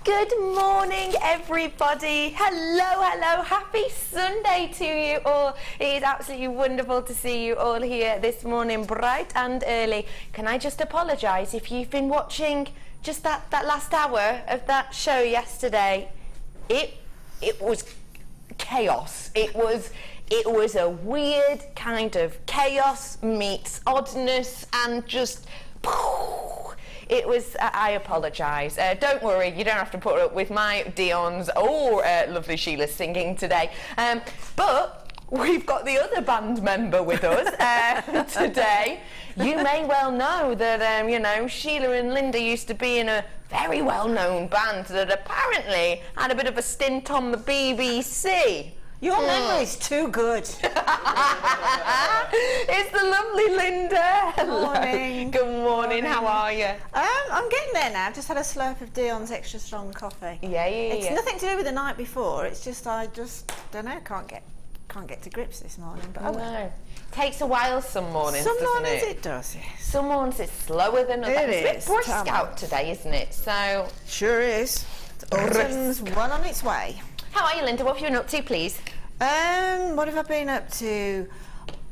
Good morning, everybody. Hello. Happy Sunday to you all. It is absolutely wonderful to see you all here this morning, bright and early. Can I just apologise if you've been watching just that last hour of that show yesterday? It was chaos. It was a weird kind of chaos meets oddness and just... It was, I apologise. Don't worry, you don't have to put up with my Dion's or lovely Sheila singing today. But we've got the other band member with us today. You may well know that, you know, Sheila and Linda used to be in a very well-known band that apparently had a bit of a stint on the BBC. Your memory's too good. It's the lovely Linda. Hello. Morning. Good morning. How are you? I'm getting there now. I've just had a slurp of Dion's extra strong coffee. Yeah. It's nothing to do with the night before. It's just I don't know. Can't get to grips this morning. But no. Takes a while some mornings. Some doesn't mornings it? It does. Yes. Some mornings it's slower than others. It's a bit brisk Tell me. out today, isn't it? So Sure is. Autumn's well on its way. how are you, Linda? What have you been up to, please? What have I been up to?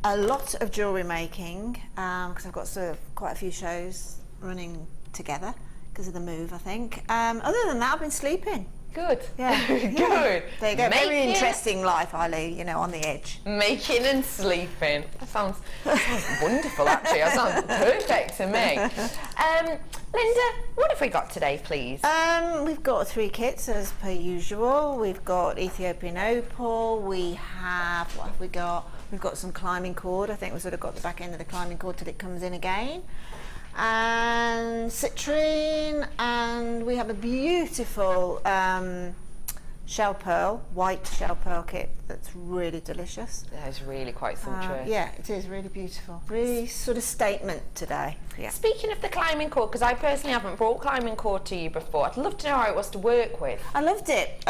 A lot of jewellery making, because I've got sort of quite a few shows running together because of the move, I think. Other than that, I've been sleeping. Good. Yeah. Good. There you go. Very interesting life I lead, you know, on the edge. Making and sleeping. That sounds wonderful, actually. That sounds perfect to me. Linda, what have we got today, please? We've got 3 kits as per usual. We've got Ethiopian opal. We have, what have we got? We've got some climbing cord. I think we've sort of got the back end of the climbing cord till it comes in again. And citrine, and we have a beautiful shell pearl, white shell pearl kit that's really delicious. That is really quite sumptuous. Yeah, it is really beautiful. Really sort of statement today. Yeah. Speaking of the climbing cord, because I personally haven't brought climbing cord to you before, I'd love to know how it was to work with. I loved it.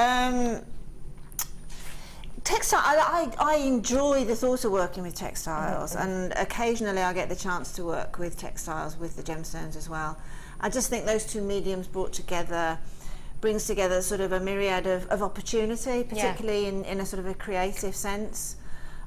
Textile, I enjoy the thought of working with textiles, and occasionally I get the chance to work with textiles with the gemstones as well. I just think those two mediums brought together brings together sort of a myriad of opportunity, particularly in a sort of a creative sense.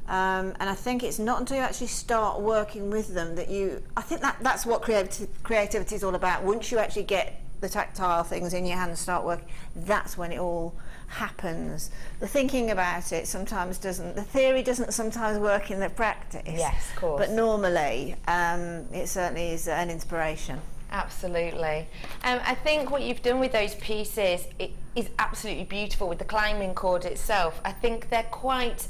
And I think it's not until you actually start working with them that I think that's what creativity is all about. Once you actually get the tactile things in your hand and start working, that's when it all happens. The thinking about it sometimes doesn't, the theory doesn't sometimes work in the practice. Yes, of course. But normally, it certainly is an inspiration. Absolutely. I think what you've done with those pieces is absolutely beautiful with the climbing cord itself. I think they're quite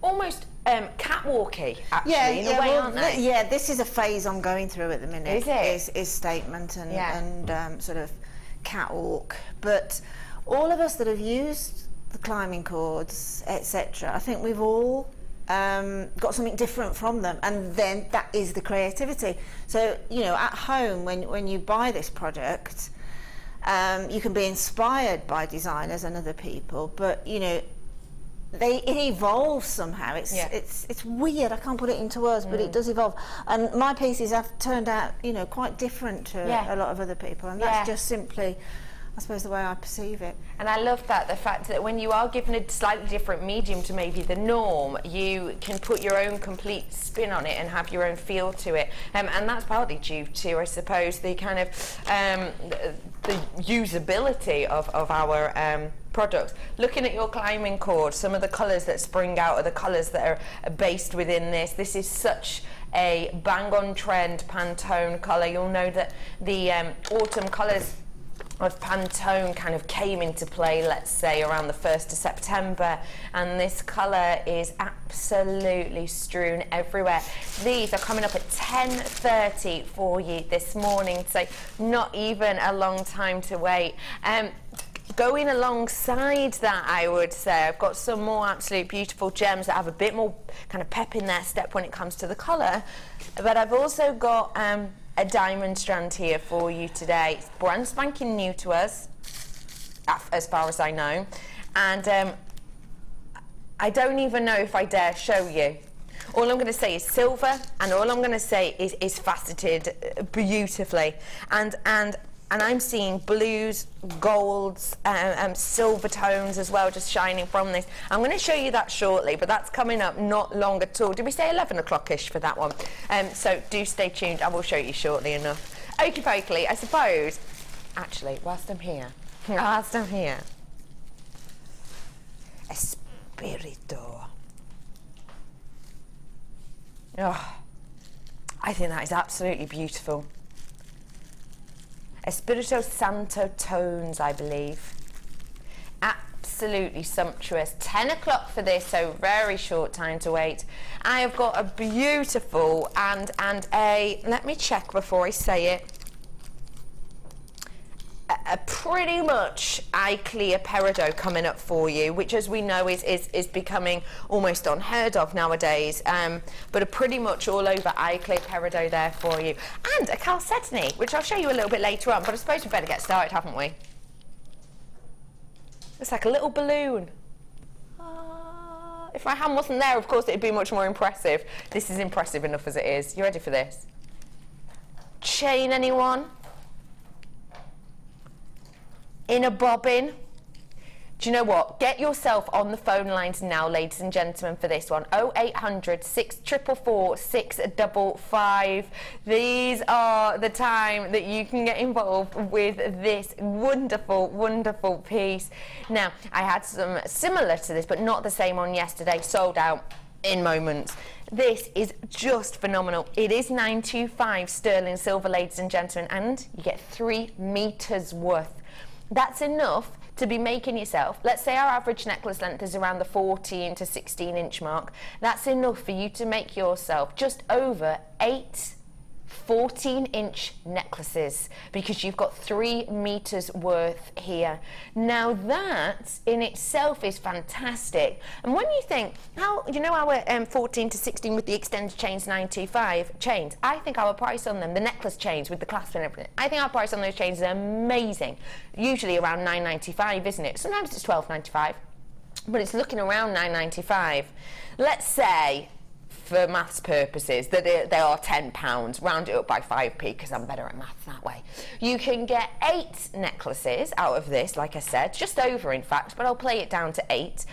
almost catwalky, actually, in a way, aren't they? Yeah, this is a phase I'm going through at the minute. Is it? Is statement and sort of catwalk. But all of us that have used the climbing cords, etc., I think we've all got something different from them, and then that is the creativity. So, you know, at home when you buy this product, you can be inspired by designers and other people, but you know, it evolves somehow. It's weird. I can't put it into words, but it does evolve. And my pieces have turned out, you know, quite different to a lot of other people, and that's just simply, I suppose, the way I perceive it. And I love that, the fact that when you are given a slightly different medium to maybe the norm, you can put your own complete spin on it and have your own feel to it. And that's partly due to, I suppose, the kind of the usability of our products. Looking at your climbing cord, some of the colours that spring out are the colours that are based within this. This is such a bang-on trend Pantone colour. You'll know that the autumn colours of Pantone kind of came into play, let's say, around the 1st of September, and this colour is absolutely strewn everywhere. These are coming up at 10:30 for you this morning, so not even a long time to wait. Going alongside that, I would say, I've got some more absolute beautiful gems that have a bit more kind of pep in their step when it comes to the colour, but I've also got a diamond strand here for you today. It's brand spanking new to us, as far as I know, and I don't even know if I dare show you. All I'm going to say is silver, and all I'm going to say is faceted beautifully, and and I'm seeing blues, golds, silver tones as well, just shining from this. I'm going to show you that shortly, but that's coming up not long at all. Did we say 11 o'clock-ish for that one? So do stay tuned. I will show you shortly enough. Okie dokie, I suppose. Actually, whilst I'm here, Espirito. Oh, I think that is absolutely beautiful. Espirito Santo tones, I believe. Absolutely sumptuous. 10 o'clock for this, so very short time to wait. I have got a beautiful and a, let me check before I say it, a pretty much eye clear peridot coming up for you, which as we know is becoming almost unheard of nowadays, but a pretty much all over eye clear peridot there for you, and a calcetony, which I'll show you a little bit later on, but I suppose we better get started, haven't we? It's like a little balloon. If my hand wasn't there, of course it'd be much more impressive. This is impressive enough as it is. You ready for this? Chain, anyone? In a bobbin. Do you know what? Get yourself on the phone lines now, ladies and gentlemen, for this one. 0800 644 655. These are the time that you can get involved with this wonderful, wonderful piece. Now, I had some similar to this, but not the same on yesterday, sold out in moments. This is just phenomenal. It is 925 sterling silver, ladies and gentlemen, and you get 3 meters worth. That's enough to be making yourself, let's say our average necklace length is around the 14 to 16 inch mark. That's enough for you to make yourself just over 8 14-inch necklaces, because you've got 3 meters worth here. Now that in itself is fantastic. And when you think, how, you know, our 14 to 16 with the extended chains, 925 chains, I think our price on them, the necklace chains with the clasp and everything, I think our price on those chains is amazing. Usually around £9.95, isn't it? Sometimes it's £12.95, but it's looking around £9.95. Let's say, for maths purposes, that they are £10, round it up by 5p because I'm better at maths that way. You can get 8 necklaces out of this, like I said, just over in fact, but I'll play it down to 8.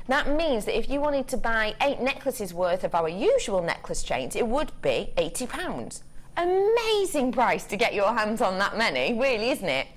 That means that if you wanted to buy 8 necklaces worth of our usual necklace chains, it would be £80. Amazing price to get your hands on that many, really, isn't it?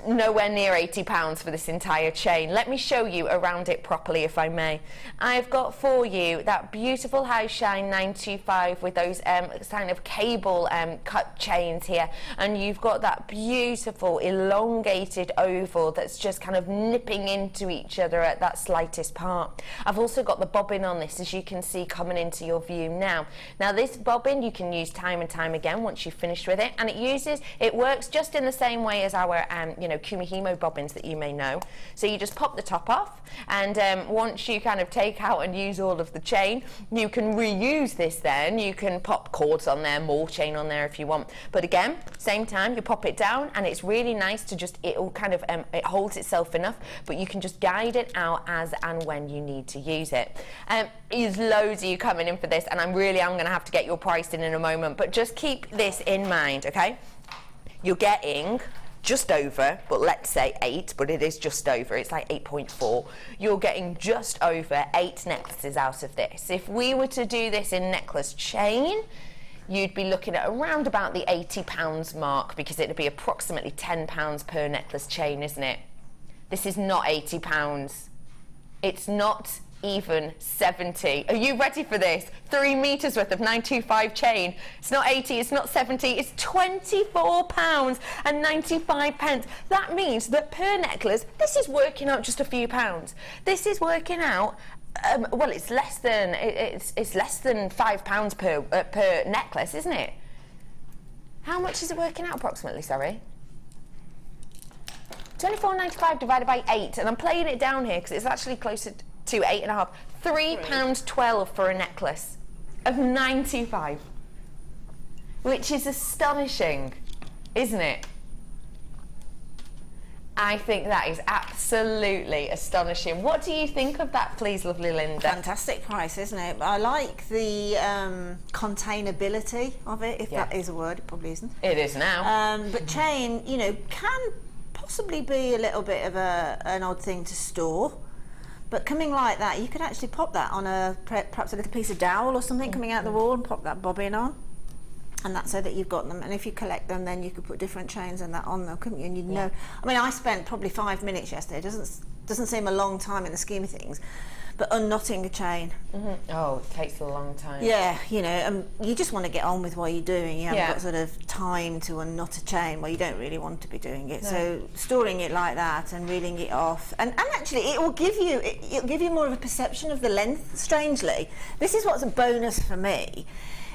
Nowhere near £80 for this entire chain. Let me show you around it properly, if I may. I've got for you that beautiful high shine 925 with those kind of cable cut chains here, and you've got that beautiful elongated oval that's just kind of nipping into each other at that slightest part. I've also got the bobbin on this, as you can see, coming into your view now. Now this bobbin you can use time and time again once you've finished with it, and it works just in the same way as our Kumihimo bobbins that you may know. So you just pop the top off, and once you kind of take out and use all of the chain, you can reuse this then. You can pop cords on there, more chain on there if you want. But again, same time, you pop it down, and it's really nice to just, it'll kind of, it holds itself enough, but you can just guide it out as and when you need to use it. There's loads of you coming in for this, and I'm going to have to get your price in a moment, but just keep this in mind, okay? You're getting just over, but let's say 8, but it is just over, it's like 8.4. You're getting just over 8 necklaces out of this. If we were to do this in necklace chain, you'd be looking at around about the £80 mark, because it'd be approximately £10 per necklace chain, isn't it? This is not £80. It's not even 70. Are you ready for this? 3 meters worth of 925 chain. It's not 80, it's not 70, it's £24.95. That means that per necklace, this is working out just a few pounds. This is working out, well, it's less than £5 per necklace, isn't it? How much is it working out approximately, sorry? £24.95 divided by 8, and I'm playing it down here because it's actually closer to 8.5. £3.12 for a necklace of 925, which is astonishing, isn't it? I think that is absolutely astonishing. What do you think of that, please, lovely Linda? Fantastic price, isn't it? I like the containability of it, if that is a word. It probably isn't. It is now. But chain, you know, can possibly be a little bit of an odd thing to store. But coming like that, you could actually pop that on perhaps a little piece of dowel or something coming out the wall and pop that bobbin on. And that's so that you've got them, and if you collect them, then you could put different chains and that on them, couldn't you? And you'd know. I mean, I spent probably 5 minutes yesterday. It doesn't seem a long time in the scheme of things, but unknotting a chain. Oh, it takes a long time. Yeah, you know, you just want to get on with what you're doing. You haven't got sort of time to unknot a chain. Well, you don't really want to be doing it. No. So storing it like that and reeling it off, and actually, it'll give you more of a perception of the length. Strangely, this is what's a bonus for me.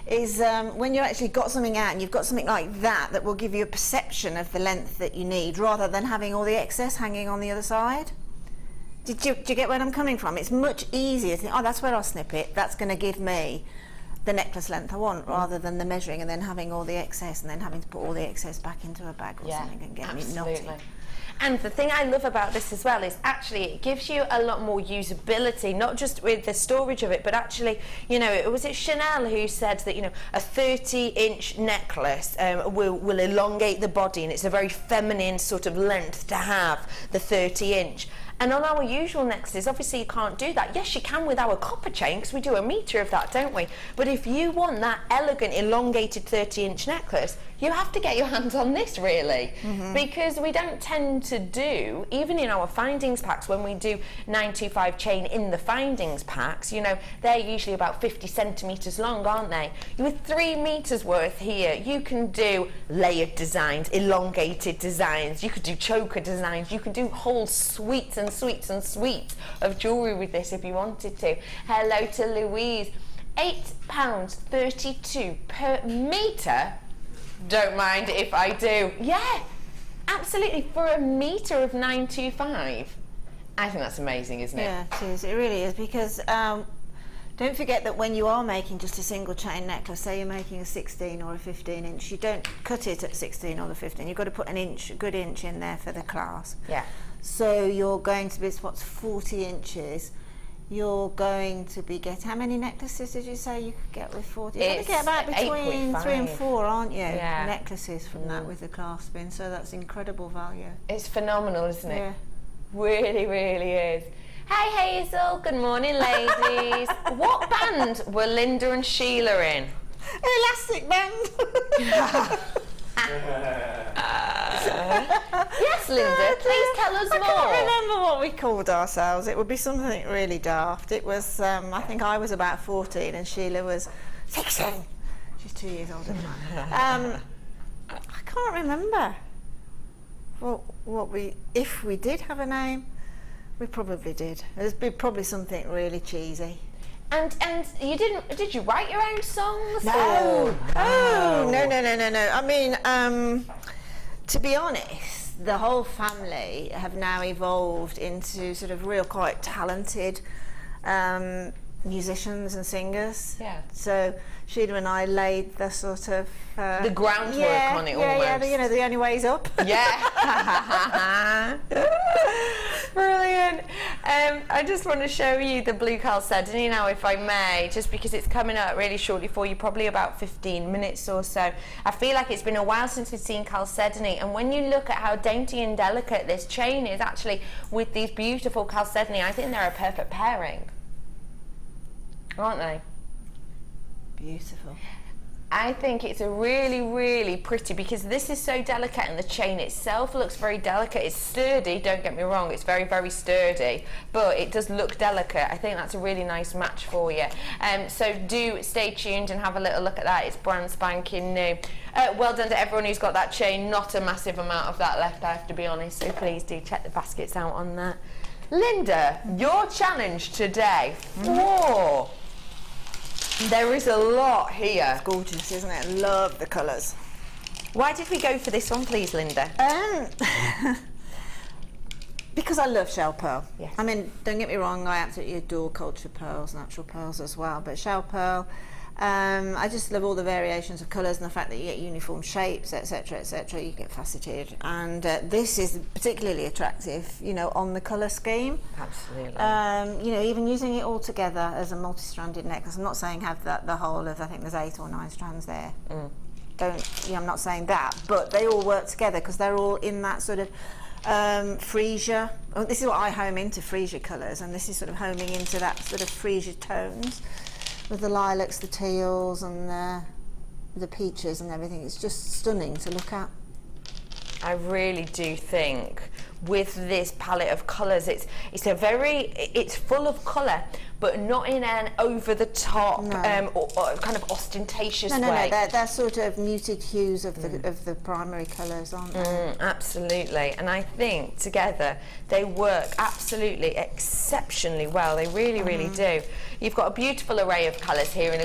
Is when you actually got something out and you've got something like that will give you a perception of the length that you need, rather than having all the excess hanging on the other side. Do you get where I'm coming from? It's much easier to think, oh, that's where I'll snip it. That's going to give me the necklace length I want, rather than the measuring and then having all the excess and then having to put all the excess back into a bag or something and getting it knotted. And the thing I love about this as well is actually it gives you a lot more usability, not just with the storage of it, but actually, you know, was it Chanel who said that, you know, a 30-inch necklace will elongate the body, and it's a very feminine sort of length to have, the 30-inch. And on our usual necklaces, obviously you can't do that. Yes, you can with our copper chain, because we do a metre of that, don't we? But if you want that elegant, elongated 30-inch necklace, you have to get your hands on this, really. Because we don't tend to do, even in our findings packs, when we do 925 chain in the findings packs, you know, they're usually about 50 centimetres long, aren't they? With 3 metres worth here, you can do layered designs, elongated designs, you could do choker designs, you could do whole suites and suites and suites of jewellery with this if you wanted to. Hello to Louise. £8.32 per metre. Don't mind if I do. Yeah, absolutely, for a metre of 925. I think that's amazing, isn't it? Yeah, it is. It really is, because don't forget that when you are making just a single chain necklace, say you're making a 16 or a 15 inch, you don't cut it at 16 or the 15. You've got to put a good inch in there for the clasp. Yeah. So you're going to be, what's 40 inches, you're going to be how many necklaces did you say you could get with 40? You're going to get about between 3 and 4, aren't you? Yeah. Necklaces from that with the clasping, so that's incredible value. It's phenomenal, isn't it? Yeah. Really, really is. Hey Hazel, good morning ladies. What band were Linda and Sheila in? Elastic Band. Yes, Linda, please tell us more. I can't remember what we called ourselves. It would be something really daft. It was, I think I was about 14 and Sheila was 16. She's 2 years older than I. I can't remember if we did have a name. We probably did. It'd be probably something really cheesy. And you did you write your own songs? No. Oh, no. I mean, to be honest, the whole family have now evolved into sort of real quite talented musicians and singers. Yeah. So Sheila and I laid the sort of the groundwork on it almost. Yeah, you know, the only way's up. Yeah. Brilliant. I just want to show you the blue chalcedony now, if I may, just because it's coming up really shortly for you, probably about 15 minutes or so. I feel like it's been a while since we've seen chalcedony, and when you look at how dainty and delicate this chain is actually with these beautiful chalcedony, I think they're a perfect pairing. Aren't they? Beautiful. I think it's a really, really pretty, because this is so delicate and the chain itself looks very delicate. It's sturdy, don't get me wrong, it's very, very sturdy, but it does look delicate. I think that's a really nice match for you. So do stay tuned and have a little look at that. It's brand spanking new. Well done to everyone who's got that chain. Not a massive amount of that left, I have to be honest, so please do check the baskets out on that. Linda, your challenge today. Whoa! There is a lot here. It's gorgeous, isn't it? I love the colours. Why did we go for this one, please, Linda? Because I love shell pearl. Yes. I mean, don't get me wrong, I absolutely adore cultured pearls, natural pearls as well, but shell pearl, I just love all the variations of colours and the fact that you get uniform shapes, etc., etc. You get faceted, and this is particularly attractive, you know, on the colour scheme. Absolutely. You know, even using it all together as a multi-stranded necklace. I'm not saying have the whole of, I think there's 8 or 9 strands there. I'm not saying that, but they all work together because they're all in that sort of freesia. Oh, this is what I home into, freesia colours, and this is sort of homing into that sort of freesia tones with the lilacs, the teals, and the peaches and everything. It's just stunning to look at. I really do think with this palette of colours, it's full of colour, but not in an over the top or kind of ostentatious way. No, they're sort of muted hues of the primary colours, aren't they? Absolutely, and I think together they work absolutely exceptionally well. They really, really do. You've got a beautiful array of colours here in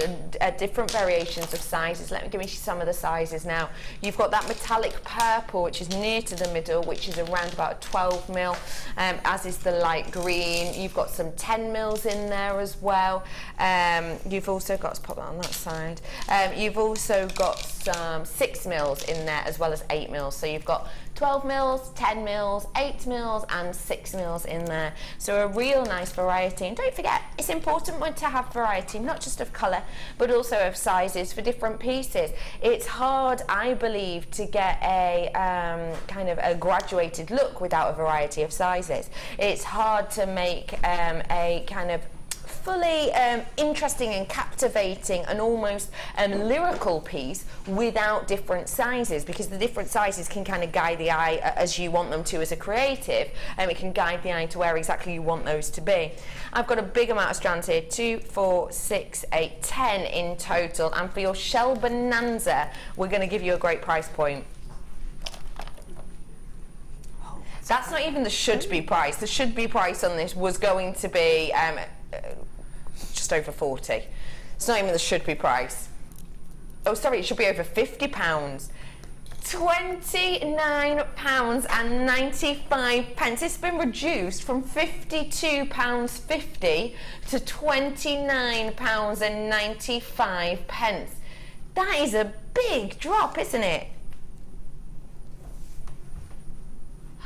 different variations of sizes. Let me give you some of the sizes now. You've got that metallic purple, which is near to the middle, which is around about 12 mil, as is the light green. You've got some 10 mils in there as well. You've also got, let's pop that on that side. You've also got some 6 mils in there as well as 8 mils. So you've got 12 mils, 10 mils, 8 mils and 6 mils in there. So a real nice variety. And don't forget, it's important to have variety, not just of colour, but also of sizes for different pieces. It's hard, I believe, to get a kind of a graduated look without a variety of sizes. It's hard to make a kind of fully interesting and captivating and almost lyrical piece without different sizes, because the different sizes can kind of guide the eye as you want them to as a creative, and it can guide the eye to where exactly you want those to be. I've got a big amount of strands here, 2, 4, 6, 8, 10 in total, and for your Shell Bonanza we're going to give you a great price point. That's not even the should be price. The should be price on this was going to be just over 40. It's not even the should be price. Oh, sorry, it should be over £50. £29.95. It's been reduced from £52.50 to £29.95. That is a big drop, isn't it?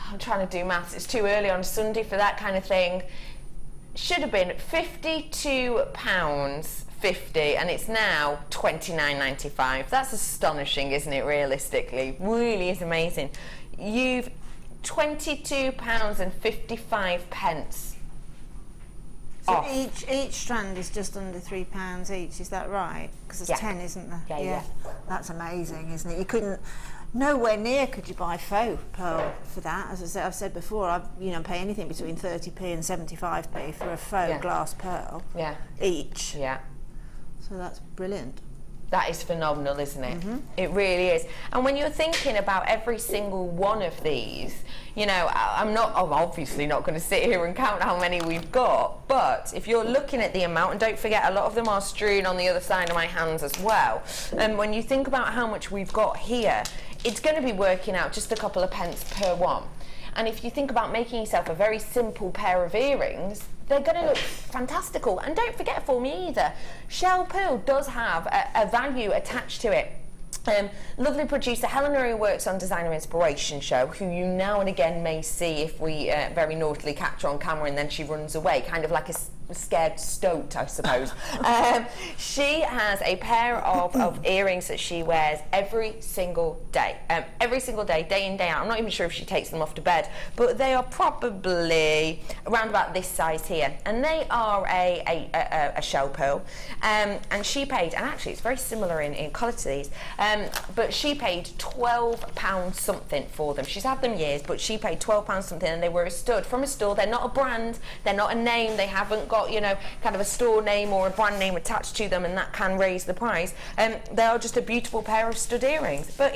I'm trying to do maths. It's too early on a Sunday for that kind of thing. Should have been £52.50 and it's now £29.95. That's astonishing, isn't it, realistically? Really is amazing. You've £22.55 so each strand is just under £3 each, is that right? Because there's 10, isn't there? Yeah. That's amazing, isn't it? You couldn't, nowhere near could you buy faux pearl for that. As I've said before, I pay anything between 30p and 75p for a faux glass pearl each. Yeah. So that's brilliant. That is phenomenal, isn't it? It really is. And when you're thinking about every single one of these, I'm obviously not going to sit here and count how many we've got, but if you're looking at the amount, and don't forget, a lot of them are strewn on the other side of my hands as well, and when you think about how much we've got here, it's going to be working out just a couple of pence per one. And if you think about making yourself a very simple pair of earrings, they're going to look fantastical. And don't forget for me either, shell pearl does have a value attached to it. Lovely producer Helena, who works on Designer Inspiration Show, who you now and again may see if we very naughtily catch her on camera and then she runs away, kind of like a scared stoat, I suppose. She has a pair of earrings that she wears every single day. Day in, day out. I'm not even sure if she takes them off to bed, but they are probably around about this size here, and they are a shell pearl. And she paid, and actually it's very similar in colour to these, but she paid £12 something for them. She's had them years, but she paid £12 something, and they were a stud from a store. They're not a brand, they're not a name, they haven't got kind of a store name or a brand name attached to them, and that can raise the price. They are just a beautiful pair of stud earrings, but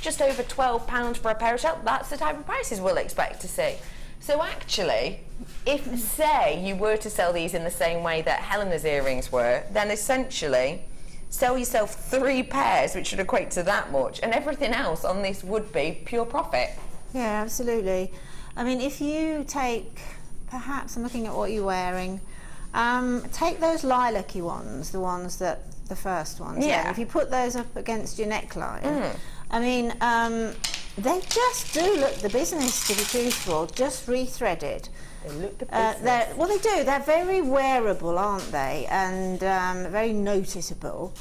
just over £12 for a pair of shell, that's the type of prices we'll expect to see. So actually, if say you were to sell these in the same way that Helena's earrings were, then essentially sell yourself 3 pairs, which should equate to that much, and everything else on this would be pure profit. Yeah, absolutely. I mean, if you take, perhaps I'm looking at what you're wearing, take those lilac-y ones, the ones that the first ones. Yeah. If you put those up against your neckline, I mean, they just do look the business, to be truthful, just rethreaded. They look the business. Well, they do. They're very wearable, aren't they? And very noticeable.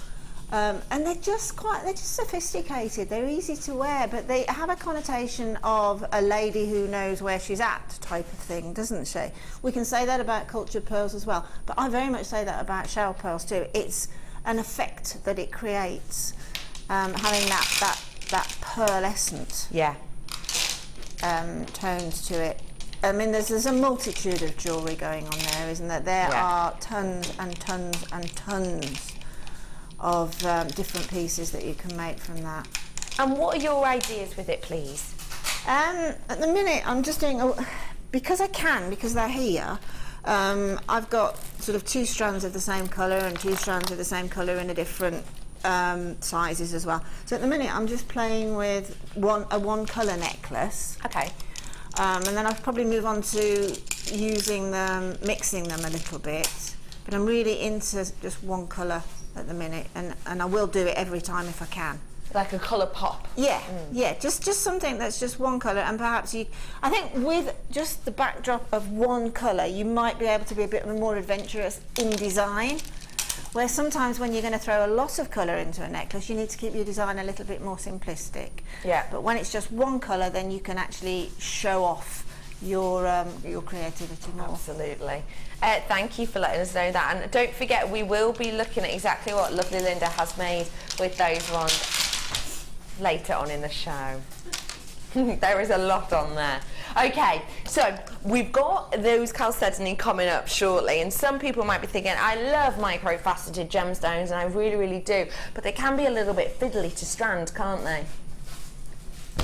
And they're just sophisticated. They're easy to wear, but they have a connotation of a lady who knows where she's at type of thing, doesn't she? We can say that about cultured pearls as well, but I very much say that about shell pearls too. It's an effect that it creates, having that pearlescent tones to it. I mean, there's a multitude of jewellery going on there, isn't there? There are tons and tons and tons of different pieces that you can make from that. And what are your ideas with it, please? At the minute, I'm just doing, because they're here, I've got sort of 2 strands of the same colour and 2 strands of the same colour in a different sizes as well. So at the minute, I'm just playing with a one colour necklace. Okay. And then I'll probably move on to using them, mixing them a little bit. But I'm really into just one colour at the minute, and I will do it every time if I can. Like a colour pop. Yeah, just something that's just one colour, and perhaps I think with just the backdrop of one colour, you might be able to be a bit more adventurous in design. Where sometimes when you're going to throw a lot of colour into a necklace, you need to keep your design a little bit more simplistic. Yeah. But when it's just one colour, then you can actually show off your creativity more. Absolutely. Thank you for letting us know that. And don't forget, we will be looking at exactly what lovely Linda has made with those ones later on in the show. There is a lot on there. Okay, so we've got those chalcedony coming up shortly, and some people might be thinking, I love micro-faceted gemstones, and I really, really do, but they can be a little bit fiddly to strand, can't they?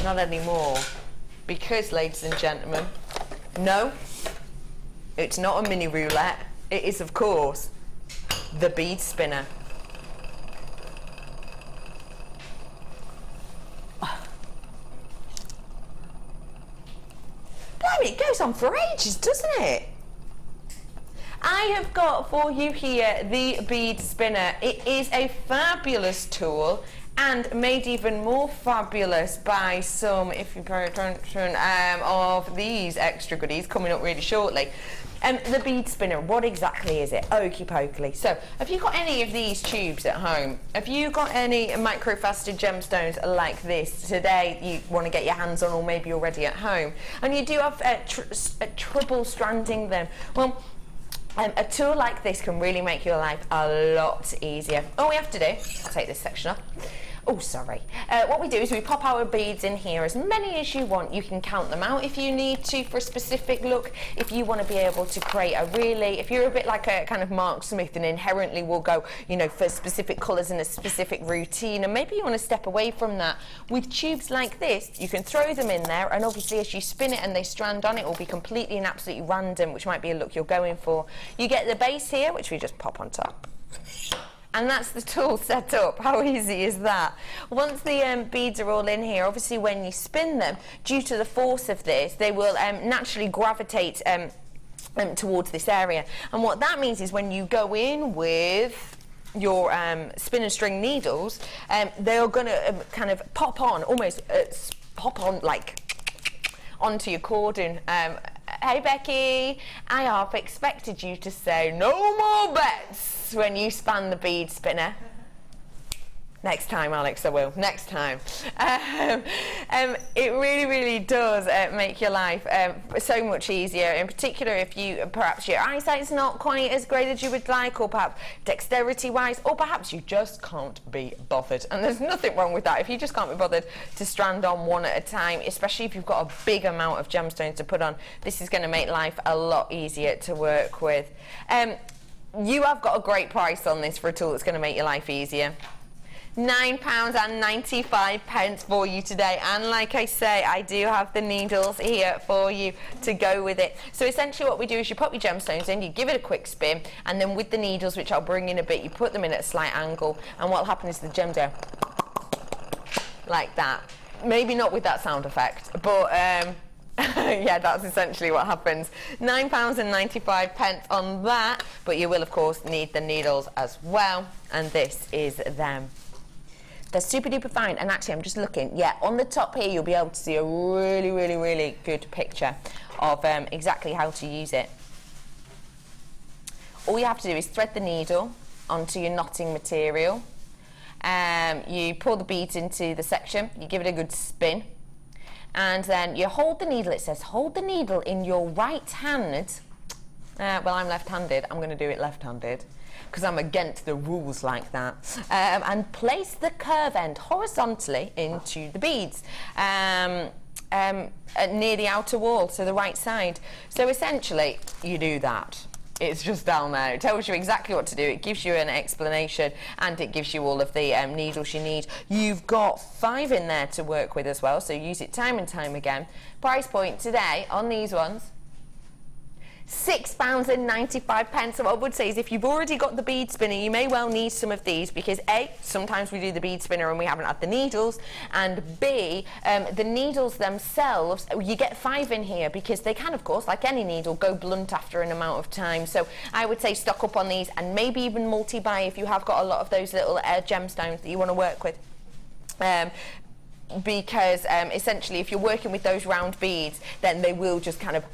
Not anymore. Because, ladies and gentlemen, no, it's not a mini roulette. It is, of course, the bead spinner. Blimey, it goes on for ages, doesn't it? I have got for you here the bead spinner. It is a fabulous tool and made even more fabulous by some, if you pay attention, of these extra goodies coming up really shortly. The bead spinner, what exactly is it? Okie pokely. So, have you got any of these tubes at home? Have you got any micro-faceted gemstones like this today you want to get your hands on, or maybe already at home? And you do have trouble stranding them? Well, a tool like this can really make your life a lot easier. All we have to do, I'll take this section off. Oh, sorry. What we do is we pop our beads in here, as many as you want. You can count them out if you need to for a specific look. If you want to be able to create a really, if you're a bit like a kind of Mark Smith and inherently will go, you know, for specific colours and a specific routine, and maybe you want to step away from that. With tubes like this, you can throw them in there, and obviously as you spin it and they strand on, it will be completely and absolutely random, which might be a look you're going for. You get the base here, which we just pop on top. And that's the tool set up. How easy is that? Once the beads are all in here, obviously when you spin them, due to the force of this, they will naturally gravitate towards this area. And what that means is when you go in with your spin and string needles, they are going to kind of pop on, almost pop on like onto your cordon. Hey Becky, I half expected you to say no more bets when you span the bead spinner. Next time, Alex, I will. Next time. It really, really does make your life so much easier, in particular if you, perhaps your eyesight's not quite as great as you would like, or perhaps dexterity-wise, or perhaps you just can't be bothered. And there's nothing wrong with that. If you just can't be bothered to strand on one at a time, especially if you've got a big amount of gemstones to put on, this is going to make life a lot easier to work with. You have got a great price on this for a tool that's going to make your life easier. £9.95 for you today, and like I say, I do have the needles here for you to go with it. So essentially what we do is you pop your gemstones in, you give it a quick spin, and then with the needles, which I'll bring in a bit, you put them in at a slight angle, and what'll happen is the gems go like that. Maybe not with that sound effect, but Yeah, that's essentially what happens. £9.95 on that, but you will of course need the needles as well, and this is them. They're super duper fine, and actually I'm just looking, yeah, on the top here you'll be able to see a really good picture of exactly how to use it. All you have to do is thread the needle onto your knotting material. You pour the beads into the section, you give it a good spin, and then you hold the needle. It says hold the needle in your right hand. Well, I'm left-handed, I'm going to do it left-handed because I'm against the rules like that. And place the curve end horizontally into the beads near the outer wall, so the right side. So essentially, you do that. It's just down there. It tells you exactly what to do. It gives you an explanation, and it gives you all of the needles you need. You've got 5 in there to work with as well, so use it time and time again. Price point today on these ones, £6.95. So what I would say is if you've already got the bead spinner, you may well need some of these, because A, sometimes we do the bead spinner and we haven't had the needles, and B, the needles themselves, you get 5 in here because they can, of course, like any needle, go blunt after an amount of time. So I would say stock up on these, and maybe even multi-buy if you have got a lot of those little gemstones that you want to work with. Because essentially if you're working with those round beads, then they will just kind of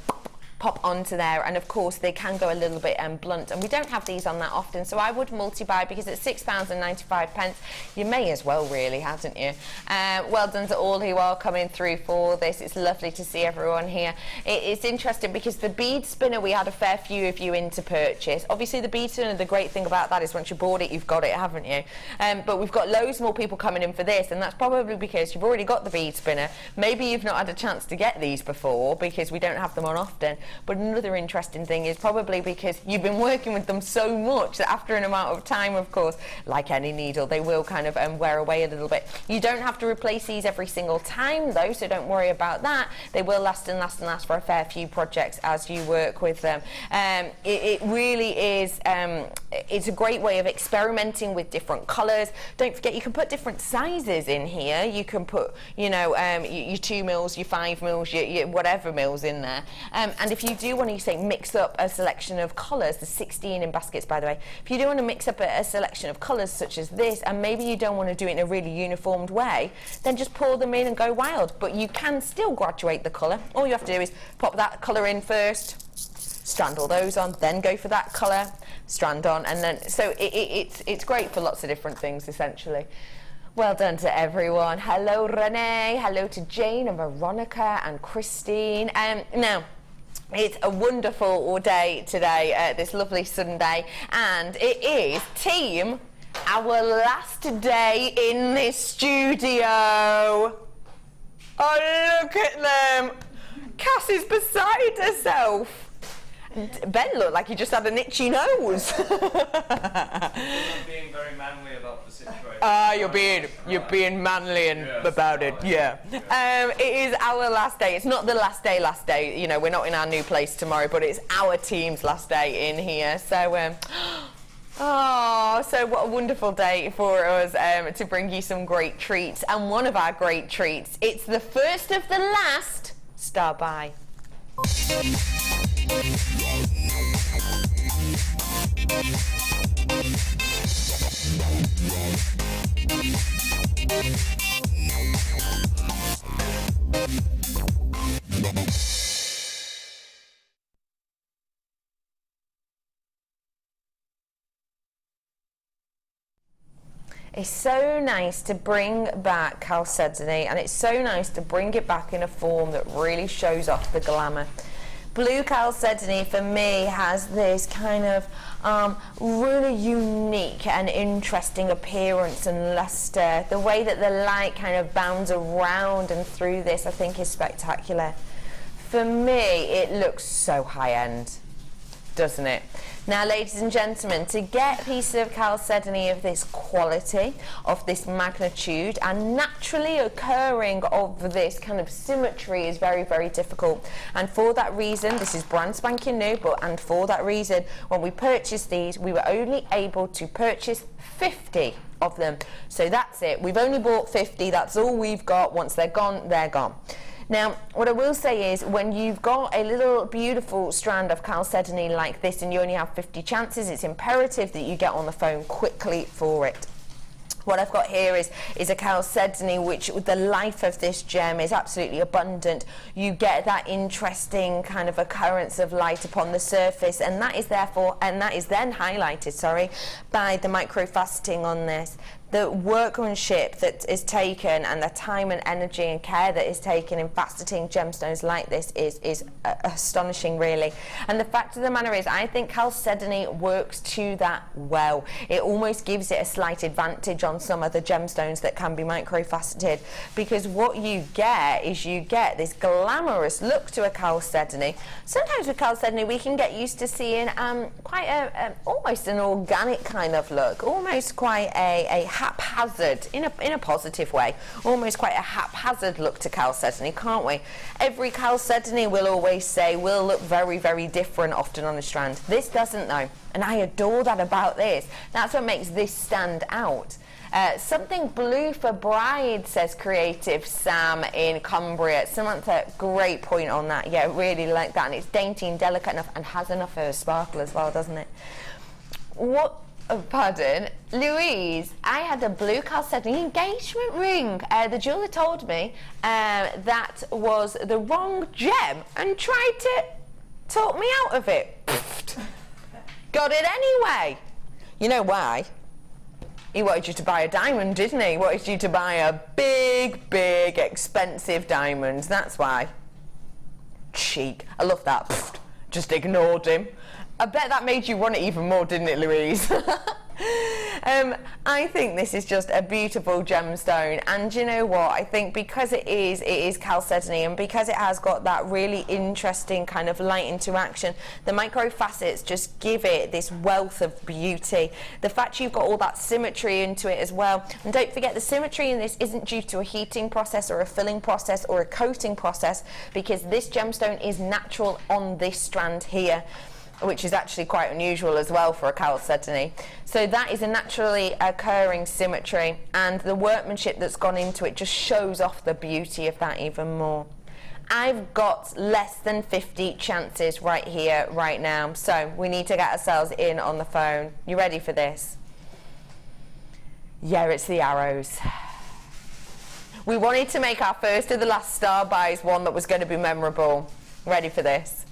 pop onto there, and of course they can go a little bit blunt, and we don't have these on that often, so I would multi-buy, because at £6.95 you may as well, really, hadn't you? Well done to all who are coming through for this. It's lovely to see everyone here. It's interesting because the bead spinner, we had a fair few of you in to purchase. Obviously the bead spinner, the great thing about that is once you bought it, you've got it, haven't you? But we've got loads more people coming in for this, and that's probably because you've already got the bead spinner. Maybe you've not had a chance to get these before because we don't have them on often. But another interesting thing is probably because you've been working with them so much that after an amount of time, of course, like any needle, they will kind of wear away a little bit. You don't have to replace these every single time though, so don't worry about that. They will last and last and last for a fair few projects as you work with them. It really is, it's a great way of experimenting with different colours. Don't forget, you can put different sizes in here. You can put, you know, your 2 mils, your 5 mils, your whatever mils in there. And if you do want to, say, mix up a selection of colours, there's 16 in baskets, by the way. If you do want to mix up a selection of colours such as this, and maybe you don't want to do it in a really uniformed way, then just pour them in and go wild. But you can still graduate the colour. All you have to do is pop that colour in first, strand all those on, then go for that colour, strand on, and then, so it's great for lots of different things, essentially. Well done to everyone. Hello, Renee. Hello to Jane and Veronica and Christine. Now, it's a wonderful day today, this lovely Sunday, and it is team our last day in this studio. Oh, look at them. Cass is beside herself. Ben looked like he just had an itchy nose. I'm being very manly about the situation. You're being manly and about it, yeah. It is our last day. It's not the last day. You know, we're not in our new place tomorrow, but it's our team's last day in here. So, so what a wonderful day for us to bring you some great treats. And one of our great treats, it's the first of the last Star By. It's so nice to bring back chalcedony, and it's so nice to bring it back in a form that really shows off the glamour. Blue chalcedony for me has this kind of really unique and interesting appearance and luster. The way that the light kind of bounds around and through this, I think, is spectacular. For me, it looks so high-end, doesn't it? Now, ladies and gentlemen, to get pieces of chalcedony of this quality, of this magnitude, and naturally occurring of this kind of symmetry is very, very difficult. And for that reason, this is brand spanking new, and for that reason, when we purchased these, we were only able to purchase 50 of them. So that's it. We've only bought 50. That's all we've got. Once they're gone, they're gone. Now, what I will say is when you've got a little beautiful strand of chalcedony like this and you only have 50 chances, it's imperative that you get on the phone quickly for it. What I've got here is a chalcedony, which the life of this gem is absolutely abundant. You get that interesting kind of occurrence of light upon the surface, and that is then highlighted, sorry, by the microfaceting on this. The workmanship that is taken and the time and energy and care that is taken in faceting gemstones like this is astonishing, really. And the fact of the matter is, I think chalcedony works to that well. It almost gives it a slight advantage on some other gemstones that can be microfaceted, because what you get is you get this glamorous look to a chalcedony. Sometimes with chalcedony we can get used to seeing quite almost an organic kind of look, almost quite a haphazard, in a positive way, almost quite a haphazard look to chalcedony, can't we? Every chalcedony, will always say, will look very, very different often on a strand. This doesn't, though, and I adore that about this. That's what makes this stand out. Something blue for bride, says Creative Sam in Cumbria. Samantha, great point on that. Yeah, really like that, and it's dainty and delicate enough and has enough of a sparkle as well, doesn't it? What? Oh, pardon, Louise, I had a blue chalcedony engagement ring. The jeweller told me that was the wrong gem and tried to talk me out of it. Got it anyway. You know why? He wanted you to buy a diamond, didn't he? He wanted you to buy a big, big, expensive diamond. That's why. Cheek. I love that. Just ignored him. I bet that made you want it even more, didn't it, Louise? I think this is just a beautiful gemstone, and you know what, I think because it is chalcedony, and because it has got that really interesting kind of light interaction, the micro facets just give it this wealth of beauty. The fact you've got all that symmetry into it as well, and don't forget the symmetry in this isn't due to a heating process or a filling process or a coating process, because this gemstone is natural on this strand here, which is actually quite unusual as well for a chalcedony. So that is a naturally occurring symmetry, and the workmanship that's gone into it just shows off the beauty of that even more. I've got less than 50 chances right here, right now, so we need to get ourselves in on the phone. You ready for this? Yeah, it's the arrows. We wanted to make our first of the last star buys one that was going to be memorable. Ready for this?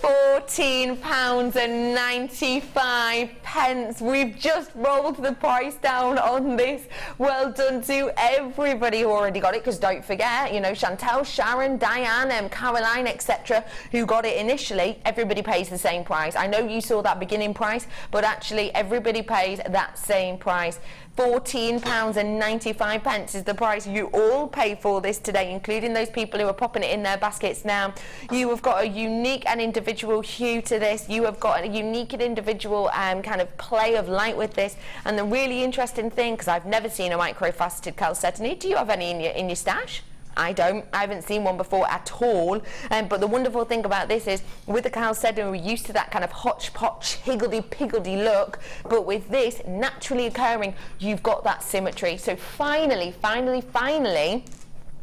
£14.95. We've just rolled the price down on this. Well done to everybody who already got it, because don't forget, you know, Chantel, Sharon, Diane, Caroline, etc., who got it initially. Everybody pays the same price. I know you saw that beginning price, but actually everybody pays that same price. £14.95 is the price you all pay for this today, including those people who are popping it in their baskets now. You have got a unique and individual hue to this. You have got a unique and individual kind of play of light with this. And the really interesting thing, because I've never seen a microfaceted chalcedony, do you have any in your stash? I don't. I haven't seen one before at all. But the wonderful thing about this is, with the chalcedony, we're used to that kind of hodgepodge, higgledy-piggledy look. But with this naturally occurring, you've got that symmetry. So finally,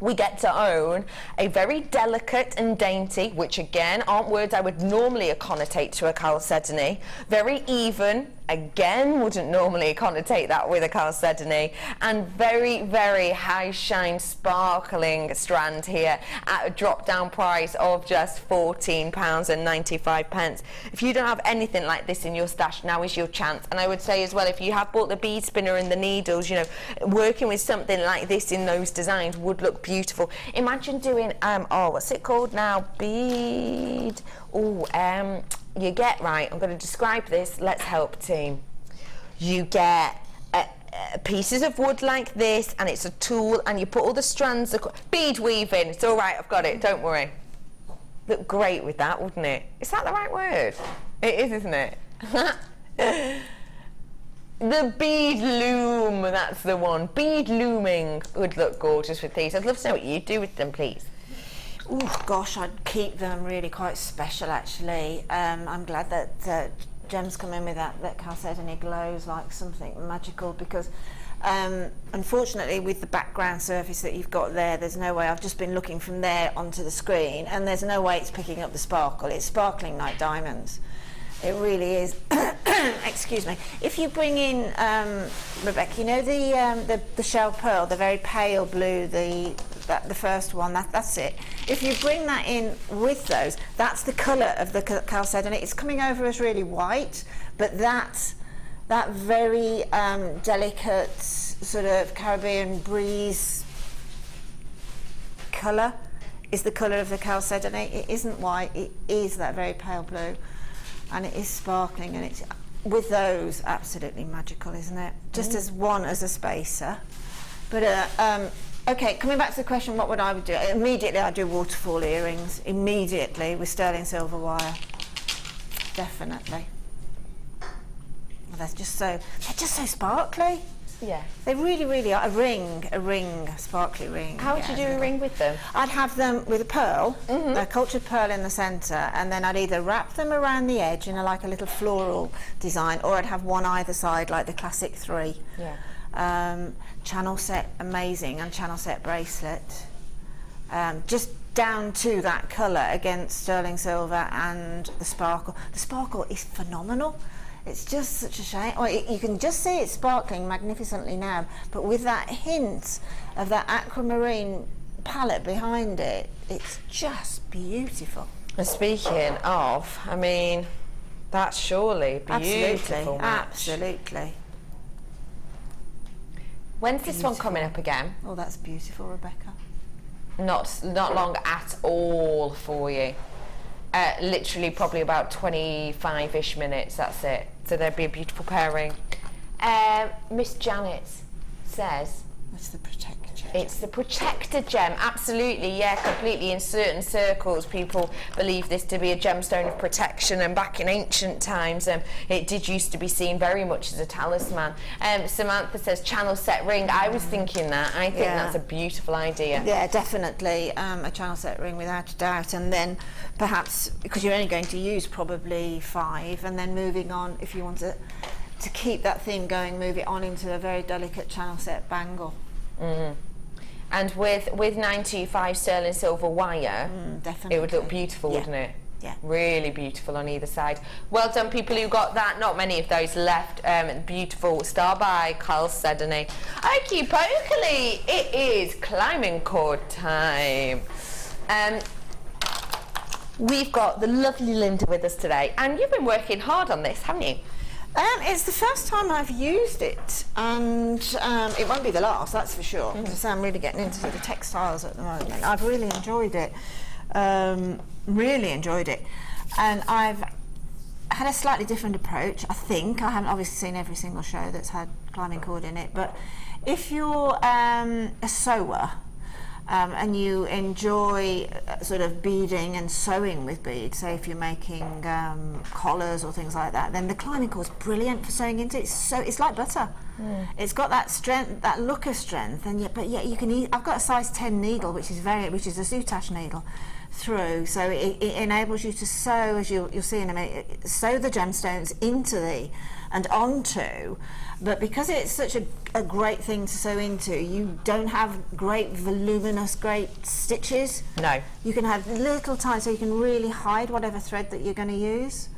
we get to own a very delicate and dainty, which again aren't words I would normally connotate to a chalcedony, very even, again wouldn't normally connotate that with a chalcedony, and very, very high shine sparkling strand here at a drop down price of just £14.95. If you don't have anything like this in your stash, now is your chance. And I would say as well, if you have bought the bead spinner and the needles, you know, working with something like this in those designs would look beautiful. Imagine doing what's it called now, bead, you get, right, I'm going to describe this, let's help team. You get pieces of wood like this, and it's a tool, and you put all the strands, bead weaving, it's all right, I've got it, don't worry. Look great with that, wouldn't it? Is that the right word? It is, isn't it? The bead loom, that's the one. Bead looming would look gorgeous with these. I'd love to know what you do with them, please. Oh gosh, I'd keep them really quite special actually. I'm glad that Gem's come in with that chalcedony glows like something magical, because Unfortunately, with the background surface that you've got there, there's no way. I've just been looking from there onto the screen, and there's no way it's picking up the sparkle. It's sparkling like diamonds. It really is. Excuse me. If you bring in, Rebecca, you know the shell pearl, the very pale blue, the first one, that's it. If you bring that in with those, that's the colour of the chalcedony. It's coming over as really white, but that very delicate sort of Caribbean breeze colour is the colour of the chalcedony. It isn't white, it is that very pale blue, and it is sparkling, and it's, with those, absolutely magical, isn't it? Just as one as a spacer. But okay, coming back to the question, what would I do? Immediately I'd do waterfall earrings, immediately, with sterling silver wire. Definitely. They're just so sparkly. Yeah. They really, really are. A sparkly ring. How would you do a ring with them? I'd have them with a pearl, a cultured pearl in the centre, and then I'd either wrap them around the edge in like a little floral design, or I'd have one either side, like the classic 3. Yeah. Channel set, amazing, and channel set bracelet. Just down to that colour against sterling silver and the sparkle. The sparkle is phenomenal. It's just such a shame. Well, you can just see it sparkling magnificently now, but with that hint of that aquamarine palette behind it, it's just beautiful. And speaking of, I mean, that's surely beautiful. Absolutely. When's this one coming up again? Oh, that's beautiful, Rebecca. Not long at all for you. Literally probably about 25-ish minutes, that's it. So there'd be a beautiful pairing. Miss Janet says... It's the protector gem. It's the protector gem, absolutely, yeah, completely. In certain circles, people believe this to be a gemstone of protection, and back in ancient times, it did used to be seen very much as a talisman. Samantha says channel set ring. I was thinking that. I think that's a beautiful idea. Yeah, definitely a channel set ring without a doubt, and then perhaps, because you're only going to use probably 5, and then moving on, if you want to keep that theme going, move it on into a very delicate channel set bangle. And with 925 sterling silver wire, definitely. it would look beautiful, wouldn't it? Yeah. Really beautiful on either side. Well done, people who got that. Not many of those left. Beautiful star by chalcedony. Okie pokely, it is climbing cord time. We've got the lovely Linda with us today, and you've been working hard on this, haven't you? It's the first time I've used it, and it won't be the last, that's for sure, because I'm really getting into the textiles at the moment. I've really enjoyed it, and I've had a slightly different approach, I think. I haven't obviously seen every single show that's had climbing cord in it, but if you're a sewer, and you enjoy sort of beading and sewing with beads, say if you're making collars or things like that, then the climbing cord's brilliant for sewing into. It's like butter. It's got that strength, that look of strength, and yet you can. I've got a size 10 needle, which is a Zutash needle, through, so it enables you to sew, as you'll see in a minute, sew the gemstones into and onto. But because it's such a great thing to sew into, you don't have great voluminous, great stitches. No. You can have little tiny, so you can really hide whatever thread that you're going to use.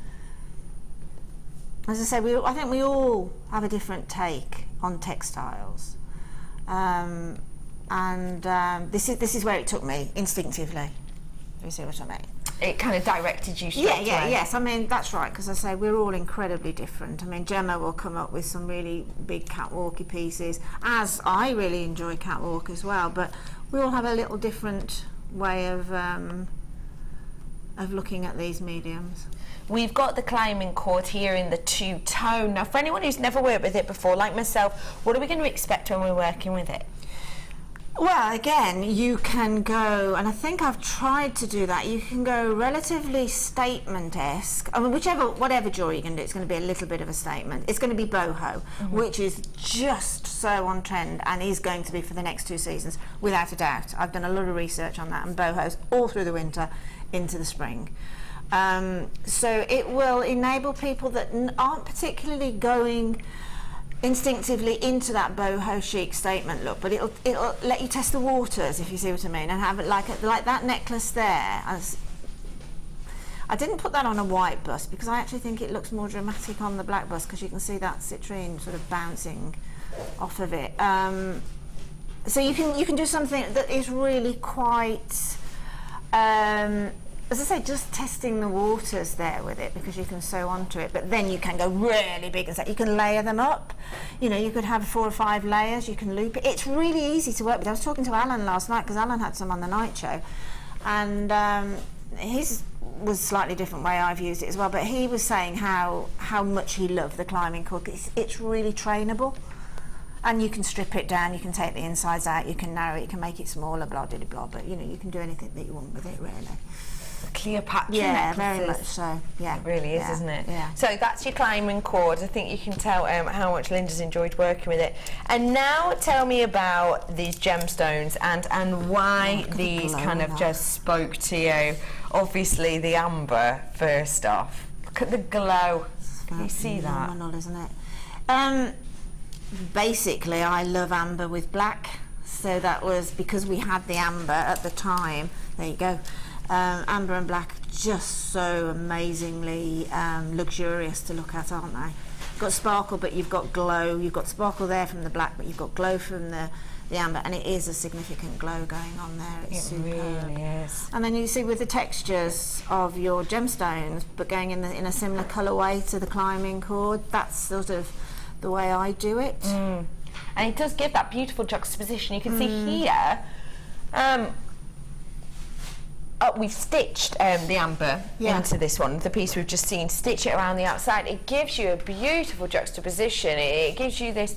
As I say, I think we all have a different take on textiles, and this is where it took me instinctively. You see what I mean? It kind of directed you straight away. Yes. I mean, that's right, because I say we're all incredibly different. I mean, Gemma will come up with some really big catwalky pieces, as I really enjoy catwalk as well, but we all have a little different way of looking at these mediums. We've got the climbing cord here in the 2-tone. Now, for anyone who's never worked with it before, like myself, what are we going to expect when we're working with it? Well, again, you can go, and I think I've tried to do that, you can go relatively statement-esque. I mean, whatever jewellery you're going to do, it's going to be a little bit of a statement. It's going to be boho, which is just so on trend and is going to be for the next 2 seasons, without a doubt. I've done a lot of research on that, and bohos all through the winter into the spring. So it will enable people that aren't particularly going instinctively into that boho chic statement look, but it'll let you test the waters, if you see what I mean, and have it like that necklace there. I didn't put that on a white bust because I actually think it looks more dramatic on the black bust because you can see that citrine sort of bouncing off of it. So you can do something that is really quite, as I say, just testing the waters there with it, because you can sew onto it, but then you can go really big and say you can layer them up. You know, you could have 4 or 5 layers, you can loop it. It's really easy to work with. I was talking to Alan last night because Alan had some on the night show, and his was a slightly different way I've used it as well, but he was saying how much he loved the climbing cord. It's really trainable. And you can strip it down, you can take the insides out, you can narrow it, you can make it smaller, blah, blah, blah, but you know, you can do anything that you want with it, really. Cleopatra necklaces. very much so. Yeah, it really is, isn't it? Yeah. So that's your climbing cord. I think you can tell how much Linda's enjoyed working with it. And now tell me about these gemstones and why these kind of just spoke to you. Obviously, the amber first off. Look at the glow. Can you see that? Phenomenal, isn't it? Basically, I love amber with black, so that was because we had the amber at the time. There you go. Amber and black, just so amazingly luxurious to look at, aren't they? You've got sparkle, but you've got glow. You've got sparkle there from the black, but you've got glow from the amber, and it is a significant glow going on there. It's superb. Really is. And then you see with the textures of your gemstones, but going in a similar colourway to the climbing cord, that's sort of the way I do it. And it does give that beautiful juxtaposition. You can see here, we've stitched the amber into this one, the piece we've just seen, stitch it around the outside. It gives you a beautiful juxtaposition. It gives you this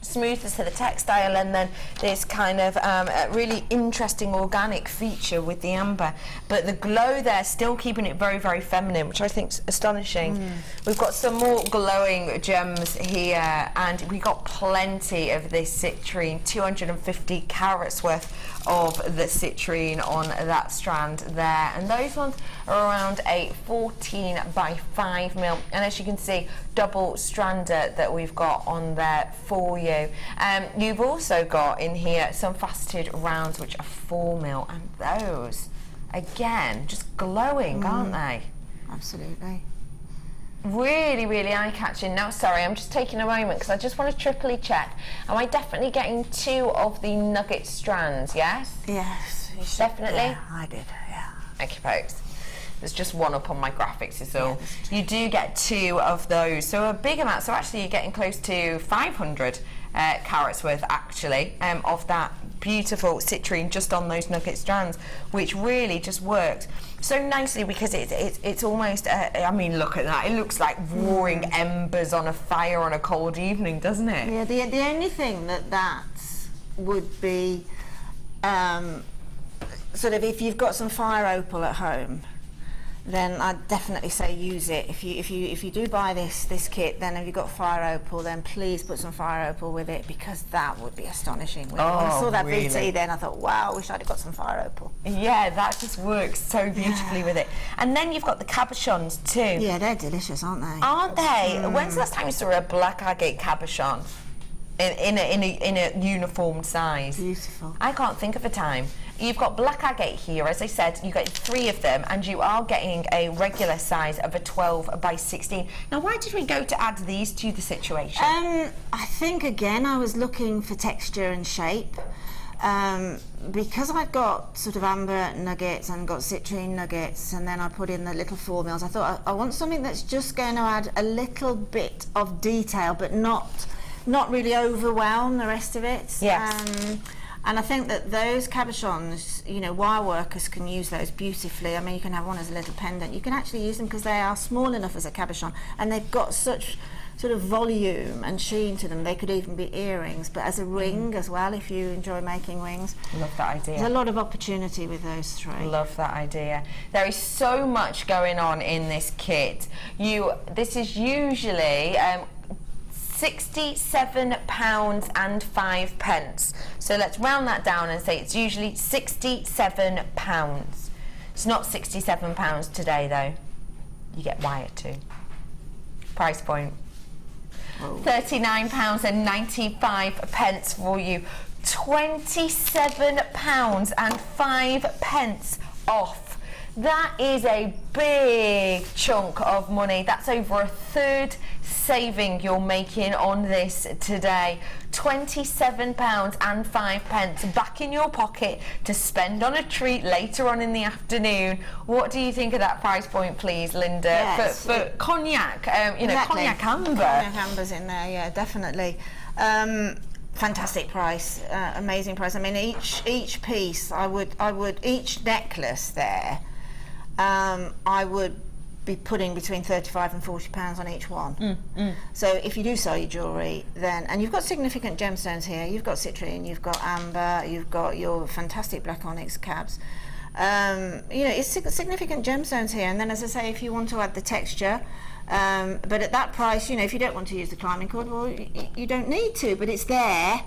smoothness to the textile, and then this kind of a really interesting organic feature with the amber, but the glow there still keeping it very, very feminine, which I think is astonishing. We've got some more glowing gems here, and we got plenty of this citrine, 250 carats worth of the citrine on that strand there, and those ones are around a 14 by 5 mil, and as you can see, double strander that we've got on there for you. You've also got in here some faceted rounds which are 4 mil, and those again just glowing, aren't they? Absolutely. Really, really eye-catching. Now, sorry, I'm just taking a moment because I just want to triply check. Am I definitely getting 2 of the nugget strands? Yes? Yes. Definitely? Yeah, I did, yeah. Okay, folks. There's just one up on my graphics is all. You do get 2 of those, so a big amount. So actually you're getting close to 500 carats worth actually of that beautiful citrine just on those nugget strands, which really just works so nicely because it's almost I mean, look at that, it looks like roaring embers on a fire on a cold evening, doesn't it? Yeah, the only thing that would be sort of, if you've got some fire opal at home, then I'd definitely say use it. If you do buy this kit, then if you've got fire opal, then please put some fire opal with it, because that would be astonishing. When I saw that really? BT, then I thought, wow, I wish I'd have got some fire opal. Yeah, that just works so beautifully with it. And then you've got the cabochons too. Yeah, they're delicious, aren't they? Aren't they? When's the last time you saw a black agate cabochon in a uniform size? Beautiful. I can't think of a time. You've got black agate here, as I said, you get 3 of them, and you are getting a regular size of a 12 by 16. Now, why did we go to add these to the situation? I think, again, I was looking for texture and shape. Because I've got sort of amber nuggets and got citrine nuggets, and then I put in the little 4 mils, I thought I want something that's just going to add a little bit of detail, but not really overwhelm the rest of it. Yes. And I think that those cabochons, you know, wire workers can use those beautifully. I mean, you can have one as a little pendant. You can actually use them because they are small enough as a cabochon, and they've got such sort of volume and sheen to them. They could even be earrings, but as a ring as well, if you enjoy making rings. Love that idea. There's a lot of opportunity with those 3. Love that idea. There is so much going on in this kit. This is usually £67 and 5 pence. So let's round that down and say it's usually £67. It's not £67 today though. You get wire too. Price point. £39.95 for you. £27.05 off. That is a big chunk of money. That's over a third saving you're making on this today. £27.05 back in your pocket to spend on a treat later on in the afternoon. What do you think of that price point, please, Linda? Yes. For cognac, you know, Exactly. cognac amber. Cognac amber's in there, yeah, definitely. Fantastic price, amazing price. I mean, each piece, each necklace there, I would be putting between £35 and £40 on each one. So if you do sell your jewellery, then, and you've got significant gemstones here, you've got citrine, you've got amber, you've got your fantastic black onyx cabs. You know, it's significant gemstones here. And then, as I say, if you want to add the texture, but at that price, you know, if you don't want to use the climbing cord, well, you don't need to, but it's there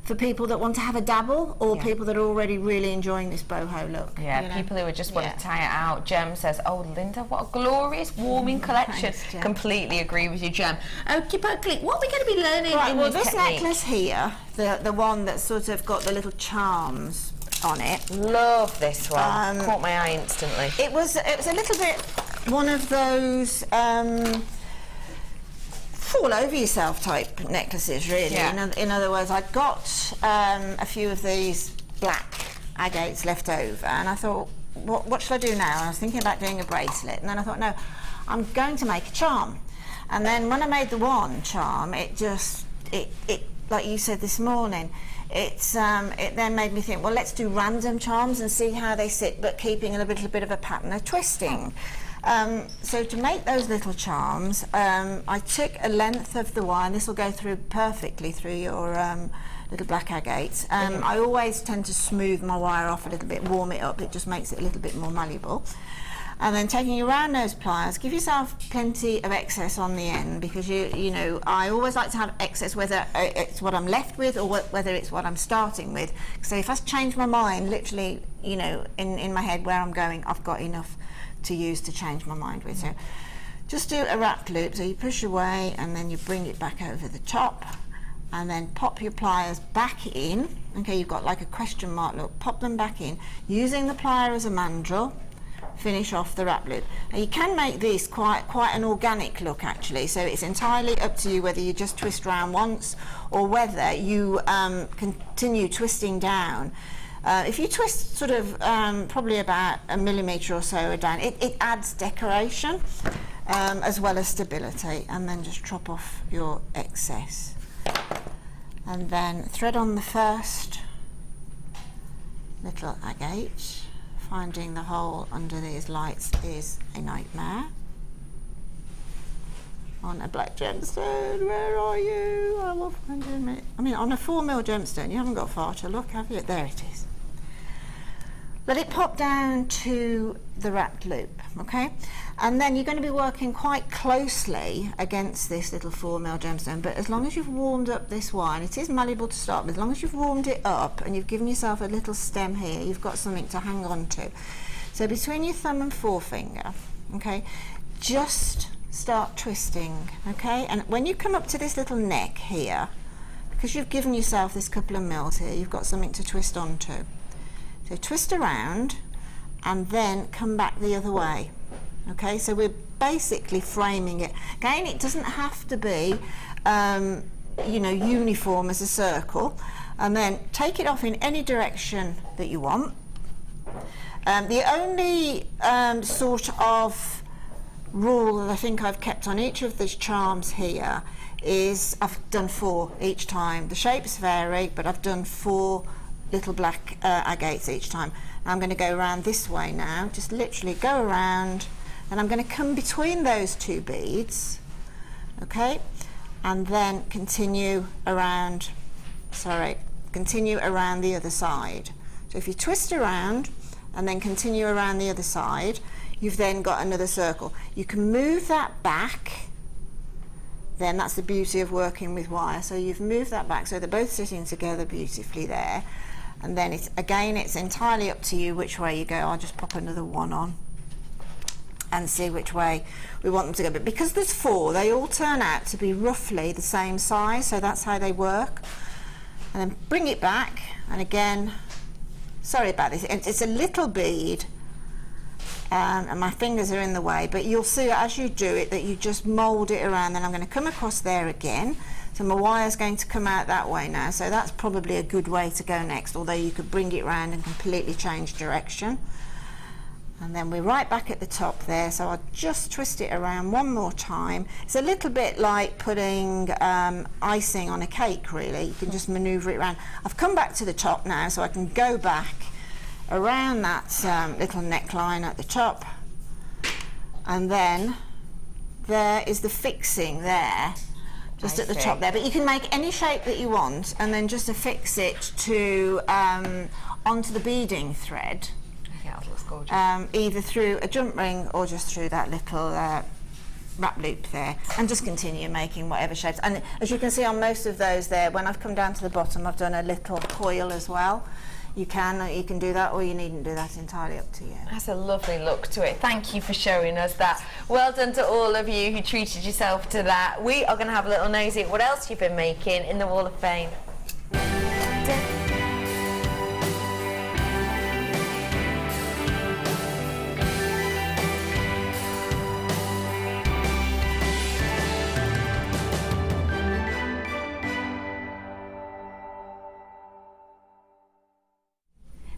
for people that want to have a dabble, or people that are already really enjoying this boho look. Yeah, you know? people who would just want to tie it out. Jem says, oh, Linda, what a glorious warming collection. Thanks, Jem. Completely agree with you, Jem. Okay, Berkeley, what are we going to be learning Right, in well, this this technique? necklace here, the one that's sort of got the little charms on it. Love this one. Caught my eye instantly. It was a little bit one of those fall over yourself type necklaces, really. Yeah. In other words, I'd got a few of these black agates left over, and I thought, what should I do now? And I was thinking about doing a bracelet, and then I thought, no, I'm going to make a charm. And then when I made the one charm, it like you said this morning, it then made me think, well, let's do random charms and see how they sit, but keeping a little bit of a pattern of twisting. So to make those little charms, I took a length of the wire, and this will go through perfectly through your little black agates. I always tend to smooth my wire off a little bit, warm it up, it just makes it a little bit more malleable. And then taking your round nose pliers, give yourself plenty of excess on the end, because you know, I always like to have excess, whether it's what I'm left with or whether it's what I'm starting with. So if I change my mind, literally, you know, in my head where I'm going, I've got enough to use to change my mind with. So just do a wrapped loop, so you push away and then you bring it back over the top, and then pop your pliers back in. Okay, you've got like a question mark look, pop them back in using the plier as a mandrel. Finish off the wrap loop. Now you can make this quite an organic look, actually, so it's entirely up to you whether you just twist round once or whether you continue twisting down. If you twist sort of probably about a millimetre or so down, it adds decoration as well as stability. And then just chop off your excess, and then thread on the first little agate. Finding the hole under these lights is a nightmare. On a black gemstone, where are you? I will find you in a minute. I mean, on a 4mm gemstone, you haven't got far to look, have you? There it is. Let it pop down to the wrapped loop, okay? And then you're going to be working quite closely against this little 4mm gemstone, but as long as you've warmed up this wire, and it is malleable to start with, as long as you've warmed it up and you've given yourself a little stem here, you've got something to hang on to. So between your thumb and forefinger, okay, just start twisting, okay? And when you come up to this little neck here, because you've given yourself this couple of mils here, you've got something to twist onto. So twist around and then come back the other way. Okay, so we're basically framing it. Again, it doesn't have to be, you know, uniform as a circle. And then take it off in any direction that you want. The only sort of rule that I think I've kept on each of these charms here is I've done 4 each time. The shapes vary, but I've done 4 little black agates each time. I'm going to go around this way now, just literally go around, and I'm going to come between those 2 beads, okay, and then continue around the other side. So if you twist around and then continue around the other side, you've then got another circle. You can move that back, then that's the beauty of working with wire. So you've moved that back so they're both sitting together beautifully there. And then it's entirely up to you which way you go. I'll just pop another one on. and see which way we want them to go. But because there's 4, they all turn out to be roughly the same size, so that's how they work. And then bring it back, and again, sorry about this, it's a little bead, and my fingers are in the way, but you'll see as you do it that you just mould it around. Then I'm going to come across there again, so my wire's going to come out that way now, so that's probably a good way to go next, although you could bring it round and completely change direction. And then we're right back at the top there, so I'll just twist it around one more time. It's a little bit like putting icing on a cake, really. You can just manoeuvre it around. I've come back to the top now, so I can go back around that little neckline at the top. And then there is the fixing there, just at the top there. But you can make any shape that you want, and then just affix it to onto the beading thread. Yeah, that looks gorgeous. Either through a jump ring or just through that little wrap loop there, and just continue making whatever shapes. And as you can see on most of those there, when I've come down to the bottom, I've done a little coil as well. You can do that, or you needn't do that, entirely up to you. That's a lovely look to it. Thank you for showing us that. Well done to all of you who treated yourself to that. We are going to have a little nosy at what else you've been making in the Wall of Fame.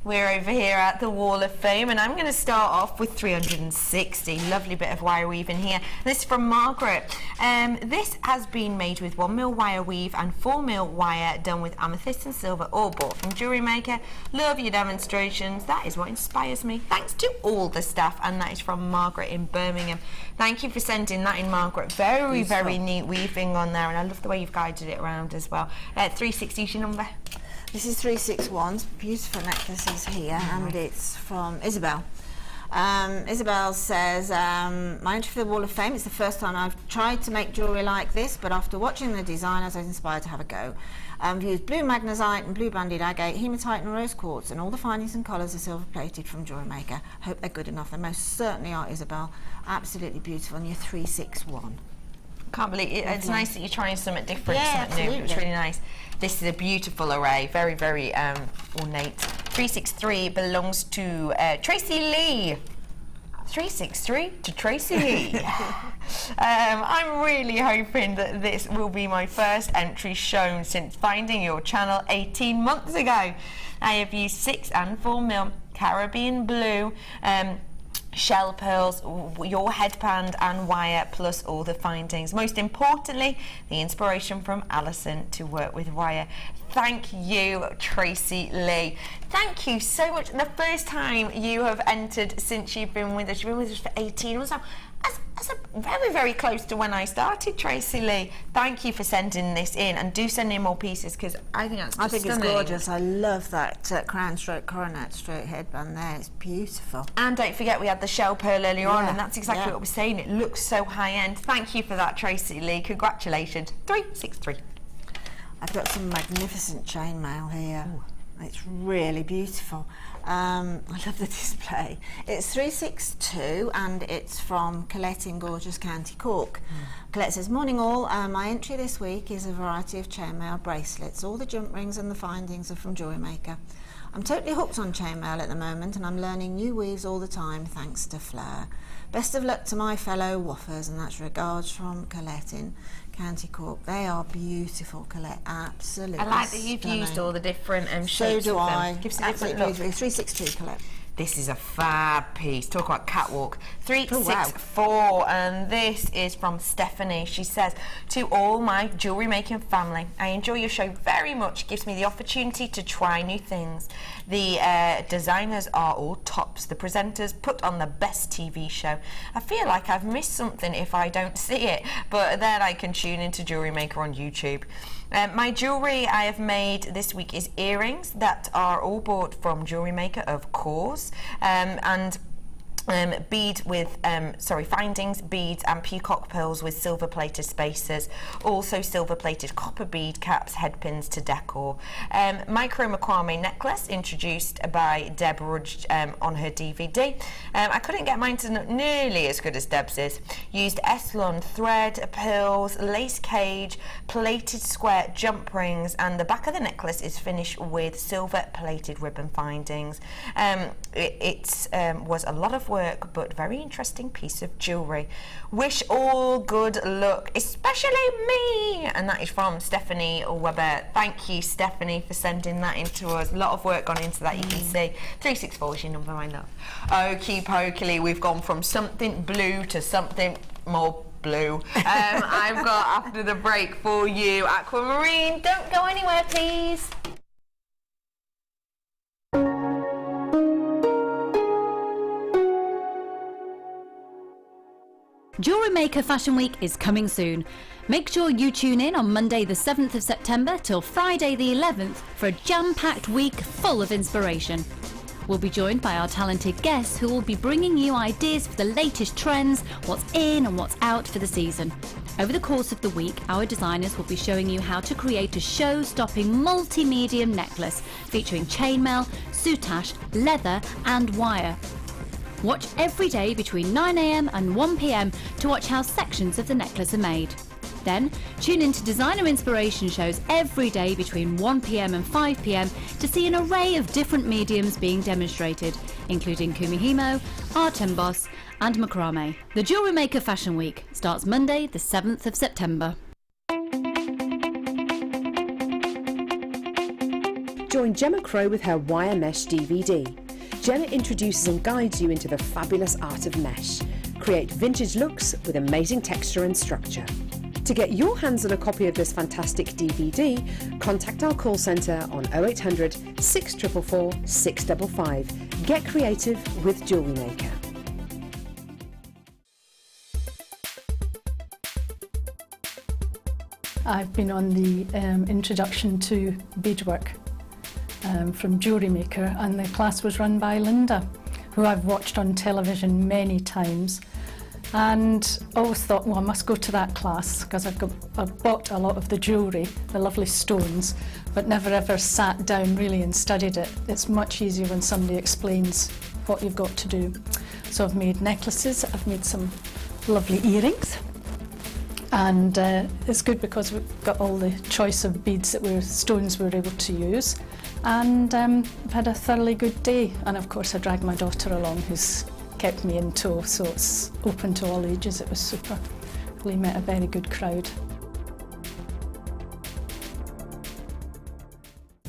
We're over here at the Wall of Fame, and I'm going to start off with 360. Lovely bit of wire weave in here. This is from Margaret. This has been made with 1mm wire weave and 4mm wire done with amethyst and silver, all bought from JewelleryMaker. Love your demonstrations. That is what inspires me. Thanks to all the staff, and that is from Margaret in Birmingham. Thank you for sending that in, Margaret. Very, very neat weaving on there, and I love the way you've guided it around as well. 360 is your number. This is 361, beautiful necklaces here, and it's from Isabel. Isabel says, my entry for the Wall of Fame, it's the first time I've tried to make jewellery like this, but after watching the designers I was inspired to have a go. I've used blue magnesite and blue banded agate, hematite and rose quartz, and all the findings and colours are silver plated from JewelleryMaker. Hope they're good enough. They most certainly are, Isabel. Absolutely beautiful, and you're 361. Can't believe it. It's nice that you're trying something different, Yeah, something new. absolutely. It's really nice. This is a beautiful array, very, very ornate. 363 belongs to Tracy Lee. 363 to Tracy Lee. I'm really hoping that this will be my first entry shown since finding your channel 18 months ago. I have used 6 and 4mm Caribbean blue, shell pearls, your headband and wire, plus all the findings. Most importantly, the inspiration from Alison to work with wire. Thank you, Tracy Lee. Thank you so much. The first time you have entered since you've been with us for 18 or so. That's very, very close to when I started, Tracy Lee. Thank you for sending this in, and do send in more pieces, because I think that's just I think stunning. it's gorgeous. I love that crown stroke, coronet stroke headband there. It's beautiful. And don't forget, we had the shell pearl earlier on, and that's exactly yeah. what we're saying. It looks so high end. Thank you for that, Tracy Lee. Congratulations. 363. I've got some magnificent chainmail here. Ooh. It's really beautiful. I love the display. It's 362, and it's from Colette in gorgeous County Cork. Colette says, morning all, my entry this week is a variety of chainmail bracelets. All the jump rings and the findings are from JewelleryMaker. I'm totally hooked on chainmail at the moment, and I'm learning new weaves all the time thanks to Fleur. Best of luck to my fellow woffers, and that's regards from Colette in County Cork. They are beautiful, Colette, absolutely. I like that you've used all the different shapes. So do of I. Them. Gives it a Absolutely different look. beautiful. 362, Colette. This is a fab piece. Talk about catwalk. 364, and this is from Stephanie. She says, to all my jewellery making family, I enjoy your show very much. It gives me the opportunity to try new things. The designers are all tops. The presenters put on the best TV show. I feel like I've missed something if I don't see it, but then I can tune into JewelleryMaker on YouTube. My jewellery I have made this week is earrings that are all bought from JewelleryMaker, of course, and findings, beads and peacock pearls with silver plated spacers. Also silver plated copper bead caps, head pins to decor. Micro macrame necklace introduced by Deb Rudge on her DVD. I couldn't get mine to look nearly as good as Deb's is. Used Eslon thread, pearls, lace cage, plated square jump rings, and the back of the necklace is finished with silver plated ribbon findings. It was a lot of work, but very interesting piece of jewellery. Wish all good luck, especially me. And that is from Stephanie Webber. Thank you, Stephanie, for sending that in to us. A lot of work gone into that, you can see. 364 is your number, my love. Okie pokely, we've gone from something blue to something more blue. I've got, after the break for you, Aquamarine. Don't go anywhere, please. Jewellery Maker Fashion Week is coming soon. Make sure you tune in on Monday the 7th of September till Friday the 11th for a jam-packed week full of inspiration. We'll be joined by our talented guests who will be bringing you ideas for the latest trends, what's in and what's out for the season. Over the course of the week, our designers will be showing you how to create a show-stopping multi-medium necklace featuring chainmail, soutache, leather and wire. Watch every day between 9 AM and 1 PM to watch how sections of the necklace are made. Then tune in to designer inspiration shows every day between 1 PM and 5 PM to see an array of different mediums being demonstrated, including kumihimo, art emboss and macrame. The Jewellery Maker Fashion Week starts Monday the 7th of September. Join Gemma Crow with her Wire Mesh DVD. Gemma introduces and guides you into the fabulous art of mesh. Create vintage looks with amazing texture and structure. To get your hands on a copy of this fantastic DVD, contact our call centre on 0800 644 655. Get creative with Jewellery Maker. I've been on the introduction to beadwork from JewelleryMaker, and the class was run by Linda, who I've watched on television many times, and always thought, well, I must go to that class because I've bought a lot of the jewellery, the lovely stones, but never ever sat down really and studied it. It's much easier when somebody explains what you've got to do. So I've made necklaces, I've made some lovely earrings, and it's good because we've got all the choice of beads stones we were able to use. And I've had a thoroughly good day, and of course I dragged my daughter along, who's kept me in tow, so it's open to all ages. It was super. We met a very good crowd.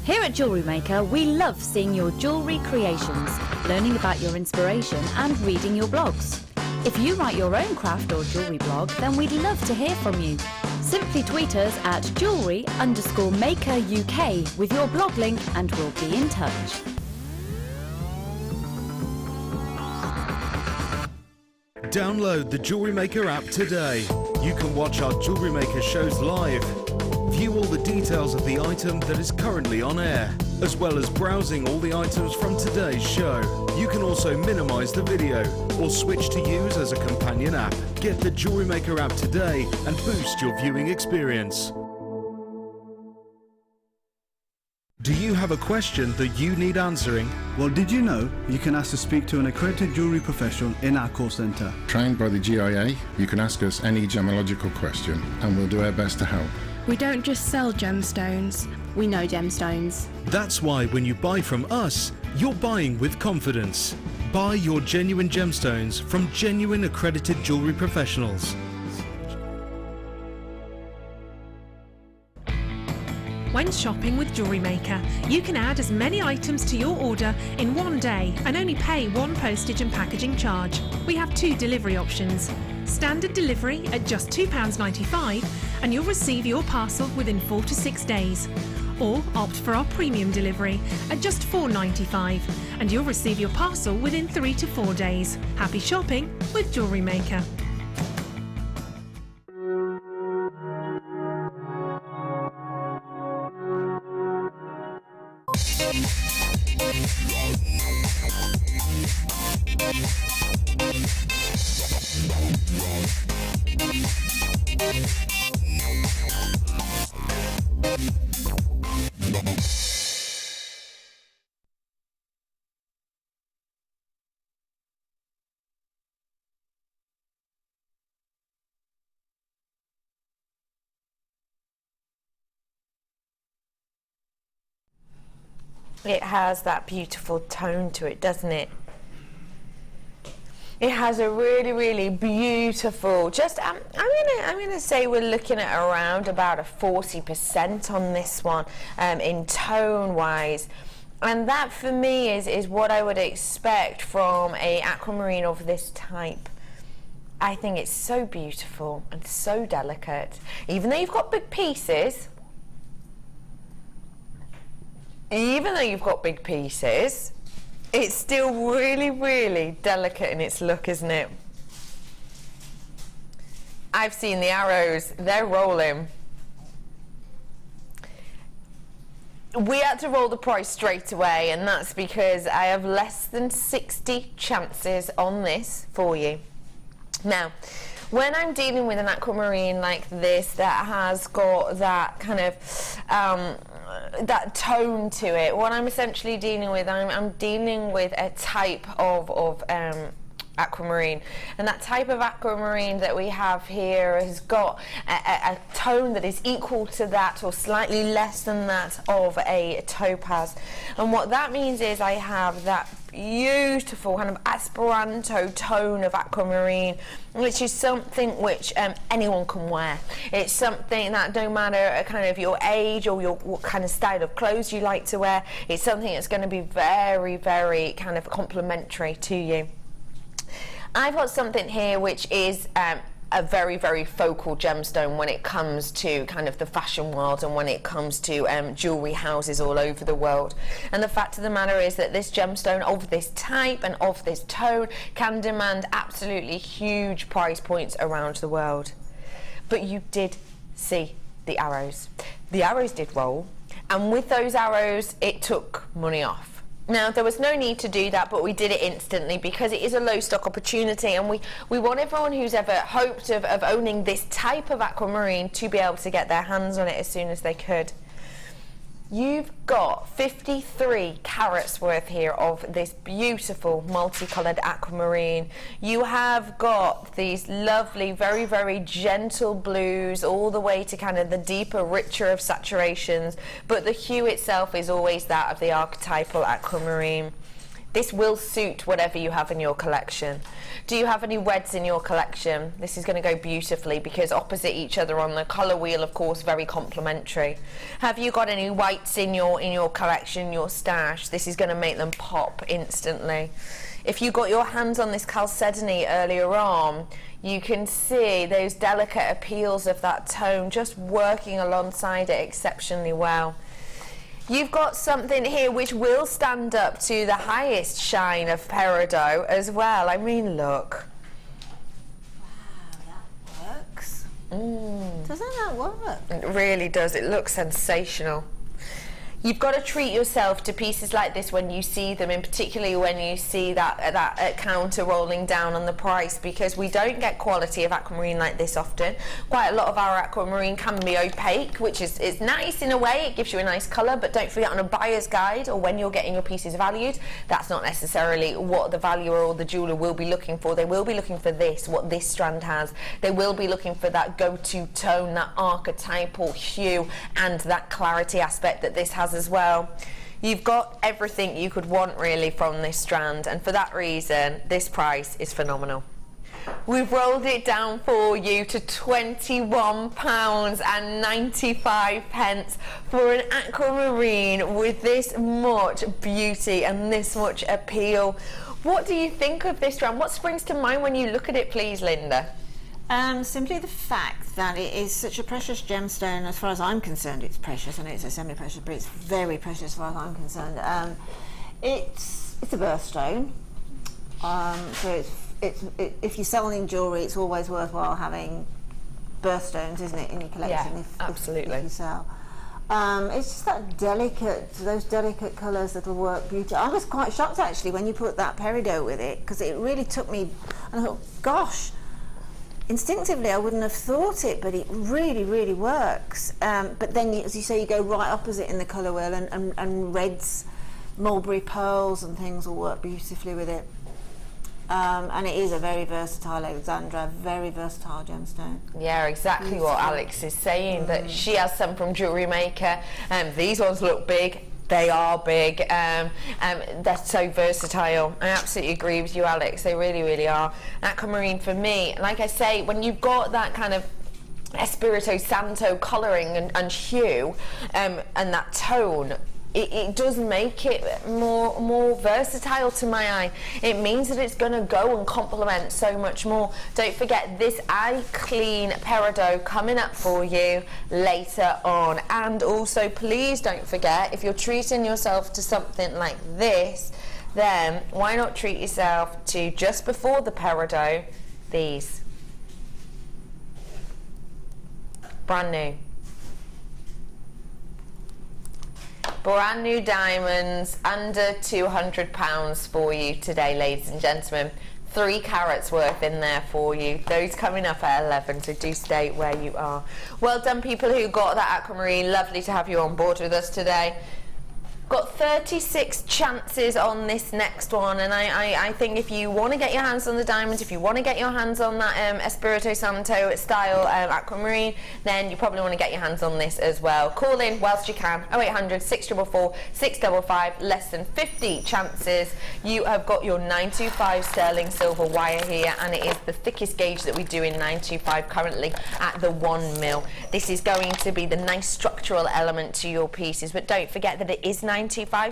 Here at Jewellery Maker, we love seeing your jewellery creations, learning about your inspiration and reading your blogs. If you write your own craft or jewellery blog, then we'd love to hear from you. Simply tweet us at jewellery_maker UK with your blog link and we'll be in touch. Download the Jewellery Maker app today. You can watch our Jewellery Maker shows live, view all the details of the item that is currently on air, as well as browsing all the items from today's show. You can also minimise the video or switch to use as a companion app. Get the Jewellery Maker app today and boost your viewing experience. Do you have a question that you need answering? Well, did you know you can ask to speak to an accredited jewellery professional in our call centre? Trained by the GIA, you can ask us any gemological question and we'll do our best to help. We don't just sell gemstones, we know gemstones. That's why when you buy from us, you're buying with confidence. Buy your genuine gemstones from genuine accredited jewellery professionals. When shopping with Jewellery Maker, you can add as many items to your order in one day and only pay one postage and packaging charge. We have 2 delivery options. Standard delivery at just £2.95 and you'll receive your parcel within 4 to 6 days. Or opt for our premium delivery at just £4.95 and you'll receive your parcel within 3 to 4 days. Happy shopping with Jewellery Maker. It has that beautiful tone to it, doesn't it? It has a really, really beautiful, I'm gonna say we're looking at around about a 40% on this one in tone wise. And that for me is what I would expect from a aquamarine of this type. I think it's so beautiful and so delicate. Even though you've got big pieces, it's still really, really delicate in its look, isn't it? I've seen the arrows, they're rolling. We had to roll the price straight away, and that's because I have less than 60 chances on this for you. Now, when I'm dealing with an aquamarine like this that has got that kind of that tone to it, what I'm essentially dealing with, I'm dealing with a type of aquamarine, and that type of aquamarine that we have here has got a tone that is equal to that or slightly less than that of a topaz. And what that means is I have that beautiful kind of Esperanto tone of aquamarine, which is something which anyone can wear. It's something that no matter kind of your age or what kind of style of clothes you like to wear, it's something that's going to be very, very kind of complimentary to you. I've got something here which is a very, very focal gemstone when it comes to kind of the fashion world and when it comes to jewellery houses all over the world. And the fact of the matter is that this gemstone of this type and of this tone can demand absolutely huge price points around the world. But you did see the arrows. The arrows did roll, and with those arrows it took money off. Now, there was no need to do that, but we did it instantly because it is a low stock opportunity, and we want everyone who's ever hoped of owning this type of aquamarine to be able to get their hands on it as soon as they could. You've got 53 carats worth here of this beautiful multicoloured aquamarine. You have got these lovely, very, very gentle blues all the way to kind of the deeper, richer of saturations, but the hue itself is always that of the archetypal aquamarine. This will suit whatever you have in your collection. Do you have any reds in your collection? This is going to go beautifully because opposite each other on the colour wheel, of course, very complementary. Have you got any whites in your collection, your stash? This is going to make them pop instantly. If you got your hands on this chalcedony earlier on, you can see those delicate appeals of that tone just working alongside it exceptionally well. You've got something here which will stand up to the highest shine of peridot as well. I mean, look. Wow, that works. Doesn't that work? It really does. It looks sensational. You've got to treat yourself to pieces like this when you see them, and particularly when you see that counter rolling down on the price, because we don't get quality of aquamarine like this often. Quite a lot of our aquamarine can be opaque, which is nice in a way. It gives you a nice colour, but don't forget, on a buyer's guide or when you're getting your pieces valued, that's not necessarily what the valuer or the jeweller will be looking for. They will be looking for this, what this strand has. They will be looking for that go-to tone, that archetypal hue, and that clarity aspect that this has as well. You've got everything you could want really from this strand, and for that reason this price is phenomenal. We've rolled it down for you to £21.95 for an aquamarine with this much beauty and this much appeal. What do you think of this strand? What springs to mind when you look at it, please, Linda? Simply the fact that it is such a precious gemstone. As far as I'm concerned, it's precious. I know it's a semi-precious, but it's very precious as far as I'm concerned. It's a birthstone, so if you're selling jewellery, it's always worthwhile having birthstones, isn't it, in your collection? Yeah, absolutely. If you sell. It's just that those delicate colours that'll work beautifully. I was quite shocked actually when you put that peridot with it, because it really took me, and I thought, gosh, instinctively I wouldn't have thought it, but it really, really works. But then, as you say, you go right opposite in the colour wheel, and reds, mulberry pearls and things will work beautifully with it. And it is a very versatile Alexandra, very versatile gemstone. Yeah, exactly what Alex is saying, that she has some from JewelleryMaker. These ones look big. They are big. They're so versatile. I absolutely agree with you, Alex. They really, really are. Aquamarine for me, like I say, when you've got that kind of Espirito Santo colouring and hue and that tone, it does make it more versatile to my eye. It means that it's going to go and complement so much more. Don't forget this eye clean peridot coming up for you later on. And also, please don't forget, if you're treating yourself to something like this, then why not treat yourself to, just before the peridot, these. Brand new. Brand new diamonds, under £200 for you today, ladies and gentlemen. 3 carats worth in there for you. Those coming up at 11, so do stay where you are. Well done, people who got that aquamarine. Lovely to have you on board with us today. Got 36 chances on this next one, and I think if you want to get your hands on the diamonds, if you want to get your hands on that Espirito Santo style aquamarine, then you probably want to get your hands on this as well. Call in whilst you can, 0800 644 655, less than 50 chances. You have got your 925 sterling silver wire here, and it is the thickest gauge that we do in 925 currently at the 1 mil. This is going to be the nice structural element to your pieces, but don't forget that it is 925,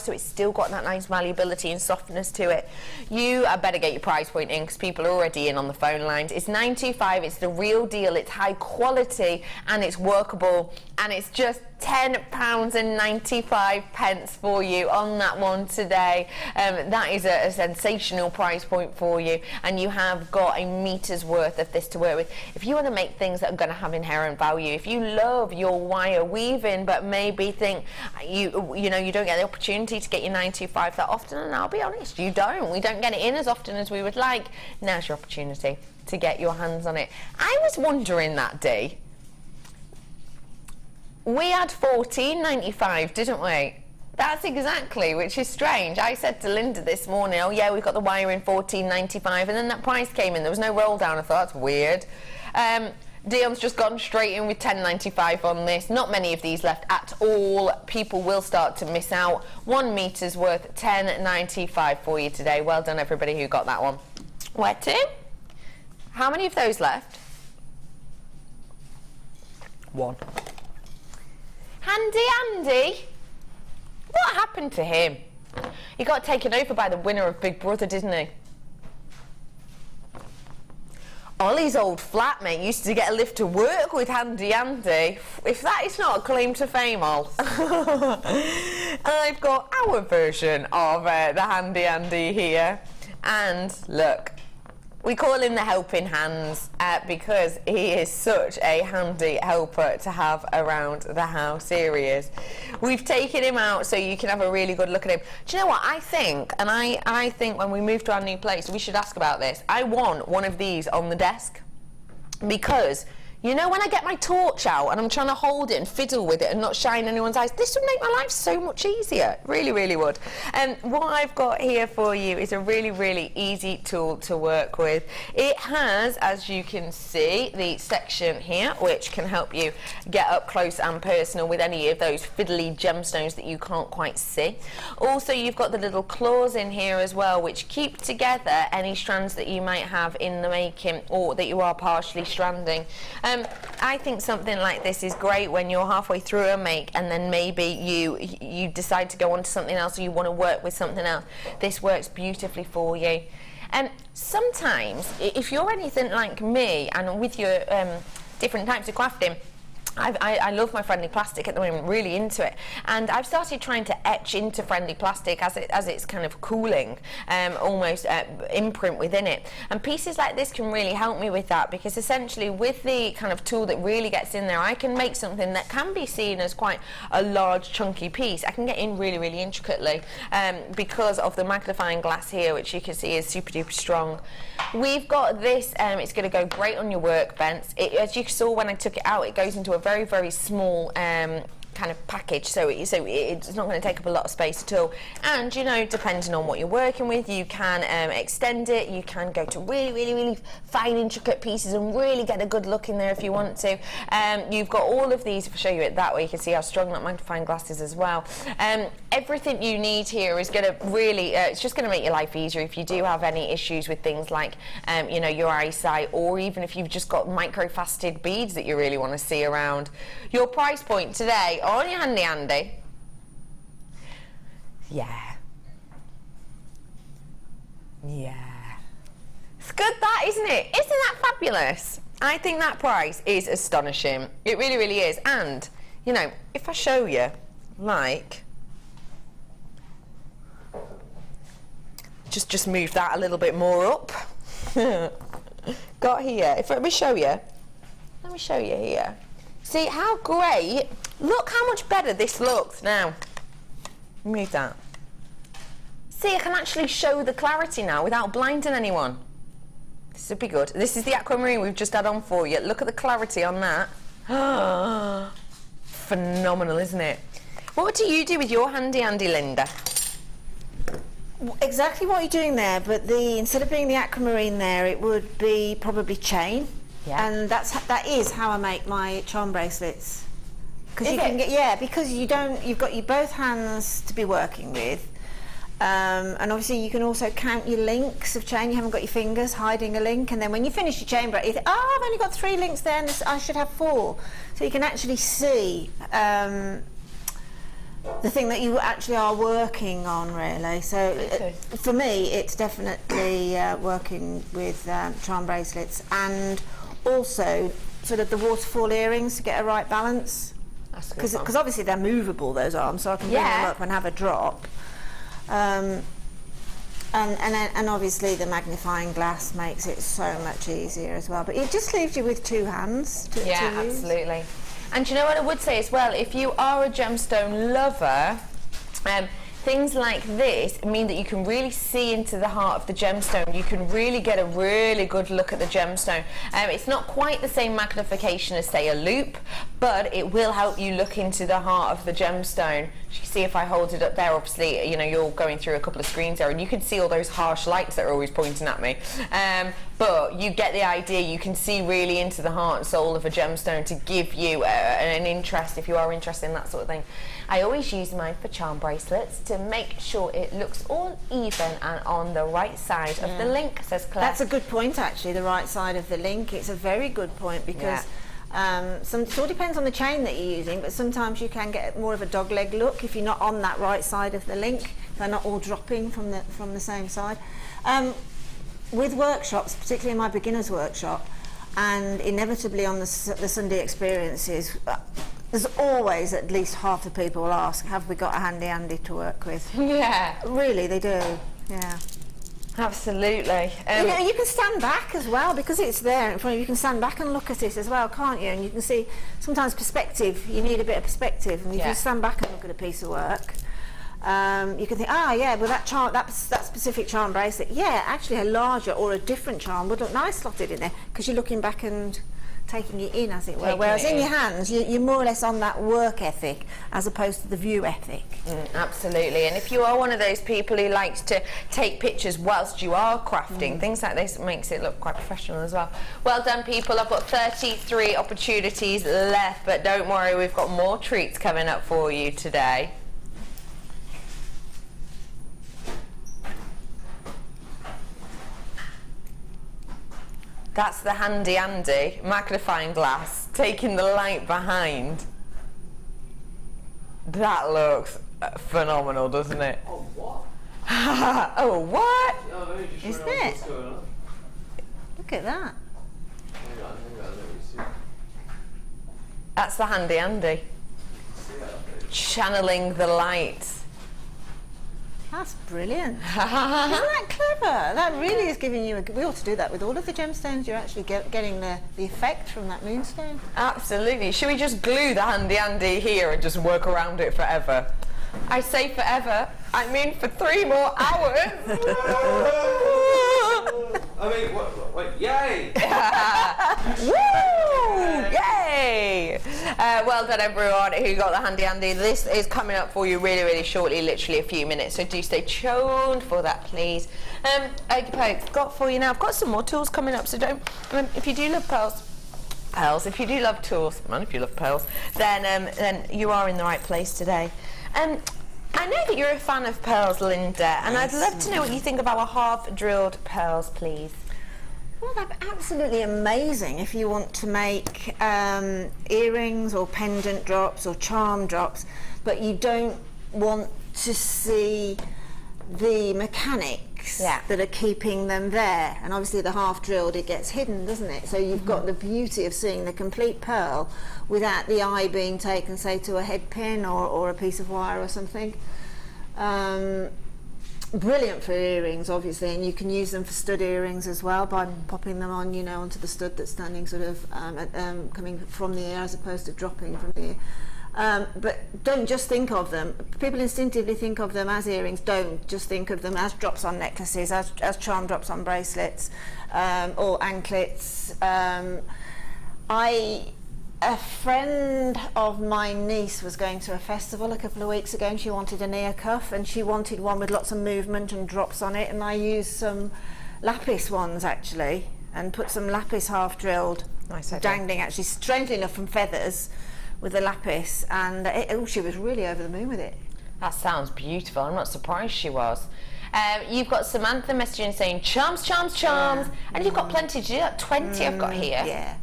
so it's still got that nice malleability and softness to it. You better get your price point in, because people are already in on the phone lines. It's 925, it's the real deal, it's high quality, and it's workable, and it's just £10.95 for you on that one today. That is a sensational price point for you, and you have got a meter's worth of this to work with. If you want to make things that are going to have inherent value, if you love your wire weaving but maybe think you don't get the opportunity to get your 925 that often, and I'll be honest, we don't get it in as often as we would like, now's your opportunity to get your hands on it. I was wondering that day, we had $14.95, didn't we? That's exactly, which is strange. I said to Linda this morning, oh yeah, we've got the wire in $14.95, and then that price came in, there was no roll down. I thought, that's weird. Dion's just gone straight in with $10.95 on this. Not many of these left at all. People will start to miss out. 1 meter's worth, $10.95 for you today. Well done, everybody who got that one. Where to? How many of those left? 1. Handy Andy, what happened to him? He got taken over by the winner of Big Brother, didn't he? Ollie's old flatmate used to get a lift to work with Handy Andy. If that is not a claim to fame, I've got our version of the Handy Andy here. And look, we call him the helping hands because he is such a handy helper to have around the house. Here he is. We've taken him out so you can have a really good look at him. Do you know what I think? And I think when we move to our new place, we should ask about this. I want one of these on the desk, because you know, when I get my torch out and I'm trying to hold it and fiddle with it and not shine anyone's eyes, this would make my life so much easier. Really, really would. And what I've got here for you is a really, really easy tool to work with. It has, as you can see, the section here, which can help you get up close and personal with any of those fiddly gemstones that you can't quite see. Also, you've got the little claws in here as well, which keep together any strands that you might have in the making or that you are partially stranding. I think something like this is great when you're halfway through a make and then maybe you decide to go on to something else, or you want to work with something else. This works beautifully for you. And sometimes, if you're anything like me and with your different types of crafting, I love my friendly plastic at the moment, really into it, and I've started trying to etch into friendly plastic as it's kind of cooling, almost imprint within it, and pieces like this can really help me with that, because essentially with the kind of tool that really gets in there, I can make something that can be seen as quite a large chunky piece. I can get in really, really intricately because of the magnifying glass here, which you can see is super duper strong. We've got this, it's going to go great on your workbench. As you saw when I took it out, it goes into a very, very small kind of package, so it's not going to take up a lot of space at all. And you know, depending on what you're working with, you can extend it. You can go to really, really, really fine, intricate pieces and really get a good look in there if you want to. You've got all of these. If I show you it that way, you can see how strong that magnifying glass is as well. Everything you need here is going to really, it's just going to make your life easier if you do have any issues with things like, you know, your eyesight, or even if you've just got micro-faceted beads that you really want to see around. Your price point today on your handy, yeah, it's good, that, isn't it? Isn't that fabulous? I think that price is astonishing. It really, really is. And you know, if I show you, like, just move that a little bit more up. Got here. Let me show you here. See how great, look how much better this looks now. Move that. See, I can actually show the clarity now without blinding anyone. This would be good. This is the aquamarine we've just had on for you. Look at the clarity on that. Phenomenal, isn't it? What do you do with your handy Linda? Exactly what you're doing there, but instead of being the aquamarine there, it would be probably chain. Yeah. And that is how I make my charm bracelets. Because you can get, because you've got your both hands to be working with, and obviously you can also count your links of chain. You haven't got your fingers hiding a link, and then when you finish your chain bracelet, you think, oh, I've only got 3 links there, and I should have 4. So you can actually see the thing that you actually are working on, really. So for me, it's definitely working with charm bracelets, and also sort of the waterfall earrings to get a right balance, because obviously they're movable, those arms, so I can bring them up and have a drop, and obviously the magnifying glass makes it so much easier as well, but it just leaves you with 2 hands to use. Absolutely. And you know what I would say as well, if you are a gemstone lover, things like this mean that you can really see into the heart of the gemstone. You can really get a really good look at the gemstone. It's not quite the same magnification as, say, a loop, but it will help you look into the heart of the gemstone. You can see if I hold it up there, obviously, you know, you're going through a couple of screens there, and you can see all those harsh lights that are always pointing at me. But you get the idea. You can see really into the heart and soul of a gemstone to give you an interest, if you are interested in that sort of thing. I always use mine for charm bracelets to make sure it looks all even and on the right side of the link, says Claire. That's a good point, actually, the right side of the link. It's a very good point, because it all depends on the chain that you're using, but sometimes you can get more of a dogleg look if you're not on that right side of the link. They're not all dropping from the same side. With workshops, particularly in my beginner's workshop, and inevitably on the Sunday experiences, there's always at least half the people will ask, have we got a handy to work with? Yeah. Really, they do. Yeah. Absolutely. You know, you can stand back as well, because it's there in front of you. You can stand back and look at it as well, can't you? And you can see sometimes perspective. You need a bit of perspective, and if you stand back and look at a piece of work, you can think, well, that specific charm bracelet, actually a larger or a different charm would look nice slotted in there, because you're looking back and taking it in, as it were. Whereas in your hands, you're more or less on that work ethic as opposed to the view ethic. Absolutely. And if you are one of those people who likes to take pictures whilst you are crafting, things like this makes it look quite professional as well. Well done, people. I've got 33 opportunities left, but don't worry, we've got more treats coming up for you today. That's the handy magnifying glass, taking the light behind. That looks phenomenal, doesn't it? Oh, what? Oh, what? Yeah, isn't it? Look at that. That's the handy Andy. Channeling the light. That's brilliant. Isn't that clever? That really is giving you we ought to do that with all of the gemstones. You're actually getting the effect from that moonstone. Absolutely. Should we just glue the handy Andy here and just work around it forever? I say forever, I mean for 3 more hours. I mean, what, yay! Woo! Yay! Well done everyone who got the handy Andy. This is coming up for you really, really shortly, literally a few minutes, so do stay tuned for that, please. Okay, got for you now. I've got some more tools coming up, so don't, if you do love pearls, if you do love tools, man, if you love pearls, then you are in the right place today. I know that you're a fan of pearls, Linda, and I'd love to know what you think of our half-drilled pearls, please. Well, they're absolutely amazing if you want to make earrings or pendant drops or charm drops, but you don't want to see the mechanics that are keeping them there. And obviously the half-drilled, it gets hidden, doesn't it? So you've got the beauty of seeing the complete pearl without the eye being taken, say, to a head pin or a piece of wire or something. Brilliant for earrings, obviously, and you can use them for stud earrings as well by popping them on, you know, onto the stud that's standing sort of coming from the ear as opposed to dropping from the ear. But don't just think of them. People instinctively think of them as earrings. Don't just think of them as drops on necklaces, as charm drops on bracelets or anklets. A friend of my niece was going to a festival a couple of weeks ago and she wanted an ear cuff and she wanted one with lots of movement and drops on it, and I used some lapis ones actually and put some lapis half drilled, dangling actually strangely enough from feathers with the lapis, and she was really over the moon with it. That sounds beautiful. I'm not surprised she was. You've got Samantha messaging saying charms, charms, charms, and you've got plenty to do that. 20 I've got here. Yeah.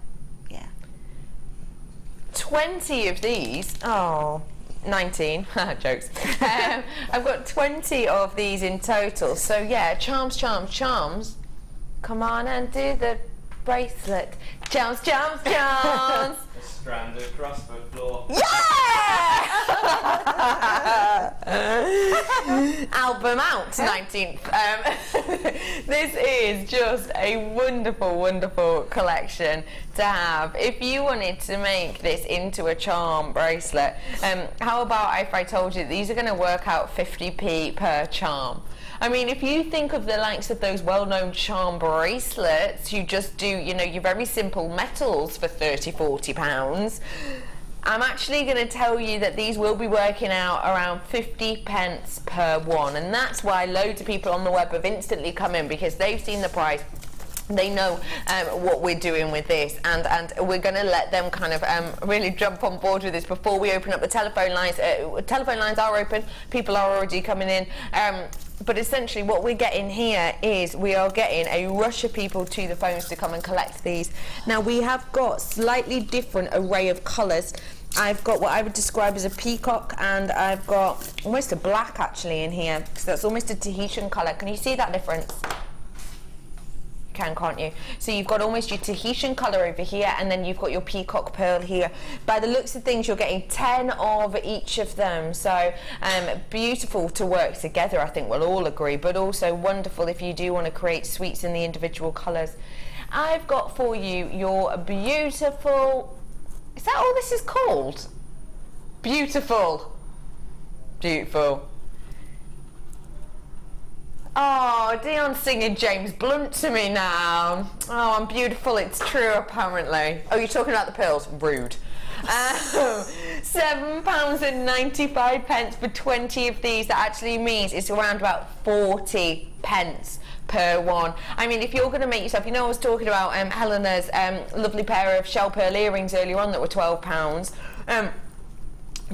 20 of these. Oh, 19. Jokes. I've got 20 of these in total. So yeah, charms, charms, charms. Come on and do the bracelet. Charms, charms, charms. A strand across the floor. Yeah! Album out, 19th. This is just a wonderful, wonderful collection to have. If you wanted to make this into a charm bracelet, how about if I told you that these are going to work out 50p per charm? I mean, if you think of the likes of those well-known charm bracelets, you just do, you know, your very simple metals for 30, 40 pounds. I'm actually going to tell you that these will be working out around 50 pence per one, and that's why loads of people on the web have instantly come in, because they've seen the price. They know what we're doing with this, and we're going to let them kind of really jump on board with this before we open up the telephone lines. Telephone lines are open, people are already coming in, but essentially what we're getting here is we are getting a rush of people to the phones to come and collect these. Now we have got slightly different array of colours. I've got what I would describe as a peacock, and I've got almost a black actually in here, so that's almost a Tahitian colour. Can you see that difference? Can't you? So you've got almost your Tahitian colour over here, and then you've got your peacock pearl here. By the looks of things, you're getting 10 of each of them, so beautiful to work together, I think we'll all agree, but also wonderful if you do want to create suites in the individual colours. I've got for you your beautiful, is that all this is called? Beautiful. Beautiful. Oh, Dion's singing James Blunt to me now. Oh, I'm beautiful, it's true apparently. Oh, you're talking about the pearls? Rude. £7.95 for 20 of these. That actually means it's around about 40 pence per one. I mean, if you're going to make yourself, you know, I was talking about Helena's lovely pair of shell pearl earrings earlier on that were £12.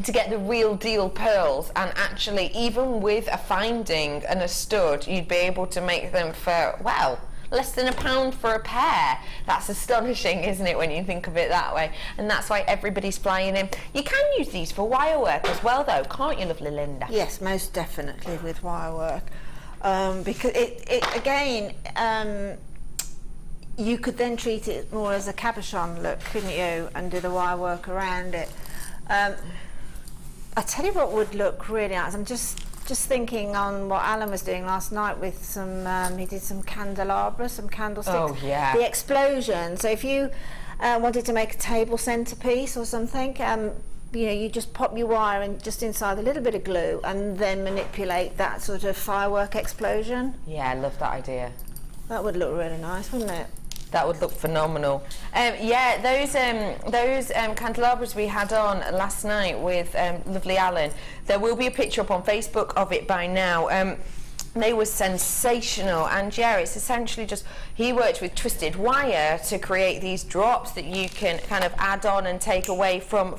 To get the real deal pearls, and actually even with a finding and a stud, you'd be able to make them for, well, less than £1 for a pair. That's astonishing, isn't it, when you think of it that way? And that's why everybody's flying in. You can use these for wire work as well though, can't you, lovely Linda? Yes, most definitely with wire work, because it again, you could then treat it more as a cabochon look, couldn't you, and do the wire work around it. I tell you what would look really nice. I'm just thinking on what Alan was doing last night with some, he did some candelabra, some candlesticks. Oh, yeah. The explosion. So if you wanted to make a table centerpiece or something, you know, you just pop your wire in just inside a little bit of glue and then manipulate that sort of firework explosion. Yeah, I love that idea. That would look really nice, wouldn't it? That would look phenomenal. Yeah, those candelabras we had on last night with lovely Alan, there will be a picture up on Facebook of it by now. They were sensational, and yeah, it's essentially just, he worked with twisted wire to create these drops that you can kind of add on and take away from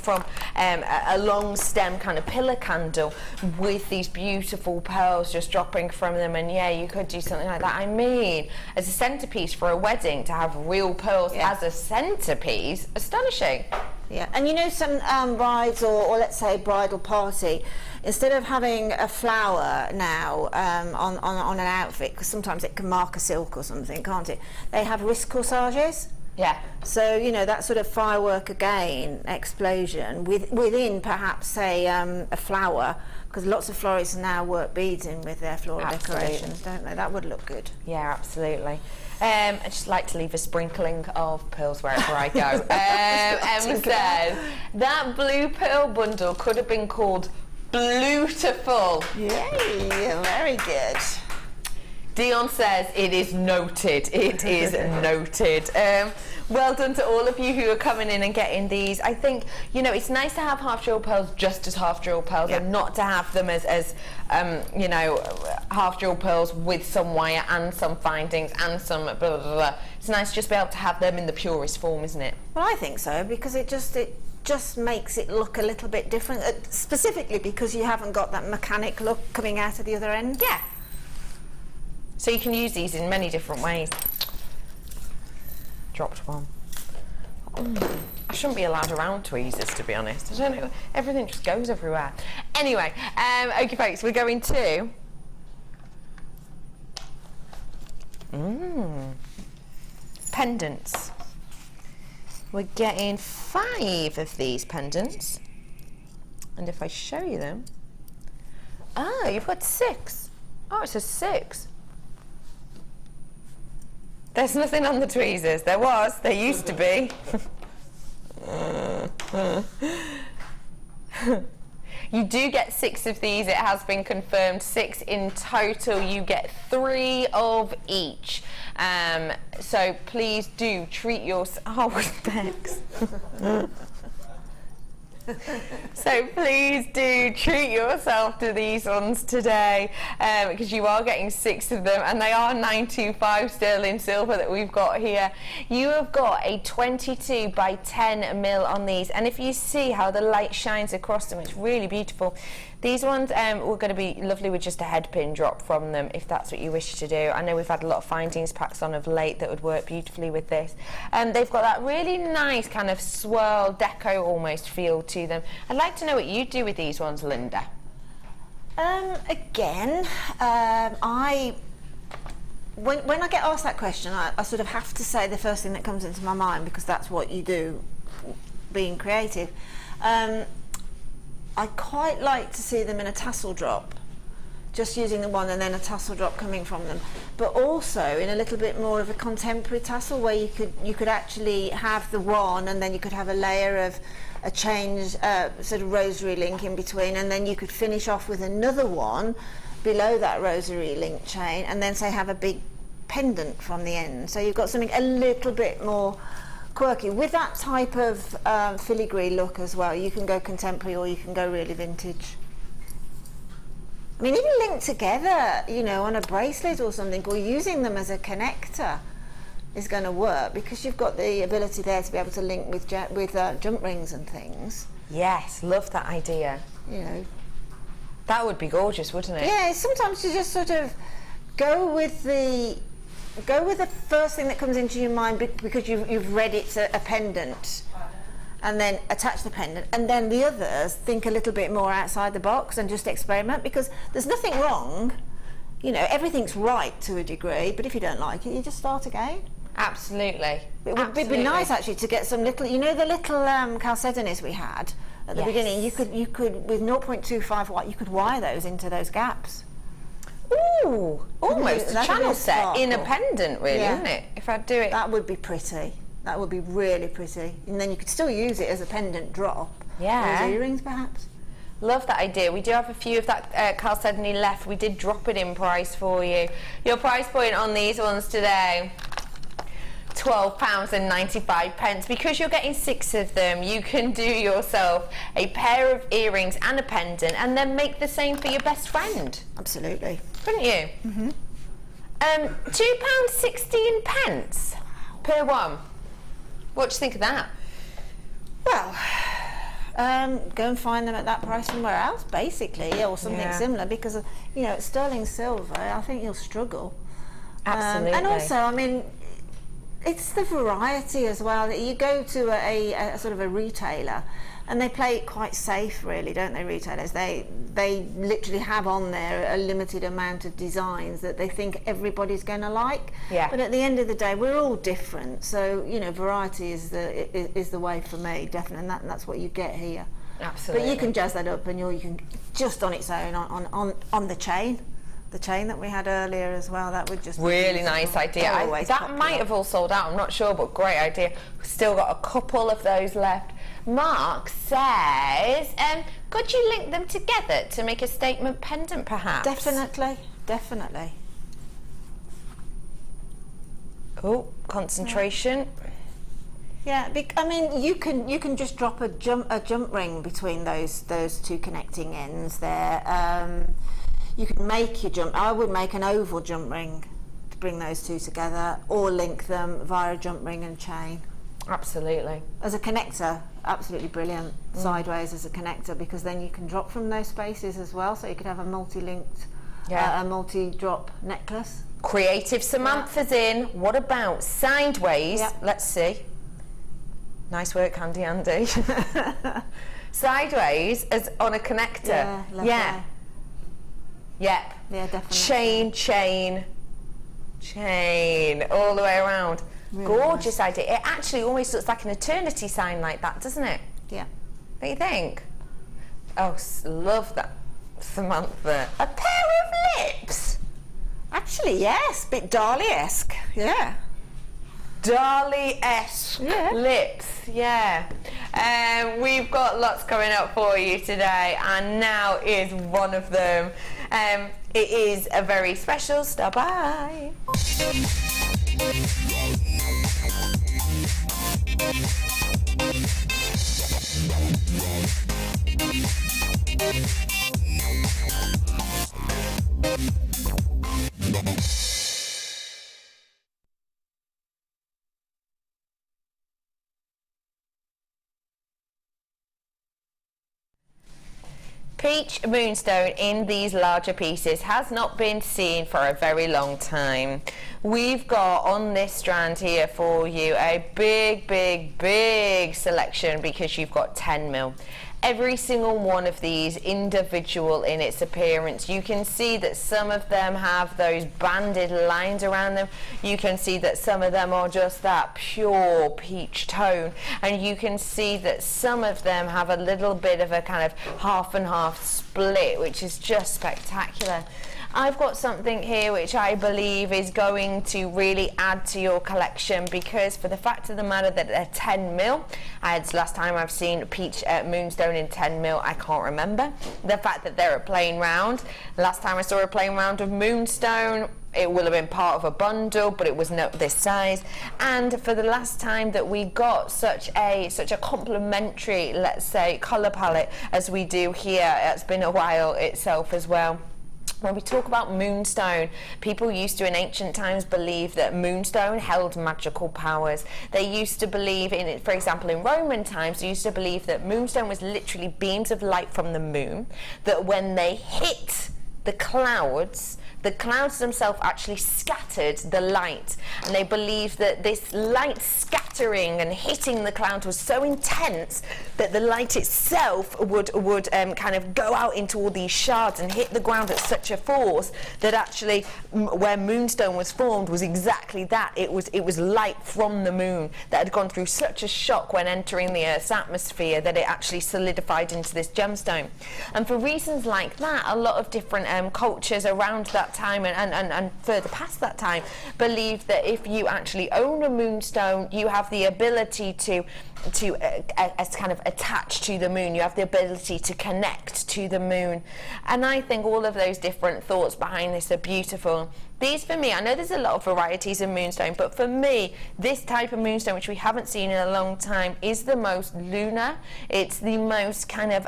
a long stem kind of pillar candle with these beautiful pearls just dropping from them. And yeah, you could do something like that. I mean, as a centerpiece for a wedding, to have real pearls as a centerpiece, astonishing. Yeah, and you know, some brides or let's say bridal party, instead of having a flower now on an outfit, because sometimes it can mark a silk or something, can't it? They have wrist corsages. Yeah. So, you know, that sort of firework again, explosion, within perhaps, say, a flower, because lots of florists now work beads in with their floral decorations, don't they? That would look good. Yeah, absolutely. I just like to leave a sprinkling of pearls wherever I go. Em says, that blue pearl bundle could have been called Bluetiful. Yay, very good. Dion says, it is noted. It is noted. Well done to all of you who are coming in and getting these. I think, you know, it's nice to have half jewel pearls just as half jewel pearls, and not to have them as you know, half jewel pearls with some wire and some findings and some blah, blah, blah. It's nice just to be able to have them in the purest form, isn't it? Well, I think so, because it just makes it look a little bit different, specifically because you haven't got that mechanic look coming out of the other end. Yeah. So you can use these in many different ways. Dropped one. I shouldn't be allowed around tweezers, to be honest. I don't know. Everything just goes everywhere. Anyway, okay, folks, we're going to pendants. We're getting 5 of these pendants, and if I show you them, you've got 6. Oh, it says 6. There's nothing on the tweezers. There was. There used to be. You do get 6 of these. It has been confirmed. 6 in total. You get 3 of each. So please do treat yourself. Oh, Bex. So please do treat yourself to these ones today, because you are getting 6 of them, and they are 925 sterling silver that we've got here. You have got a 22 by 10 mil on these, and if you see how the light shines across them, it's really beautiful. These ones were going to be lovely with just a head pin drop from them, if that's what you wish to do. I know we've had a lot of findings packs on of late that would work beautifully with this. They've got that really nice kind of swirl deco almost feel to them. I'd like to know what you do with these ones, Linda. Again, when I get asked that question, I sort of have to say the first thing that comes into my mind, because that's what you do being creative. I quite like to see them in a tassel drop, just using the one and then a tassel drop coming from them, but also in a little bit more of a contemporary tassel, where you could actually have the one and then you could have a layer of a change, sort of rosary link in between, and then you could finish off with another one below that rosary link chain, and then say have a big pendant from the end. So you've got something a little bit more quirky with that type of filigree look as well. You can go contemporary or you can go really vintage. I mean, even linked together, you know, on a bracelet or something, or using them as a connector is going to work, because you've got the ability there to be able to link with jump rings and things. Yes, love that idea. You know, that would be gorgeous, wouldn't it? Yeah, sometimes you just sort of go with the first thing that comes into your mind, because you've read it's a pendant, and then attach the pendant, and then the others think a little bit more outside the box and just experiment, because there's nothing wrong, you know, everything's right to a degree, but if you don't like it, you just start again. Absolutely. It would be nice actually to get some little, you know, the little chalcedonies we had at the beginning. You could with 0.25 watt, you could wire those into those gaps. Ooh, almost a channel set in a pendant, really, isn't it? If I do it, that would be pretty. That would be really pretty, and then you could still use it as a pendant drop. Yeah. Those earrings, perhaps. Love that idea. We do have a few of that chalcedony left. We did drop it in price for you. Your price point on these ones today, £12.95. Because you're getting 6 of them, you can do yourself a pair of earrings and a pendant, and then make the same for your best friend. Absolutely. Couldn't you? Mm-hmm. £2.16 per one. What do you think of that? Well, go and find them at that price somewhere else, basically, or something similar, because, you know, sterling silver, I think you'll struggle. Absolutely. And also, I mean, it's the variety as well. You go to a sort of a retailer, and they play it quite safe, really, don't they, retailers? They literally have on there a limited amount of designs that they think everybody's going to like. Yeah. But at the end of the day, we're all different. So, you know, variety is the way for me, definitely, and that's what you get here. Absolutely. But you can jazz that up, and you can just on its own on the chain. The chain that we had earlier as well, that would just really nice idea. That might have all sold out, I'm not sure, but great idea. We've still got a couple of those left. Mark says, could you link them together to make a statement pendant, perhaps? Definitely, definitely. Oh, concentration. Yeah, I mean, you can just drop a jump ring between those two connecting ends there. You can make your jump. I would make an oval jump ring to bring those two together, or link them via a jump ring and chain. Absolutely. As a connector, absolutely brilliant. Sideways as a connector, because then you can drop from those spaces as well. So you could have a multi-linked, a multi-drop necklace. Creative Samantha's in. What about sideways? Yep. Let's see. Nice work, Handy Andy. Sideways as on a connector. Yeah. Yep. Yeah, definitely. Chain, all the way around. Really Gorgeous idea. It actually almost looks like an eternity sign like that, doesn't it? Yeah. Don't you think? Oh, love that, Samantha. A pair of lips. Actually, yes. Bit Dali-esque. Yeah. Dali-esque lips, yeah. We've got lots coming up for you today, and now is one of them. It is a very special stop by. Peach moonstone in these larger pieces has not been seen for a very long time. We've got on this strand here for you a big selection, because you've got 10mm. Every single one of these individual in its appearance. You can see that some of them have those banded lines around them. You can see that some of them are just that pure peach tone, and you can see that some of them have a little bit of a kind of half and half split, which is just spectacular. I've got something here which I believe is going to really add to your collection, because for the fact of the matter that they're 10mm, last time I've seen peach moonstone in 10mm, I can't remember. The fact that they're a plain round, last time I saw a plain round of moonstone, it will have been part of a bundle, but it was not this size. And for the last time that we got such a complementary, let's say, colour palette as we do here, it's been a while itself as well. When we talk about moonstone, people used to in ancient times believe that moonstone held magical powers. They used to believe in it, for example, in Roman times, they used to believe that moonstone was literally beams of light from the moon, that when they hit the clouds, the clouds themselves actually scattered the light, and they believed that this light scattering and hitting the cloud was so intense that the light itself would kind of go out into all these shards and hit the ground at such a force that actually where moonstone was formed was exactly that. It was light from the moon that had gone through such a shock when entering the Earth's atmosphere that it actually solidified into this gemstone. And for reasons like that, a lot of different cultures around that time and further past that time believed that if you actually own a moonstone, you have the ability to kind of attach to the moon. You have the ability to connect to the moon. And I think all of those different thoughts behind this are beautiful. These, for me, I know there's a lot of varieties of moonstone, but for me, this type of moonstone, which we haven't seen in a long time, is the most lunar. It's the most kind of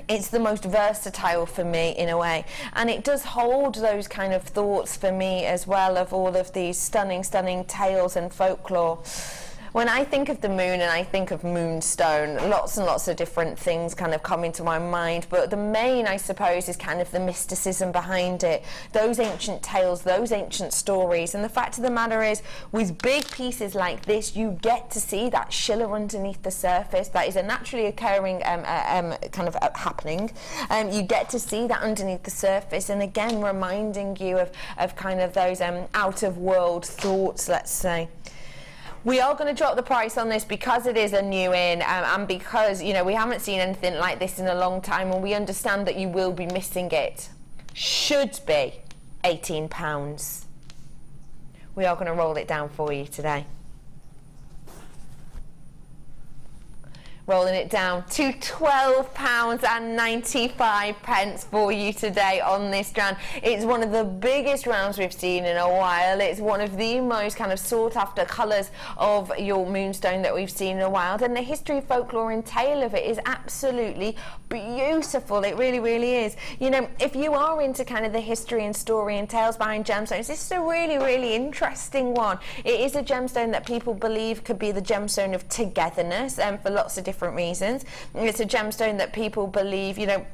it's the most versatile for me in a way, and it does hold those kind of thoughts for me as well, of all of these stunning tales and folklore. When I think of the moon and I think of moonstone, lots and lots of different things kind of come into my mind, but the main, I suppose, is kind of the mysticism behind it, those ancient tales, those ancient stories. And the fact of the matter is, with big pieces like this, you get to see that shimmer underneath the surface. That is a naturally occurring kind of happening. You get to see that underneath the surface, and again reminding you of kind of those out of world thoughts, let's say. We are going to drop the price on this because it is a new in, and because, you know, we haven't seen anything like this in a long time, and we understand that you will be missing it. Should be £18. We are going to roll it down for you today. Rolling it down to £12.95 for you today on this strand. It's one of the biggest rounds we've seen in a while. It's one of the most kind of sought after colours of your moonstone that we've seen in a while, and the history, folklore and tale of it is absolutely beautiful. It really, really is. You know, if you are into kind of the history and story and tales behind gemstones, this is a really, really interesting one. It is a gemstone that people believe could be the gemstone of togetherness, for lots of different reasons. It's a gemstone that people believe, you know,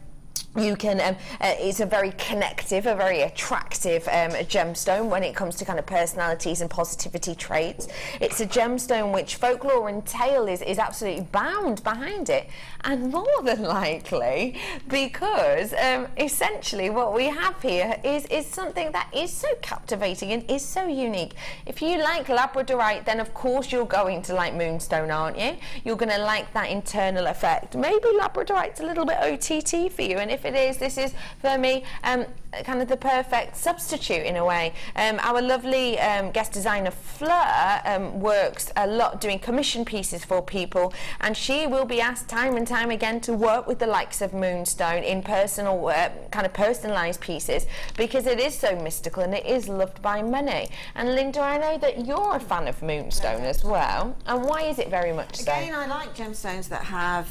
you can it's a very connective, a very attractive gemstone when it comes to kind of personalities and positivity traits. It's a gemstone which folklore and tale is absolutely bound behind it, and more than likely because essentially what we have here is something that is so captivating and is so unique. If you like labradorite, then of course you're going to like moonstone, aren't you? You're going to like that internal effect. Maybe labradorite's a little bit OTT for you, and if it is, this is for me kind of the perfect substitute in a way. Our lovely guest designer Fleur works a lot doing commission pieces for people, and she will be asked time and time again to work with the likes of moonstone in personal kind of personalised pieces, because it is so mystical and it is loved by many. And Linda, I know that you're a fan of moonstone as well, and why is it very much so? Again, I like gemstones that have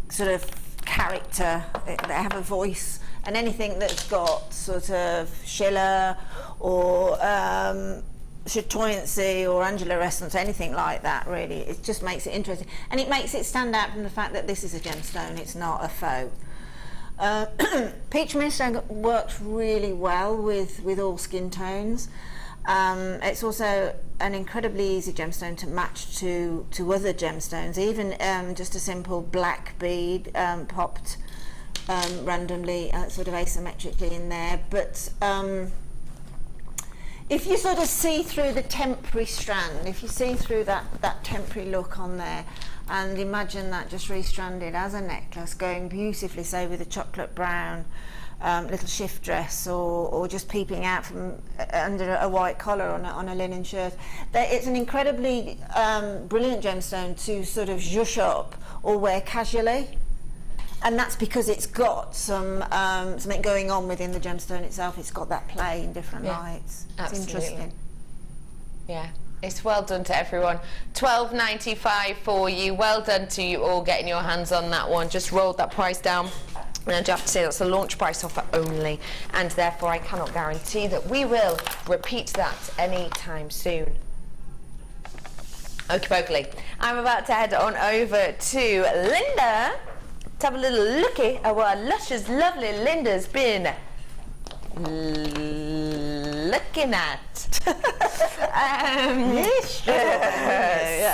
sort of character, that have a voice, and anything that's got sort of Schiller or chatoyancy or angulorescence, anything like that, really. It just makes it interesting, and it makes it stand out from the fact that this is a gemstone, it's not a faux. Peach moonstone works really well with all skin tones. It's also an incredibly easy gemstone to match to other gemstones, even just a simple black bead popped randomly, sort of asymmetrically in there. But if you sort of see through the temporary strand, if you see through that temporary look on there, and imagine that just restranded as a necklace, going beautifully, say with a chocolate brown little shift dress, or just peeping out from under a white collar on a linen shirt. It's an incredibly brilliant gemstone to sort of zhuzh up or wear casually, and that's because it's got something going on within the gemstone itself. It's got that play in different lights. It's interesting. Yeah. It's well done to everyone. £12.95 for you. Well done to you all getting your hands on that one. Just rolled that price down. And I do have to say that's a launch price offer only, and therefore I cannot guarantee that we will repeat that anytime soon. Okie-pokely. I'm about to head on over to Linda to have a little looky at what luscious, lovely Linda's been looking at.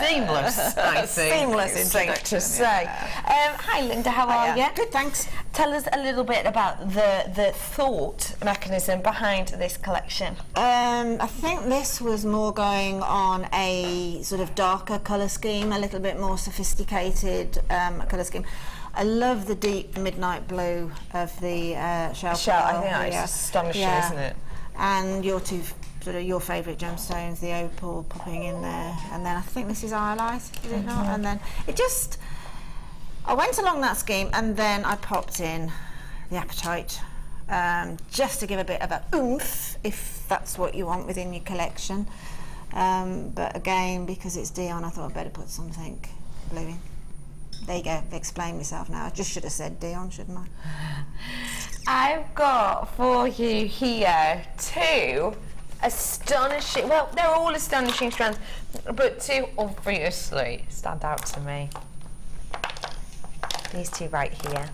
Seamless, I think. Seamless introduction to say. Hi Linda, how are you? Good, thanks. Tell us a little bit about the thought mechanism behind this collection. I think this was more going on a sort of darker colour scheme, a little bit more sophisticated colour scheme. I love the deep midnight blue of the shell. I think that's astonishing, isn't it? And your two sort of your favourite gemstones, the opal popping in there, and then I think this is iolite, is it not? And then it just, I went along that scheme, and then I popped in the apatite, just to give a bit of a oomph, if that's what you want within your collection. But again, because it's Dion, I thought I'd better put something blue in. There you go, I've explained myself now. I just should have said Dion, shouldn't I? I've got for you here two astonishing, well, they're all astonishing strands, but two obviously stand out to me. These two right here.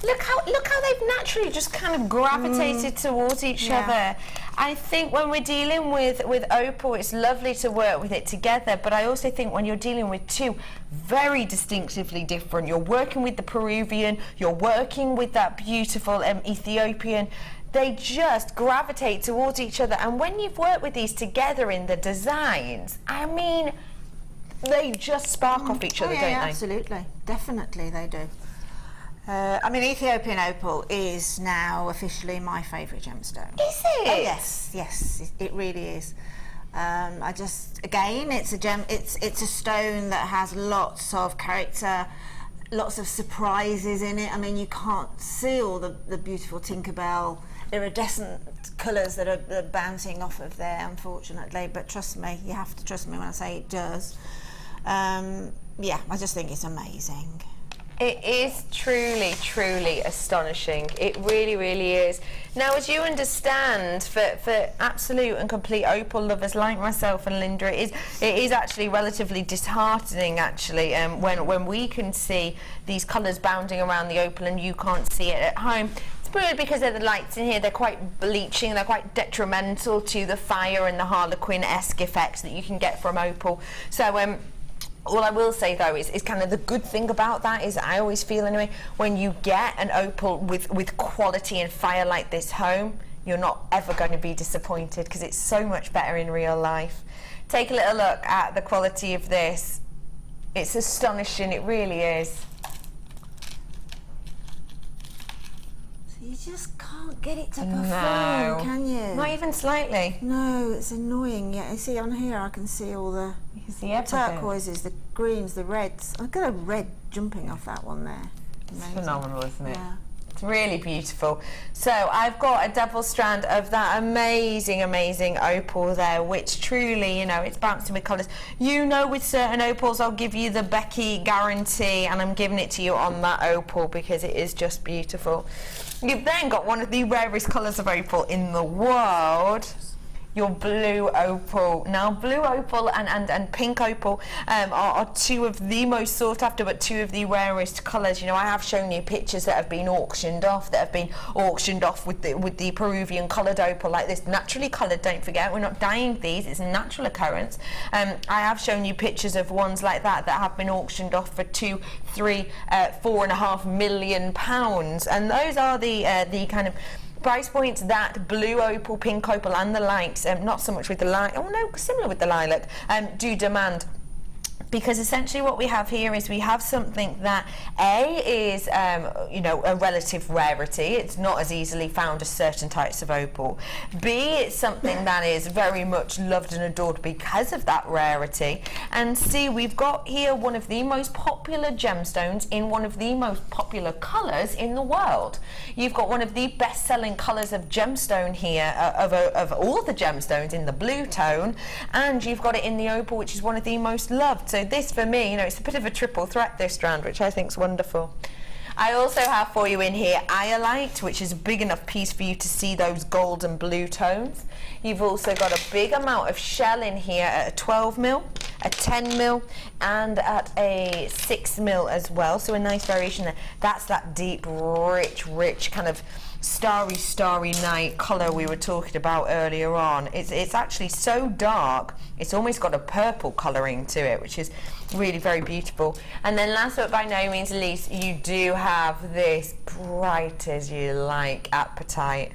Look how they've naturally just kind of gravitated towards each other. I think when we're dealing with opal, it's lovely to work with it together, but I also think when you're dealing with two very distinctively different, you're working with the Peruvian, you're working with that beautiful Ethiopian, they just gravitate towards each other. And when you've worked with these together in the designs, I mean, they just spark off each other, don't they? Absolutely, definitely they do. I mean, Ethiopian opal is now officially my favourite gemstone. Is it? Oh, yes, it really is. I just, again, it's a stone that has lots of character, lots of surprises in it. I mean, you can't see all the beautiful Tinkerbell iridescent colours that are bouncing off of there, unfortunately, but trust me, you have to trust me when I say it does. Yeah, I just think it's amazing. It is truly, truly astonishing. It really, really is. Now, as you understand, for absolute and complete opal lovers like myself and Linda, it is actually relatively disheartening, actually, when we can see these colours bounding around the opal and you can't see it at home. It's probably because of the lights in here. They're quite bleaching, they're quite detrimental to the fire and the Harlequin-esque effects that you can get from opal. So, all I will say though is kind of the good thing about that is I always feel anyway, when you get an opal with quality and fire like this home, you're not ever going to be disappointed because it's so much better in real life. Take a little look at the quality of this. It's astonishing, it really is. You just can't get it to perform, can you? Not even slightly. No, it's annoying. Yeah, you see on here I can see all the turquoises, the greens, the reds. I've got a red jumping off that one there. It's phenomenal, isn't it? Yeah. It's really beautiful. So I've got a double strand of that amazing, amazing opal there, which truly, you know, it's bouncing with colours. You know, with certain opals, I'll give you the Becky guarantee, and I'm giving it to you on that opal because it is just beautiful. You've then got one of the rarest colours of opal in the world, your blue opal. Now, blue opal and pink opal are two of the most sought after, but two of the rarest colours. You know, I have shown you pictures that have been auctioned off, with the Peruvian coloured opal like this. Naturally coloured, don't forget, we're not dyeing these, it's a natural occurrence. I have shown you pictures of ones like that have been auctioned off for £2, £3, £4.5 million, and those are the kind of price points that blue opal, pink opal and the likes, not so much with the lilac, similar with the lilac, do demand. Because essentially what we have here is we have something that is, you know, a relative rarity. It's not as easily found as certain types of opal. B, it's something that is very much loved and adored because of that rarity. And C, we've got here one of the most popular gemstones in one of the most popular colours in the world. You've got one of the best-selling colours of gemstone here, of all the gemstones, in the blue tone, and you've got it in the opal, which is one of the most loved. So this, for me, you know, it's a bit of a triple threat, this strand, which I think is wonderful. I also have for you in here iolite, which is a big enough piece for you to see those gold and blue tones. You've also got a big amount of shell in here at a 12 mil, a 10 mil, and at a 6 mil as well. So a nice variation there. That's that deep, rich kind of starry night colour we were talking about earlier on. It's actually so dark, it's almost got a purple colouring to it, which is really very beautiful. And then last but by no means least, you do have this bright as you like apatite,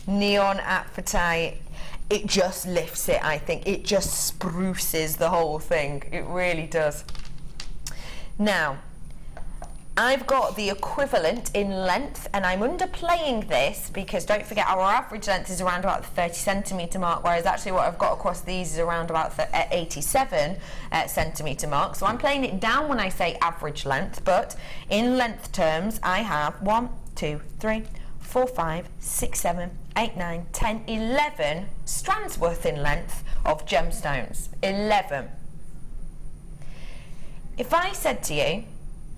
neon apatite. It just lifts it, I think. It just spruces the whole thing. It really does. Now, I've got the equivalent in length, and I'm underplaying this because don't forget our average length is around about the 30 centimetre mark, whereas actually what I've got across these is around about the 87 centimetre mark. So I'm playing it down when I say average length, but in length terms I have 1, 2, 3, 4, 5, 6, 7, 8, 9, 10, 11 strands worth in length of gemstones. 11. If I said to you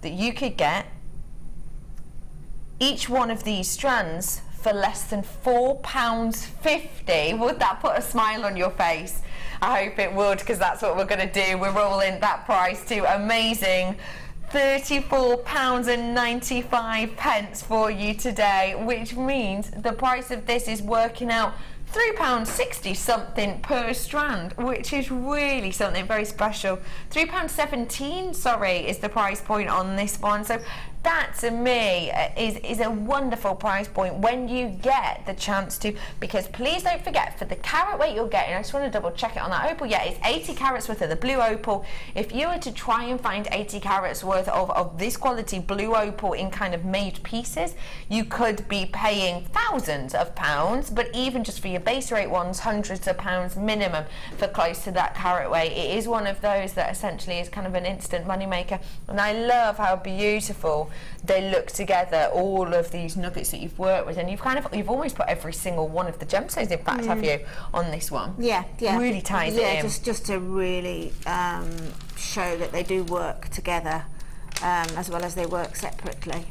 that you could get each one of these strands for less than £4.50, would that put a smile on your face? I hope it would, because that's what we're going to do. We're rolling that price to amazing £34.95 for you today, which means the price of this is working out £3.60 something per strand, which is really something very special. £3.17, sorry, is the price point on this one. So that to me is a wonderful price point when you get the chance to, because please don't forget, for the carat weight you're getting, I just want to double check it on that opal, yeah, it's 80 carats worth of the blue opal. If you were to try and find 80 carats worth of this quality blue opal in kind of made pieces, you could be paying thousands of pounds, but even just for your base rate ones, hundreds of pounds minimum for close to that carat weight. It is one of those that essentially is kind of an instant money maker, and I love how beautiful they look together, all of these nuggets that you've worked with, and you've almost put every single one of the gemstones, in fact, have you, on this one? Yeah. Really ties it in. just to really show that they do work together as well as they work separately.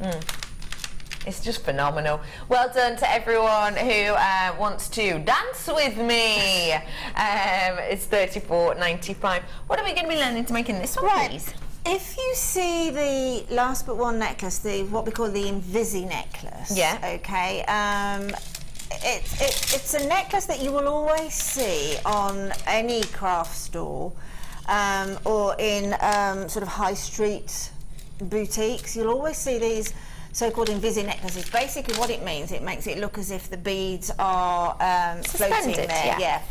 It's just phenomenal. Well done to everyone who wants to dance with me. It's $34.95. What are we going to be learning to make in this one, please? If you see the last but one necklace, what we call the Invisi necklace, okay, it's a necklace that you will always see on any craft store or in sort of high street boutiques. You'll always see these so-called Invisi necklaces. Basically what it means, it makes it look as if the beads are floating there.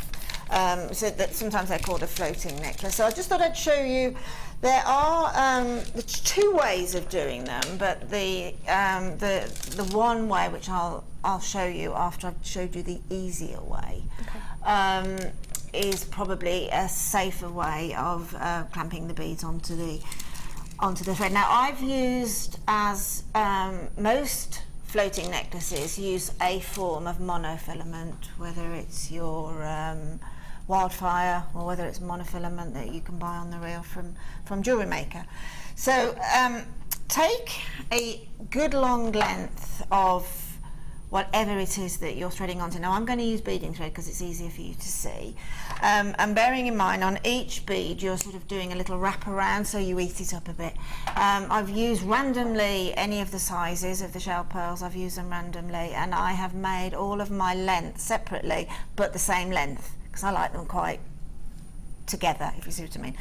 So that sometimes they're called a floating necklace. So I just thought I'd show you. There are two ways of doing them, but the one way, which I'll show you after I've showed you the easier way, is probably a safer way of clamping the beads onto the thread. Now I've used, as most floating necklaces use a form of monofilament, whether it's your wildfire or whether it's monofilament that you can buy on the reel from JewelleryMaker. So take a good long length of whatever it is that you're threading onto. Now I'm going to use beading thread because it's easier for you to see, and bearing in mind on each bead you're sort of doing a little wrap around so you eat it up a bit. I've used randomly any of the sizes of the shell pearls. I've used them randomly, and I have made all of my length separately but the same length, because I like them quite together, if you see what I mean.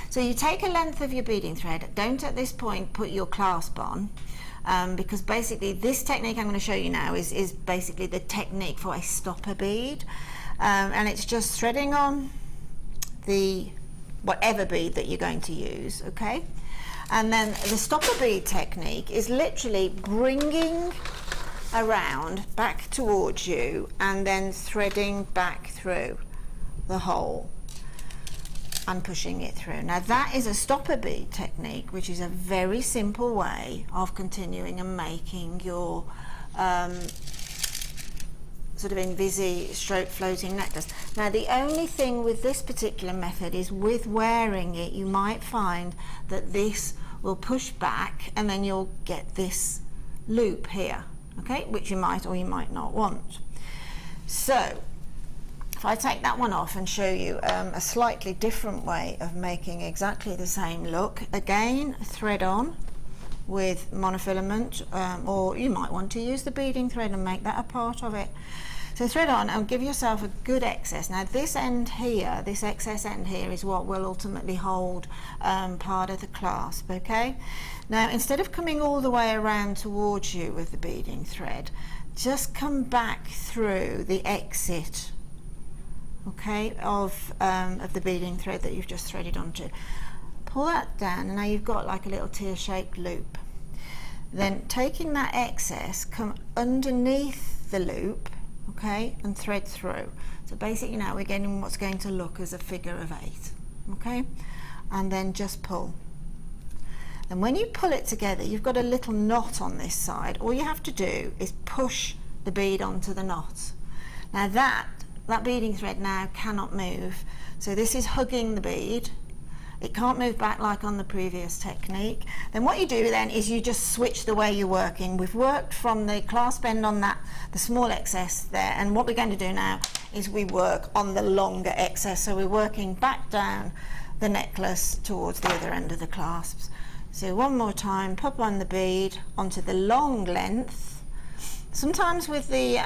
So you take a length of your beading thread. Don't at this point put your clasp on, because basically this technique I'm going to show you now is basically the technique for a stopper bead, and it's just threading on the whatever bead that you're going to use, okay? And then the stopper bead technique is literally bringing around back towards you and then threading back through the hole and pushing it through. Now that is a stopper bead technique, which is a very simple way of continuing and making your sort of Invisi stroke floating necklace. Now the only thing with this particular method is with wearing it you might find that this will push back and then you'll get this loop here, okay, which you might or you might not want. So if I take that one off and show you a slightly different way of making exactly the same look, again thread on with monofilament, or you might want to use the beading thread and make that a part of it. So thread on and give yourself a good excess. Now this end here, this excess end here, is what will ultimately hold part of the clasp, okay? Now instead of coming all the way around towards you with the beading thread, just come back through the exit, okay, of the beading thread that you've just threaded onto. Pull that down, and now you've got like a little tear-shaped loop. Then taking that excess, come underneath the loop, okay, and thread through. So basically now we're getting what's going to look as a figure of 8, okay, and then just pull. And when you pull it together, you've got a little knot on this side. All you have to do is push the bead onto the knot. Now that beading thread now cannot move, so this is hugging the bead. It can't move back like on the previous technique. Then what you do then is you just switch the way you're working. We've worked from the clasp end on that, the small excess there, and what we're going to do now is we work on the longer excess. So we're working back down the necklace towards the other end of the clasps. So one more time, pop on the bead onto the long length. Sometimes with the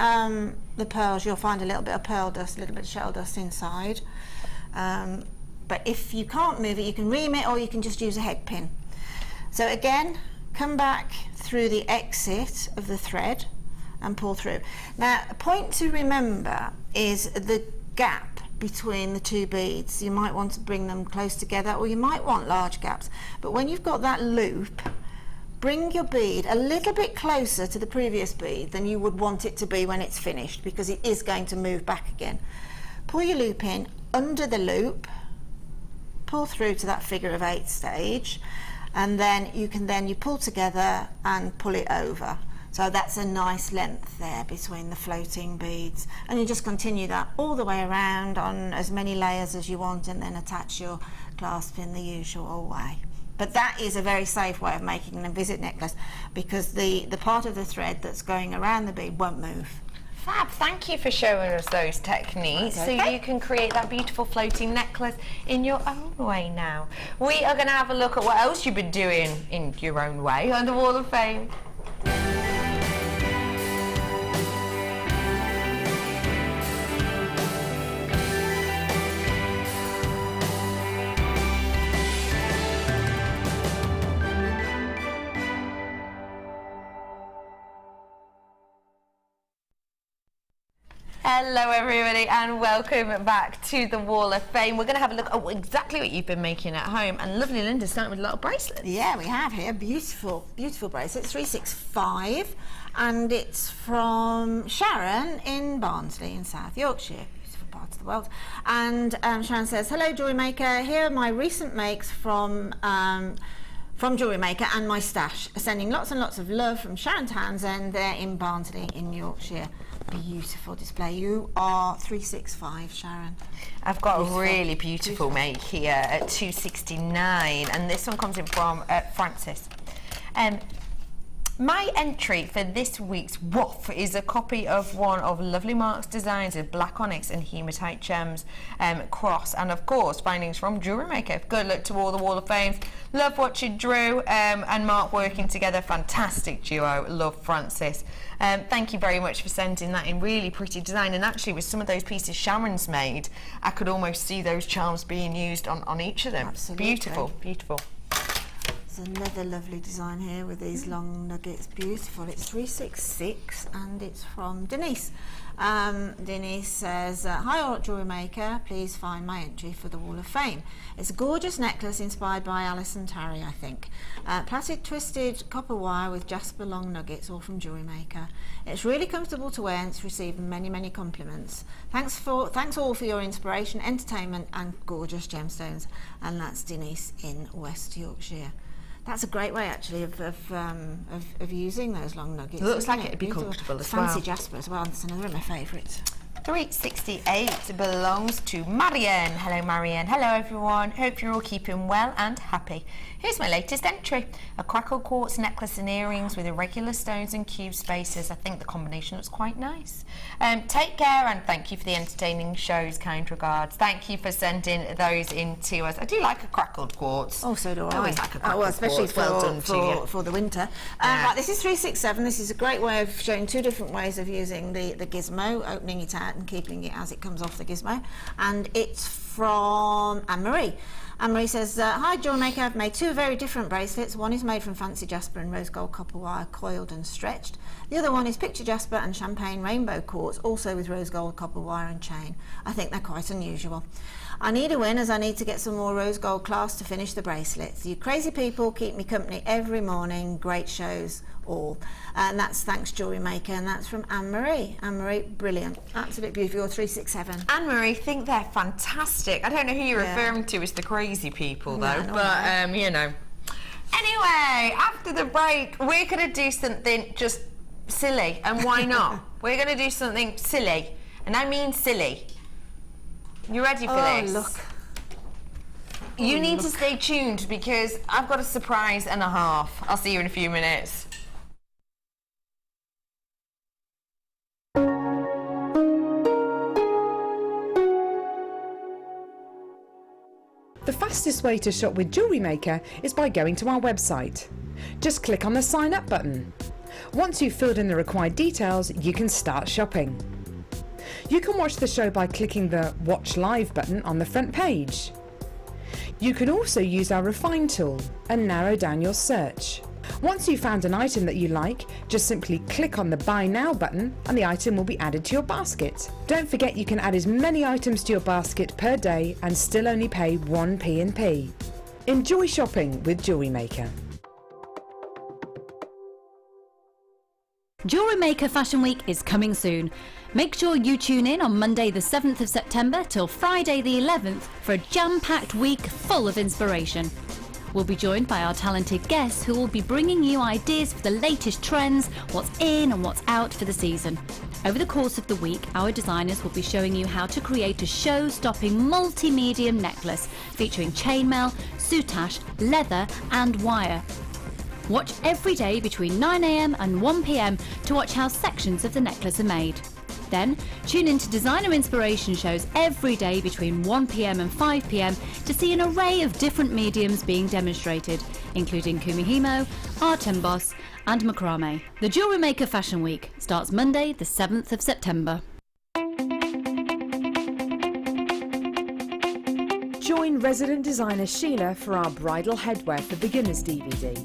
pearls you'll find a little bit of pearl dust, a little bit of shell dust inside. But if you can't move it, you can ream it, or you can just use a head pin. So again, come back through the exit of the thread and pull through. Now, a point to remember is the gap between the two beads. You might want to bring them close together, or you might want large gaps. But when you've got that loop, bring your bead a little bit closer to the previous bead than you would want it to be when it's finished, because it is going to move back again. Pull your loop in under the loop, pull through to that figure of 8 stage, and then you pull together and pull it over. So that's a nice length there between the floating beads, and you just continue that all the way around on as many layers as you want, and then attach your clasp in the usual way. But that is a very safe way of making a visit necklace, because the part of the thread that's going around the bead won't move. Fab, thank you for showing us those techniques. Okay. So you can create that beautiful floating necklace in your own way now. We are going to have a look at what else you've been doing in your own way on the Wall of Fame. Hello everybody, and welcome back to the Wall of Fame. We're going to have a look at exactly what you've been making at home, and lovely Linda's starting with a lot of bracelets. Yeah, we have here beautiful, beautiful bracelets, 365, and it's from Sharon in Barnsley in South Yorkshire. Beautiful part of the world. And Sharon says, hello JewelleryMaker, here are my recent makes from JewelleryMaker and my stash. Sending lots and lots of love from Sharon Townsend there in Barnsley in Yorkshire. Beautiful display. You are 365, Sharon. I've got a really beautiful make here at 269, and this one comes in from Francis. My entry for this week's WOF is a copy of one of Lovely Mark's designs of black onyx and hematite gems cross, and of course findings from JewelleryMaker. Good luck to all the Wall of Fames. Love watching Drew and Mark working together. Fantastic duo. Love Francis. Thank you very much for sending that in. Really pretty design, and actually with some of those pieces Sharon's made, I could almost see those charms being used on each of them. Absolutely. Beautiful, beautiful. There's another lovely design here with these long nuggets. Beautiful. It's 366, and it's from Denise. Denise says, hi all at JewelleryMaker, please find my entry for the Wall of Fame. It's a gorgeous necklace inspired by Alison Tarry, I think. Plastic twisted copper wire with jasper long nuggets, all from JewelleryMaker. It's really comfortable to wear, and it's received many, many compliments. Thanks all for your inspiration, entertainment and gorgeous gemstones. And that's Denise in West Yorkshire. That's a great way, actually, of using those long nuggets. It looks like it'd be comfortable as well. Fancy jasper as well. That's another of my favourites. 368 belongs to Marianne. Hello Marianne. Hello everyone. Hope you're all keeping well and happy. Here's my latest entry. A crackled quartz necklace and earrings with irregular stones and cube spaces. I think the combination looks quite nice. Take care and thank you for the entertaining shows. Kind regards. Thank you for sending those in to us. I do like a crackled quartz. Oh, so do I. I always like a crackled well, especially quartz. for the winter. Right, this is 367. This is a great way of showing two different ways of using the gizmo, opening it out and keeping it as it comes off the gizmo. And it's from Anne-Marie. Anne-Marie says, hi JewelleryMaker, I've made two very different bracelets. One is made from fancy jasper and rose gold copper wire, coiled and stretched. The other one is picture jasper and champagne rainbow quartz, also with rose gold copper wire and chain. I think they're quite unusual. I need a win as I need to get some more rose gold clasps to finish the bracelets. You crazy people keep me company every morning. Great shows all. And that's thanks JewelleryMaker, and that's from Anne-Marie. Anne-Marie, brilliant. Absolutely beautiful. You're 367. Anne-Marie, think they're fantastic. I don't know who you're referring to as the crazy people though, but you know. Anyway, after the break, we're going to do something just silly, and why not? We're going to do something silly, and I mean silly. You ready for this? Look. You need to stay tuned because I've got a surprise and a half. I'll see you in a few minutes. The fastest way to shop with JewelleryMaker is by going to our website. Just click on the sign up button. Once you've filled in the required details, you can start shopping. You can watch the show by clicking the Watch Live button on the front page. You can also use our Refine tool and narrow down your search. Once you've found an item that you like, just simply click on the Buy Now button and the item will be added to your basket. Don't forget you can add as many items to your basket per day and still only pay 1 P&P. Enjoy shopping with JewelleryMaker. JewelleryMaker Fashion Week is coming soon. Make sure you tune in on Monday the 7th of September till Friday the 11th for a jam-packed week full of inspiration. We'll be joined by our talented guests who will be bringing you ideas for the latest trends, what's in and what's out for the season. Over the course of the week, our designers will be showing you how to create a show-stopping multi-medium necklace featuring chainmail, soutache, leather and wire. Watch every day between 9 AM and 1 PM to watch how sections of the necklace are made. Then tune in to designer inspiration shows every day between 1 PM and 5 PM to see an array of different mediums being demonstrated, including kumihimo, art emboss and macrame. The JewelleryMaker Fashion Week starts Monday the 7th of September. Join resident designer Sheila for our Bridal Headwear for Beginners DVD.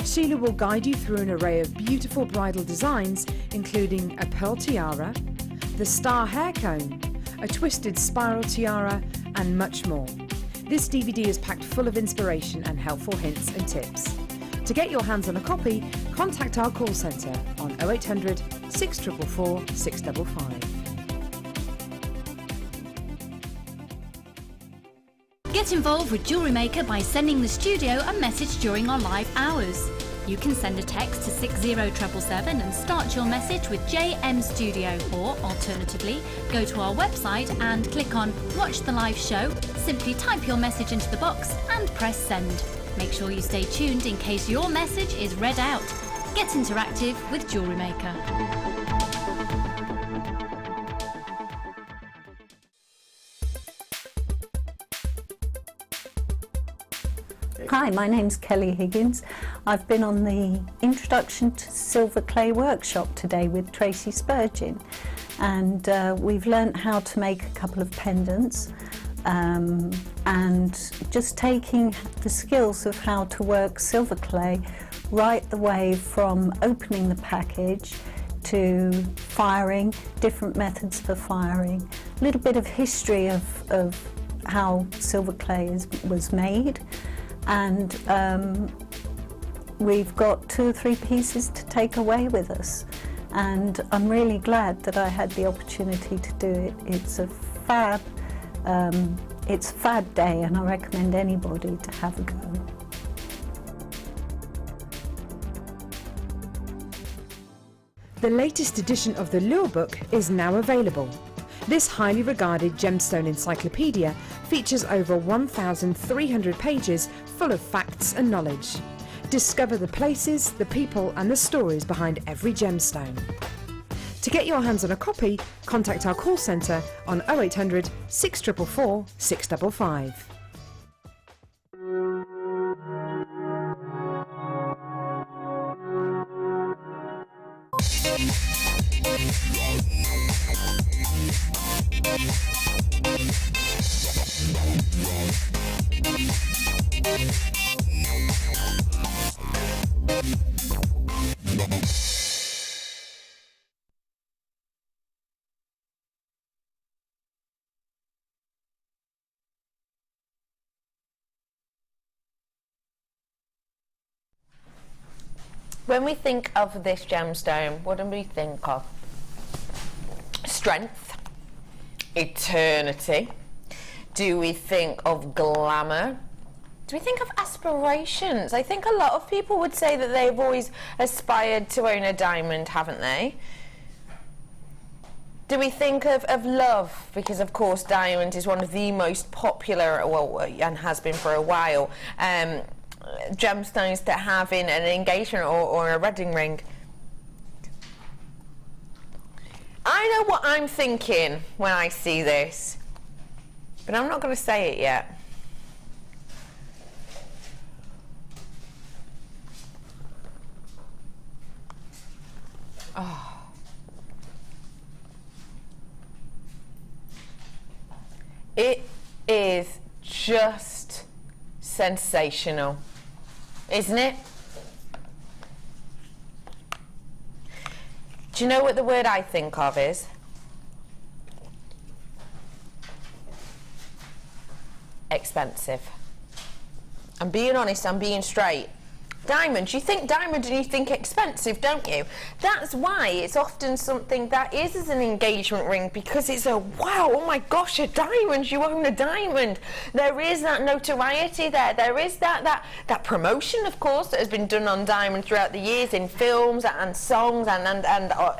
Sheila will guide you through an array of beautiful bridal designs, including a pearl tiara, the star hair cone, a twisted spiral tiara, and much more. This DVD is packed full of inspiration and helpful hints and tips. To get your hands on a copy, contact our call centre on 0800 644 655. Get involved with JewelleryMaker by sending the studio a message during our live hours. You can send a text to 60777 and start your message with JM Studio, or alternatively, go to our website and click on Watch the Live Show, simply type your message into the box and press send. Make sure you stay tuned in case your message is read out. Get interactive with JewelleryMaker. Hi, my name's Kelly Higgins. I've been on the Introduction to Silver Clay workshop today with Tracy Spurgeon, and we've learnt how to make a couple of pendants and just taking the skills of how to work silver clay right the way from opening the package to firing, different methods for firing, a little bit of history of how silver clay was made. And we've got 2 or 3 pieces to take away with us, and I'm really glad that I had the opportunity to do it. It's a fab day, and I recommend anybody to have a go. The latest edition of the Lure Book is now available. This highly regarded gemstone encyclopedia features over 1,300 pages full of facts and knowledge. Discover the places, the people and the stories behind every gemstone. To get your hands on a copy, contact our call centre on 0800 644 655. When we think of this gemstone, what do we think of? Strength, eternity. Do we think of glamour? Do we think of aspirations? I think a lot of people would say that they've always aspired to own a diamond, haven't they? Do we think of love? Because of course diamond is one of the most popular, well, and has been for a while, gemstones to have in an engagement or a wedding ring. I know what I'm thinking when I see this, but I'm not going to say it yet. Oh. It is just sensational, isn't it? Do you know what the word I think of is? Expensive. I'm being honest, I'm being straight. Diamonds, you think diamond and you think expensive, don't you? That's why it's often something that is as an engagement ring, because it's a wow, oh my gosh, a diamond, you own a diamond. There is that notoriety there. There is that promotion, of course, that has been done on diamond throughout the years in films and songs and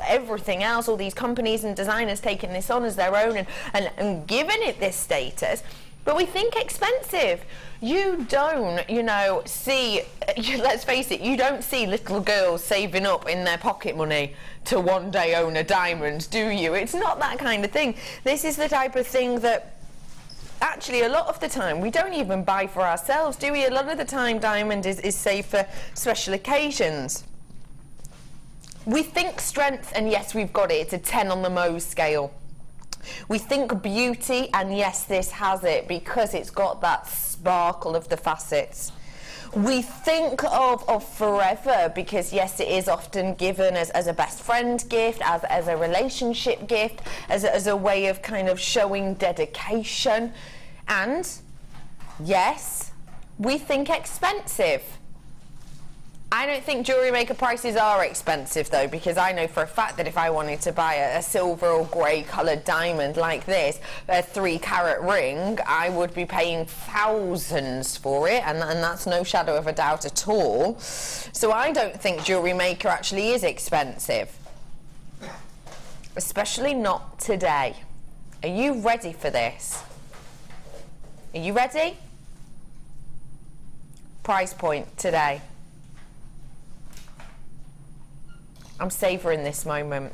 everything else. All these companies and designers taking this on as their own and giving it this status. But we think expensive. You don't, you know, see, let's face it, you don't see little girls saving up in their pocket money to one day own a diamond, do you? It's not that kind of thing. This is the type of thing that actually a lot of the time we don't even buy for ourselves, do we? A lot of the time diamond is saved for special occasions. We think strength, and yes, we've got it. It's a 10 on the Mohs scale. We think beauty, and yes, this has it because it's got that sparkle of the facets. We think of forever because yes, it is often given as a best friend gift, as a relationship gift, as a way of kind of showing dedication. And yes, we think expensive. I don't think jewellery maker prices are expensive though, because I know for a fact that if I wanted to buy a silver or grey coloured diamond like this, a 3-carat ring, I would be paying thousands for it, and that's no shadow of a doubt at all. So I don't think jewellery maker actually is expensive, especially not today. Are you ready for this? Are you ready? Price point today. I'm savouring this moment.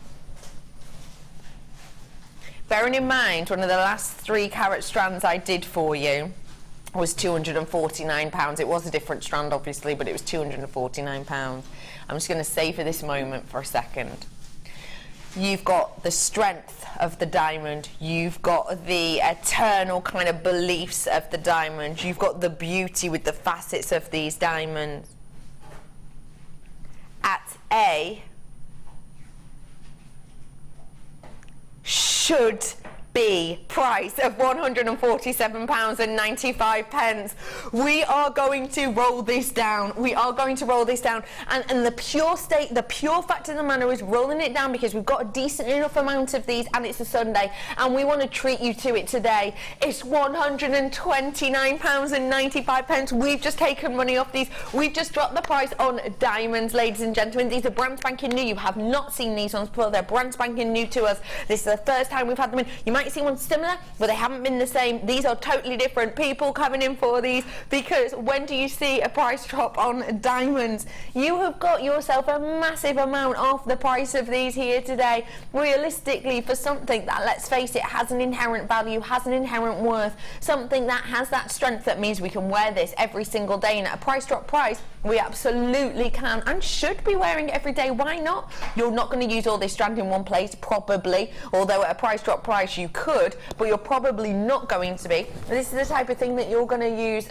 Bearing in mind, one of the last 3-carat strands I did for you was £249. It was a different strand, obviously, but it was £249. I'm just going to savour this moment for a second. You've got the strength of the diamond. You've got the eternal kind of beliefs of the diamond. You've got the beauty with the facets of these diamonds. At a should be price of £147.95. We are going to roll this down. We are going to roll this down. And the pure fact of the matter is rolling it down because we've got a decent enough amount of these and it's a Sunday and we want to treat you to it today. It's £129.95. We've just taken money off these. We've just dropped the price on diamonds, ladies and gentlemen. These are brand spanking new. You have not seen these ones before. They're brand spanking new to us. This is the first time we've had them in. You might might see one similar, but they haven't been the same. These are totally different people coming in for these, because when do you see a price drop on diamonds? You have got yourself a massive amount off the price of these here today. Realistically, for something that, let's face it, has an inherent value, has an inherent worth, something that has that strength, that means we can wear this every single day, and at a price drop price, we absolutely can and should be wearing it every day. Why not? You're not going to use all this strand in one place, probably, although at a price drop price you could, but you're probably not going to be. This is the type of thing that you're going to use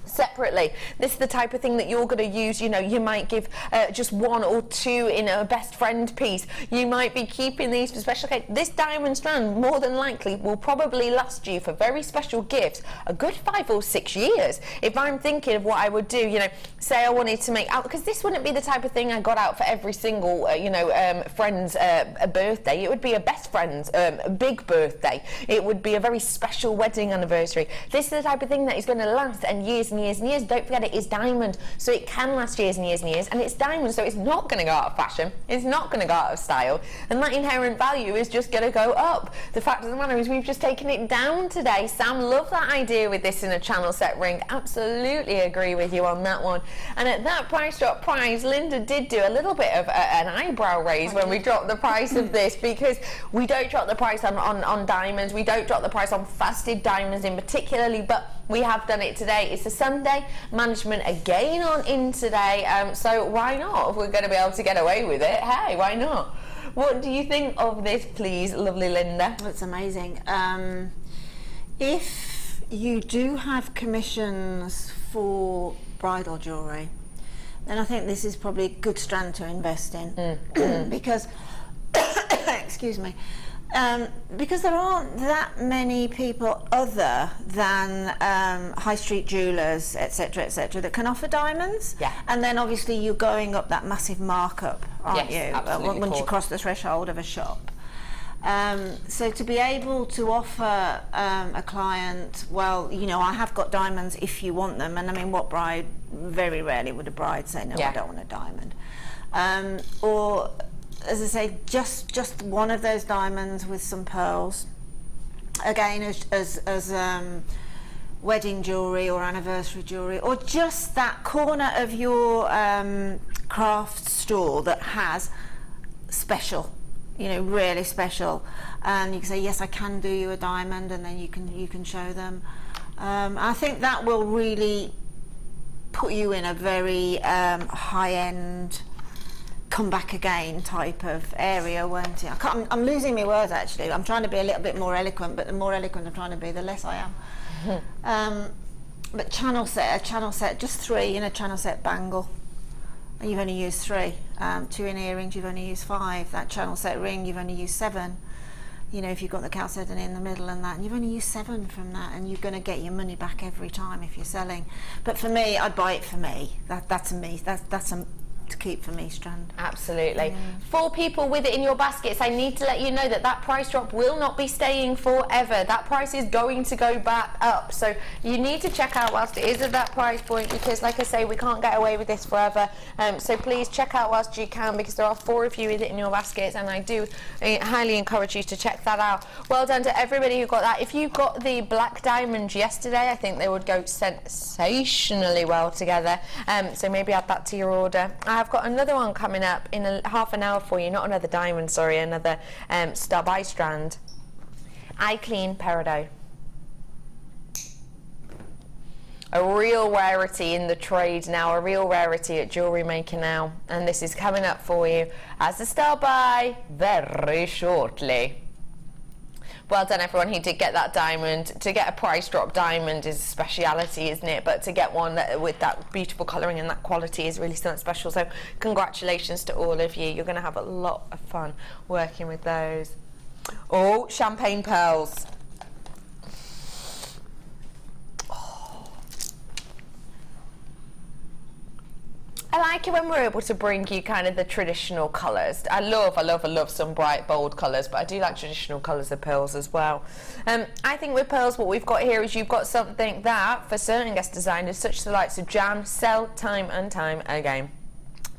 separately. This is the type of thing that you're going to use, you know, you might give just one or two in a best friend piece. You might be keeping these for special occasions. This diamond strand more than likely will probably last you for very special gifts a good 5 or 6 years. If I'm thinking of what I would do, you know, say I wanted to make out, because this wouldn't be the type of thing I got out for every single friend's birthday. It would be a best friend's big birthday. It would be a very special wedding anniversary. This is the type of thing that is going to last and years and years and years. Don't forget, it is diamond, so it can last years and years and years, and it's diamond, so it's not going to go out of fashion, it's not going to go out of style, and that inherent value is just going to go up. The fact of the matter is we've just taken it down today. Sam loved that idea with this in a channel set ring. Absolutely agree with you on that one. And at that price drop price, Linda did do a little bit of an eyebrow raise when we dropped the price of this, because we don't drop the price on diamonds, we don't drop the price on faceted diamonds in particularly, but we have done it today. It's a Sunday, management again on in today, so why not? If we're going to be able to get away with it, hey, why not? What do you think of this, please, lovely Linda? It's amazing. If you do have commissions for bridal jewellery, then I think this is probably a good strand to invest in. Because excuse me, because there aren't that many people other than high street jewellers, etc., that can offer diamonds. Yeah. And then obviously you're going up that massive markup, aren't you? Once you cross the threshold of a shop. So to be able to offer a client, well, you know, I have got diamonds if you want them, and I mean, what bride, very rarely would a bride say, no, I don't want a diamond. Or, as I say, just one of those diamonds with some pearls. Again, as wedding jewellery or anniversary jewellery, or just that corner of your craft store that has special, you know, really special, and you can say, yes, I can do you a diamond, and then you can show them. I think that will really put you in a very high-end, come back again type of area, won't it? I'm losing my words, actually. I'm trying to be a little bit more eloquent, but the more eloquent I'm trying to be, the less I am. But channel set, just 3 in a channel set bangle. And you've only used 3. 2 in earrings, you've only used 5. That channel set ring, you've only used 7. You know, if you've got the chalcedony in the middle and that, and you've only used 7 from that, and you're going to get your money back every time if you're selling. But for me, I'd buy it for me. That's a me. That's a to keep for me strand. Absolutely. For people with it in your baskets, I need to let you know that that price drop will not be staying forever. That price is going to go back up, so you need to check out whilst it is at that price point, because like I say, we can't get away with this forever. So please check out whilst you can, because there are 4 of you with it in your baskets, and I do highly encourage you to check that out. Well done to everybody who got that. If you got the black diamonds yesterday, I think they would go sensationally well together, so maybe add that to your order. I've got another one coming up in half an hour for you, not another diamond, sorry, another stub eye strand. Eye clean peridot. A real rarity in the trade now, a real rarity at JewelleryMaker now, and this is coming up for you as a stub eye very shortly. Well done everyone who did get that diamond. To get a price drop diamond is a speciality, isn't it? But to get one with that beautiful colouring and that quality is really something special. So congratulations to all of you. You're going to have a lot of fun working with those. Oh, champagne pearls. I like it when we're able to bring you kind of the traditional colours. I love some bright, bold colours, but I do like traditional colours of pearls as well. I think with pearls, what we've got here is you've got something that, for certain guest designers, such as the likes of Jan, sell time and time again.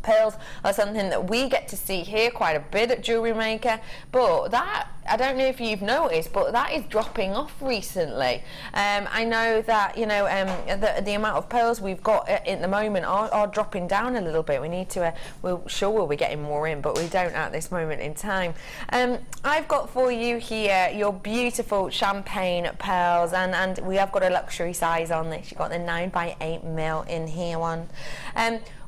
Pearls are something that we get to see here quite a bit at JewelleryMaker, but that I don't know if you've noticed, but that is dropping off recently. I know that, you know, the amount of pearls we've got at the moment are dropping down a little bit. We need to, we'll be getting more in, but we don't at this moment in time. I've got for you here your beautiful champagne pearls, and we have got a luxury size on this. You've got the 9x8mm in here one.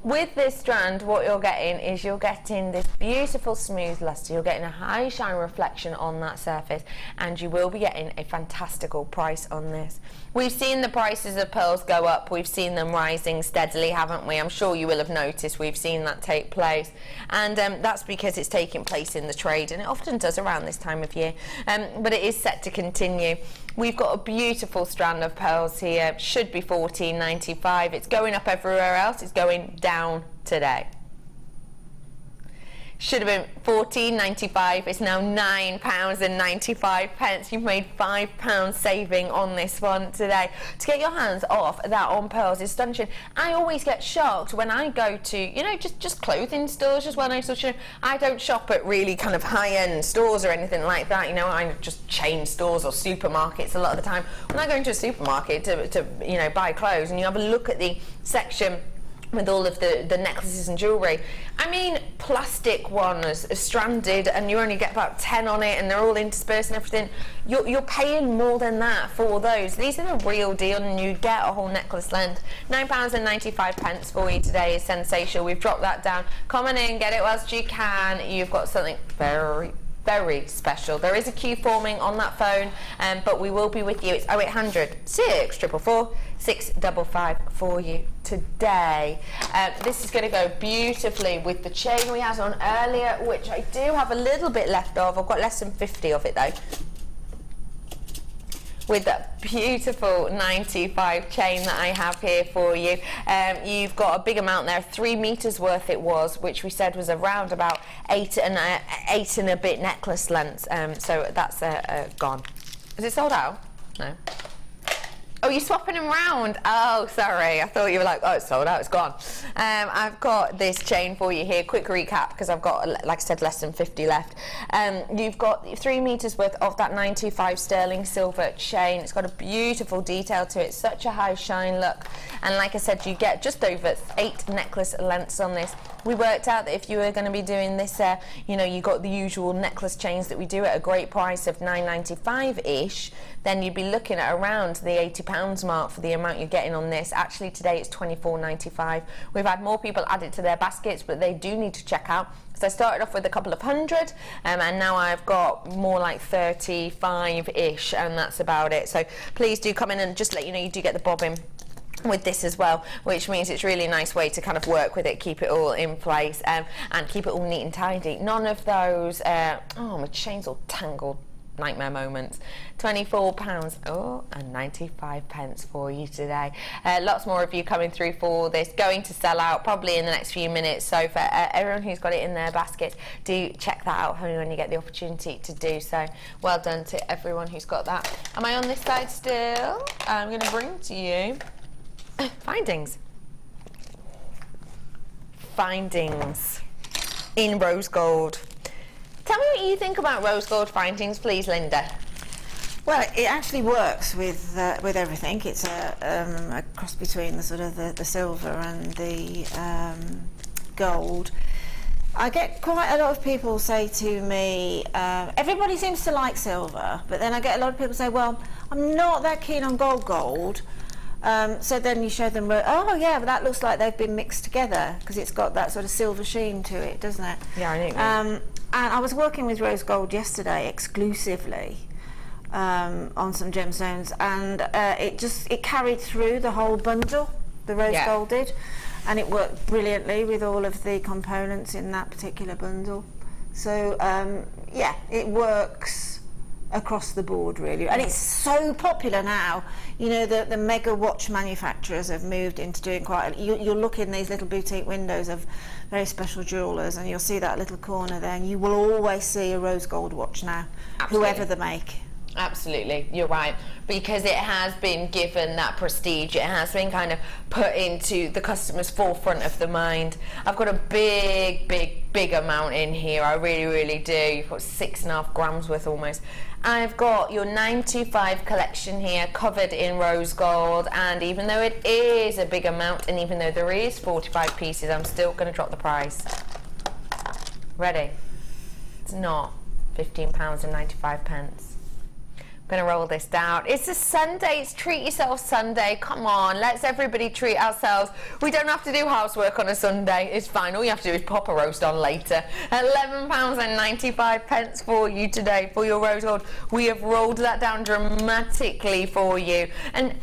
With this strand, what you're getting is you're getting this beautiful smooth luster. You're getting a high shine reflection on that surface, and you will be getting a fantastical price on this. We've seen the prices of pearls go up. We've seen them rising steadily, haven't we? I'm sure you will have noticed we've seen that take place, and that's because it's taking place in the trade, and it often does around this time of year, but it is set to continue. We've got a beautiful strand of pearls here. Should be $14.95. It's going up everywhere else. It's going down today. Should have been $14.95. It's now £9.95. You've made £5 saving on this one today. To get your hands off that on pearls is astonishing. I always get shocked when I go to, you know, just clothing stores, just well-known stores. You know, I don't shop at really kind of high-end stores or anything like that. You know, I just chain stores or supermarkets a lot of the time. When I go into a supermarket to you know, buy clothes, and you have a look at the section with all of the necklaces and jewellery, I mean, plastic ones are stranded, and you only get about 10 on it, and they're all interspersed and everything. You're paying more than that for those. These are the real deal, and you get a whole necklace length. £9.95 for you today is sensational. We've dropped that down. Come on in, get it whilst you can. You've got something very special. There is a queue forming on that phone, but we will be with you. It's 0800 644 655 for you today. This is going to go beautifully with the chain we had on earlier, which I do have a little bit left of. I've got less than 50 of it though. With that beautiful 95 chain that I have here for you. You've got a big amount there, 3 meters worth it was, which we said was around about 8 and a bit necklace lengths. So that's gone. Is it sold out? No. Oh, you're swapping them round. Oh, sorry. I thought you were like, oh, it's sold out, it's gone. I've got this chain for you here. Quick recap, because I've got, like I said, less than 50 left. You've got 3 meters worth of that 925 sterling silver chain. It's got a beautiful detail to it, such a high shine look. And like I said, you get just over 8 necklace lengths on this. We worked out that if you were going to be doing this, you know, you got the usual necklace chains that we do at a great price of $9.95-ish, then you'd be looking at around the £80 mark for the amount you're getting on this. Actually, today it's $24.95. We've had more people add it to their baskets, but they do need to check out. So I started off with a couple of hundred, and now I've got more like 35-ish, and that's about it. So please do come in, and just let you know you do get the bobbin with this as well, which means it's really a nice way to kind of work with it, keep it all in place, and keep it all neat and tidy. None of those oh, my chain's all tangled nightmare moments. £24 and 95 pence for you today. Lots more of you coming through for this, going to sell out probably in the next few minutes. So for everyone who's got it in their basket, do check that out when you get the opportunity to do so. Well done to everyone who's got that. Am I on this side still? I'm going to bring to you findings in rose gold. Tell me what you think about rose gold findings, please, Linda. Well, it actually works with everything. It's a cross between the sort of the silver and the gold. I get quite a lot of people say to me, everybody seems to like silver, but then I get a lot of people say, well, I'm not that keen on gold. So then you show them, oh yeah, but that looks like they've been mixed together, because it's got that sort of silver sheen to it, doesn't it? Yeah, I know. And I was working with rose gold yesterday exclusively on some gemstones, and it carried through the whole bundle, the rose gold did, and it worked brilliantly with all of the components in that particular bundle. So yeah, it works across the board really, and it's so popular now. You know, the mega watch manufacturers have moved into doing quite you'll look in these little boutique windows of very special jewellers, and you'll see that little corner there, and you will always see a rose gold watch now. Absolutely. Whoever the make. Absolutely, you're right, because it has been given that prestige. It has been kind of put into the customer's forefront of the mind. I've got a big amount in here. I really do. You've got 6.5 grams worth almost. I've got your 925 collection here, covered in rose gold, and even though it is a big amount, and even though there is 45 pieces, I'm still going to drop the price. Ready? It's not £15.95. Gonna roll this down. It's a Sunday, it's Treat Yourself Sunday. Come on, let's everybody treat ourselves. We don't have to do housework on a Sunday. It's fine. All you have to do is pop a roast on later. £11.95 for you today for your rose gold. We have rolled that down dramatically for you. And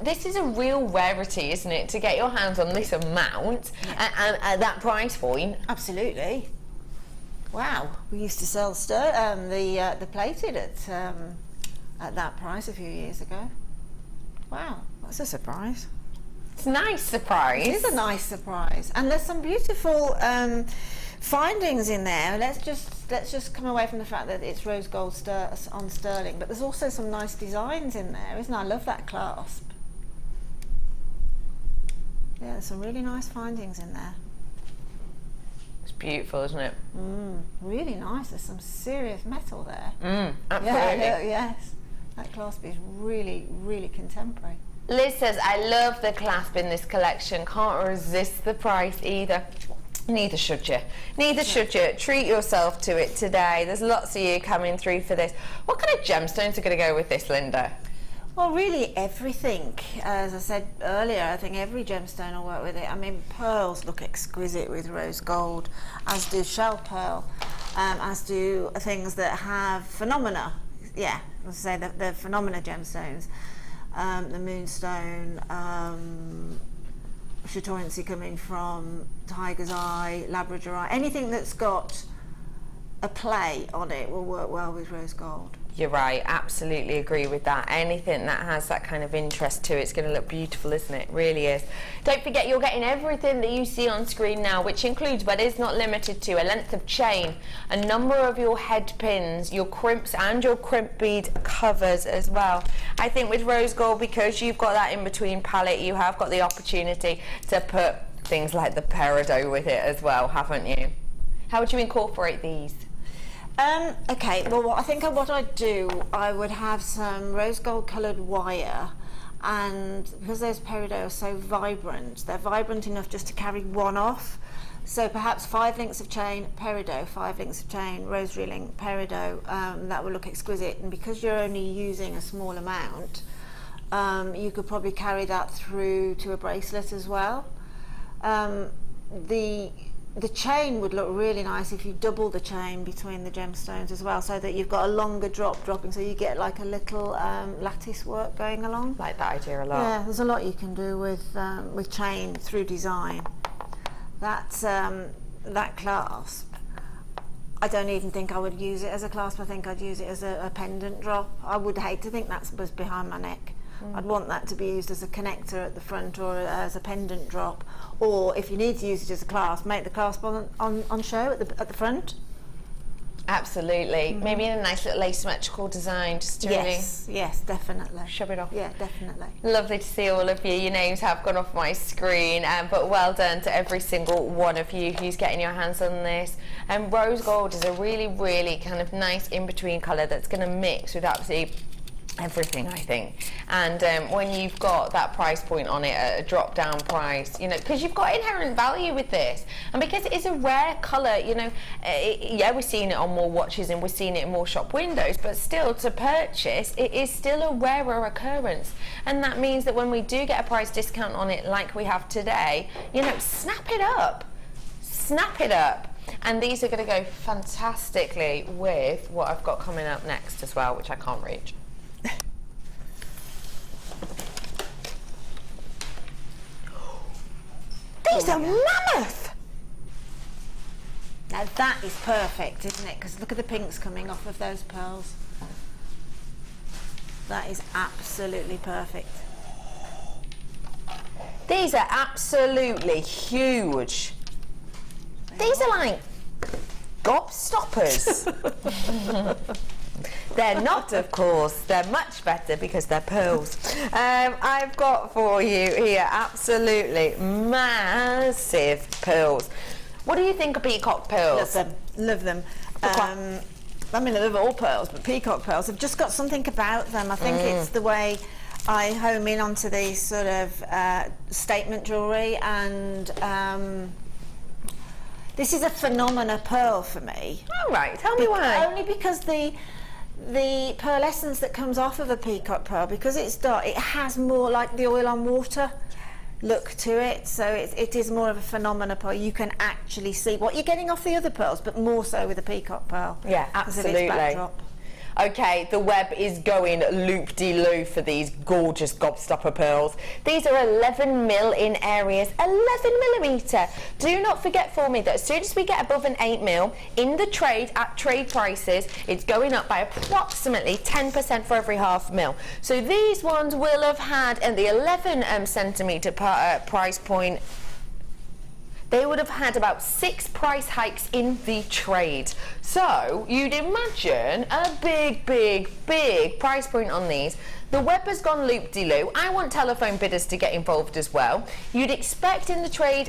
this is a real rarity, isn't it, to get your hands on this amount at that price point? Absolutely. Wow. We used to sell the plated at that price a few years ago. Wow, that's a surprise. It's a nice surprise. It is a nice surprise, and there's some beautiful findings in there. Let's just come away from the fact that it's rose gold on sterling, but there's also some nice designs in there, isn't there? I love that clasp. Yeah, there's some really nice findings in there. It's beautiful, isn't it? Really nice. There's some serious metal there. Absolutely. Yeah, yes. That clasp is really contemporary. Liz says, I love the clasp in this collection. Can't resist the price either. Neither should you. Neither should you. Treat yourself to it today. There's lots of you coming through for this. What kind of gemstones are going to go with this, Linda? Well, really everything. As I said earlier, I think every gemstone will work with it. I mean, pearls look exquisite with rose gold, as do shell pearl, as do things that have phenomena. Yeah, let's say the phenomena gemstones. The moonstone, Chatoyancy coming from Tiger's Eye, Labradorite, anything that's got a play on it will work well with rose gold. You're right, absolutely agree with that. Anything that has that kind of interest to it's going to look beautiful, isn't it? Really is. Don't forget, you're getting everything that you see on screen now, which includes, but is not limited to, a length of chain, a number of your head pins, your crimps and your crimp bead covers as well. I think with rose gold, because you've got that in-between palette, you have got the opportunity to put things like the peridot with it as well, haven't you? How would you incorporate these? Okay, well, I think what I'd do, I would have some rose gold coloured wire, and because those peridot are so vibrant, they're vibrant enough just to carry one off. So perhaps 5 links of chain, peridot, 5 links of chain, rose reeling, peridot, that would look exquisite. And because you're only using a small amount, you could probably carry that through to a bracelet as well. The chain would look really nice if you double the chain between the gemstones as well, so that you've got a longer dropping, so you get like a little lattice work going along. Like that idea a lot. Yeah, there's a lot you can do with chain through design. That clasp, I don't even think I would use it as a clasp. I think I'd use it as a pendant drop. I would hate to think that was behind my neck. I'd want that to be used as a connector at the front, or as a pendant drop, or if you need to use it as a clasp, make the clasp on show at the front. Absolutely. Maybe in a nice little asymmetrical design, just to yes, definitely. Show it off. Yeah, definitely. Lovely to see all of you. Your names have gone off my screen, but well done to every single one of you who's getting your hands on this. And rose gold is a really kind of nice in-between colour that's going to mix with absolutely everything, I think. And when you've got that price point on it at a drop down price, you know, because you've got inherent value with this, and because it is a rare colour, you know, yeah, we're seeing it on more watches and we're seeing it in more shop windows, but still, to purchase, it is still a rarer occurrence. And that means that when we do get a price discount on it like we have today, you know, snap it up. Snap it up. And these are going to go fantastically with what I've got coming up next as well, which I can't reach. These are mammoth! Now that is perfect, isn't it? Because look at the pinks coming off of those pearls. That is absolutely perfect. These are absolutely huge. These are like gobstoppers. They're not, of course. They're much better because they're pearls. I've got for you here absolutely massive pearls. What do you think of peacock pearls? Love them. I mean, I love all pearls, but peacock pearls have just got something about them. I think it's the way I home in onto these sort of statement jewellery, and this is a phenomena pearl for me. All right, tell me why. Only because the pearlescence that comes off of a peacock pearl, because it's dark, it has more like the oil on water look to it, so it is more of a phenomena pearl. You can actually see what you're getting off the other pearls, but more so with a peacock pearl. Yeah, absolutely. Okay, the web is going loop-de-loo for these gorgeous gobstopper pearls. These are 11 mil in areas, 11 millimetre. Do not forget for me that as soon as we get above an 8 mil in the trade at trade prices, it's going up by approximately 10% for every half mil. So these ones will have had, and the 11 centimetre price point, they would have had about 6 price hikes in the trade. So you'd imagine a big, big, big price point on these. The web has gone loop-de-loo. I want telephone bidders to get involved as well. You'd expect in the trade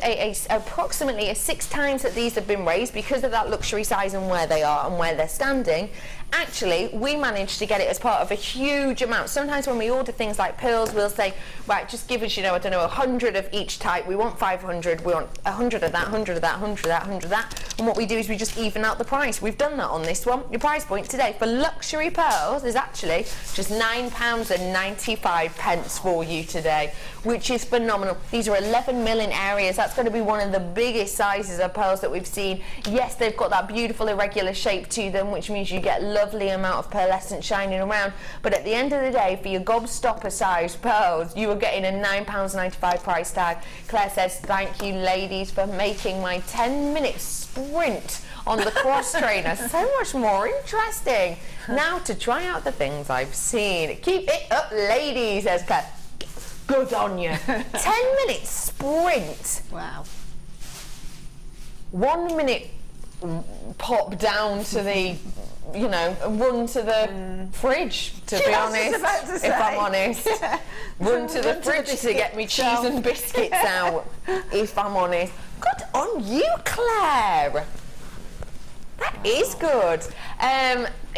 approximately 6 times that these have been raised because of that luxury size and where they are and where they're standing. Actually, we managed to get it as part of a huge amount. Sometimes when we order things like pearls, we'll say, right, just give us, you know, I don't know, 100 of each type. We want 500, we want 100 of that, 100 of that, 100 of that, 100 of that. And what we do is we just even out the price. We've done that on this one. Your price point today for luxury pearls is actually just £9.95 for you today, which is phenomenal. These are 11 mil in areas. That's going to be one of the biggest sizes of pearls that we've seen. Yes, they've got that beautiful irregular shape to them, which means you get lovely amount of pearlescent shining around, but at the end of the day, for your gobstopper size pearls, you are getting a £9.95 price tag. Claire says, thank you ladies for making my 10-minute sprint on the cross trainer so much more interesting. Now to try out the things I've seen. Keep it up ladies, says Claire. Good on you. 10-minute sprint. Wow. 1 minute pop down to the, you know, run to the fridge, to be honest, if I'm honest. Run to the fridge to get me cheese and biscuits out, if I'm honest. Good on you, Claire. That is good.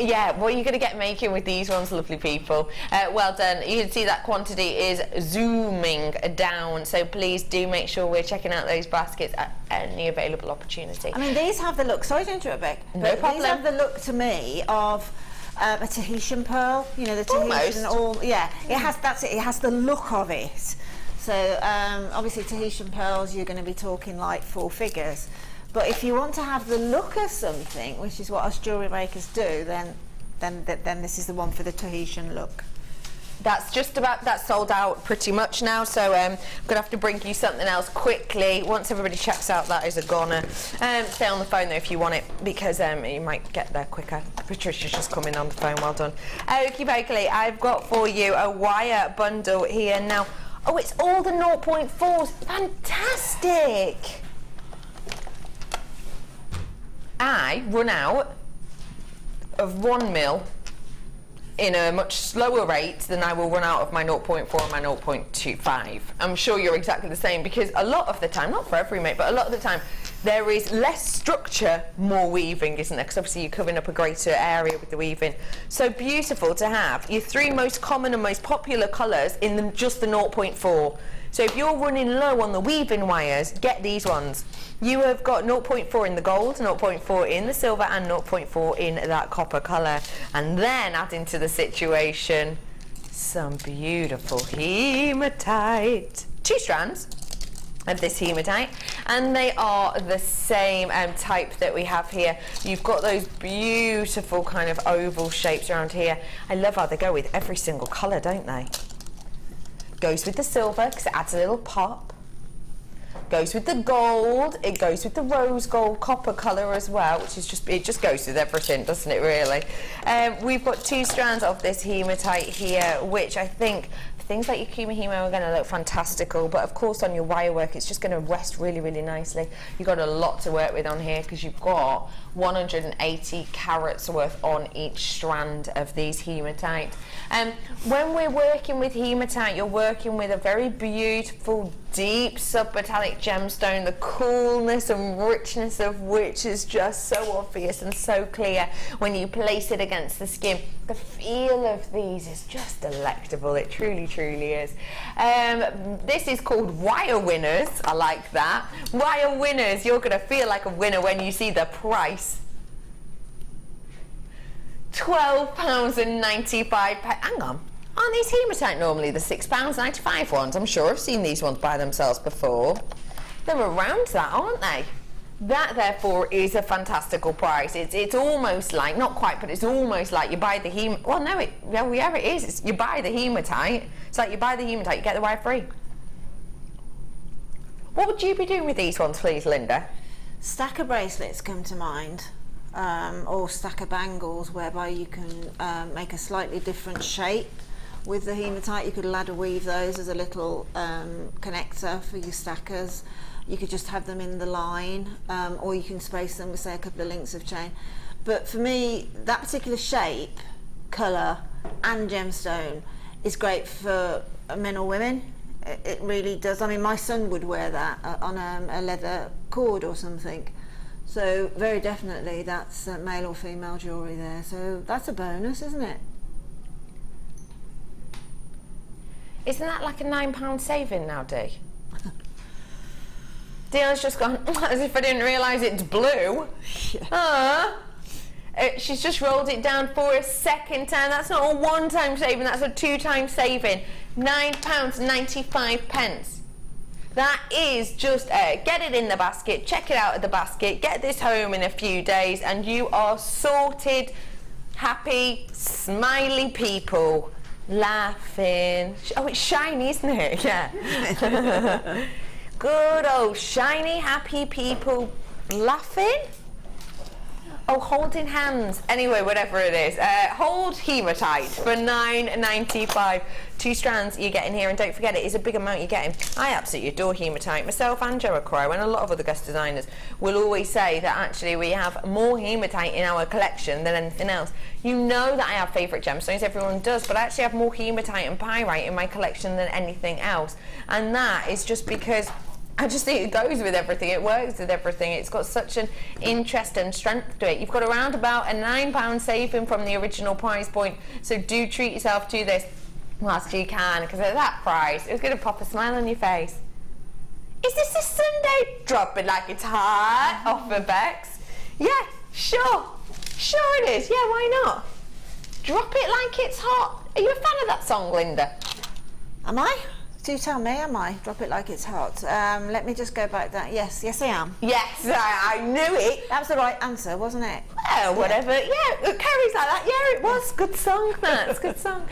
Yeah, what are you going to get making with these ones, lovely people? Well done. You can see that quantity is zooming down, so please do make sure we're checking out those baskets at any available opportunity. I mean, these have the look, sorry to interrupt, Beck, no problem. These have the look to me of a Tahitian pearl, you know, the Tahitian, yeah, it has, that's it, it has the look of it. So obviously Tahitian pearls, you're going to be talking like 4 figures. But if you want to have the look of something, which is what us jewellery makers do, then this is the one for the Tahitian look. That's just about, that's sold out pretty much now, so I'm going to have to bring you something else quickly. Once everybody checks out, that is a goner. Stay on the phone though if you want it, because you might get there quicker. Patricia's just coming on the phone, well done. Okie dokie, I've got for you a wire bundle here now. Oh, it's all the 0.4s, fantastic! I run out of 1 mil in a much slower rate than I will run out of my 0.4 and my 0.25. I'm sure you're exactly the same, because a lot of the time, not for every mate, but a lot of the time, there is less structure, more weaving, isn't there? Because obviously you're covering up a greater area with the weaving. So beautiful to have your 3 most common and most popular colours in just the 0.4. So if you're running low on the weaving wires, get these ones. You have got 0.4 in the gold, 0.4 in the silver, and 0.4 in that copper colour. And then adding to the situation some beautiful hematite. 2 strands of this hematite, and they are the same type that we have here. You've got those beautiful kind of oval shapes around here. I love how they go with every single colour, don't they? Goes with the silver because it adds a little pop. Goes with the gold, it goes with the rose gold copper colour as well, which is just, it just goes with everything, doesn't it really? We've got 2 strands of this hematite here, which I think things like your Kumihimo are going to look fantastical, but of course on your wire work it's just going to rest really, really nicely. You've got a lot to work with on here because you've got 180 carats worth on each strand of these hematite. When we're working with hematite, you're working with a very beautiful, deep submetallic gemstone, the coolness and richness of which is just so obvious and so clear when you place it against the skin. The feel of these is just delectable. It truly, truly is. This is called wire winners. I like that. Wire winners. You're going to feel like a winner when you see the price. £12.95. Hang on. Aren't these hematite normally the £6.95 ones? I'm sure I've seen these ones by themselves before. They're around that, aren't they? That, therefore, is a fantastical price. It's almost like, not quite, but it's almost like you buy the hematite. Well, no, yeah, it is. You buy the hematite. It's like you buy the hematite, you get the wire free. What would you be doing with these ones, please, Linda? Stacker bracelets come to mind. Or stacker bangles, whereby you can make a slightly different shape with the hematite. You could ladder weave those as a little connector for your stackers. You could just have them in the line, or you can space them with, say, a couple of links of chain. But for me, that particular shape, colour and gemstone is great for men or women. It really does. I mean, my son would wear that on a leather cord or something. So very definitely that's male or female jewellery there. So that's a bonus, isn't it? Isn't that like a £9 saving now, Dee? Dion's just gone, as if I didn't realise it's blue. Yeah. She's just rolled it down for a second time. That's not a one-time saving, that's a two-time saving. £9.95. That is just get it in the basket, check it out at the basket, get this home in a few days, and you are sorted, happy, smiley people, laughing. Oh, it's shiny, isn't it? Yeah. Good old shiny, happy people laughing. Oh, holding hands. Anyway, whatever it is. Hold hematite for £9.95. 2 strands you're getting here, and don't forget it is a big amount you're getting. I absolutely adore hematite. Myself and Gemma Crow and a lot of other guest designers will always say that actually we have more hematite in our collection than anything else. You know that I have favourite gemstones, everyone does, but I actually have more hematite and pyrite in my collection than anything else. And that is just because I just think it goes with everything, it works with everything, it's got such an interest and strength to it. You've got around about a £9 saving from the original price point, so do treat yourself to this whilst you can, because at that price, it's going to pop a smile on your face. Is this a Sunday? Drop it like it's hot, off of Bex. Yeah, sure it is, yeah, why not? Drop it like it's hot. Are you a fan of that song, Linda? Am I? Do tell me, am I? Drop it like it's hot. Let me just go back that. Yes, I am. Yes, I knew it. That was the right answer, wasn't it? Well, whatever. Yeah, it carries like that. Yeah, it was. Good song, Matt. Good song.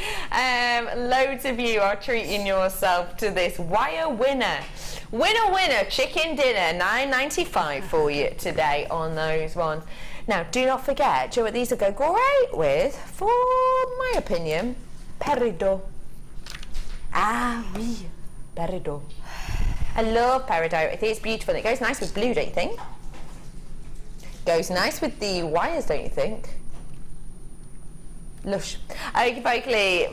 Loads of you are treating yourself to this wire winner. Winner, chicken dinner, £9.95 for you today on those ones. Now, do not forget, Joe, these will go great with, for my opinion, peridot. Ah, oui, peridot. I love peridot. I think it's beautiful. It goes nice with blue, don't you think? Goes nice with the wires, don't you think? Lush. Okay,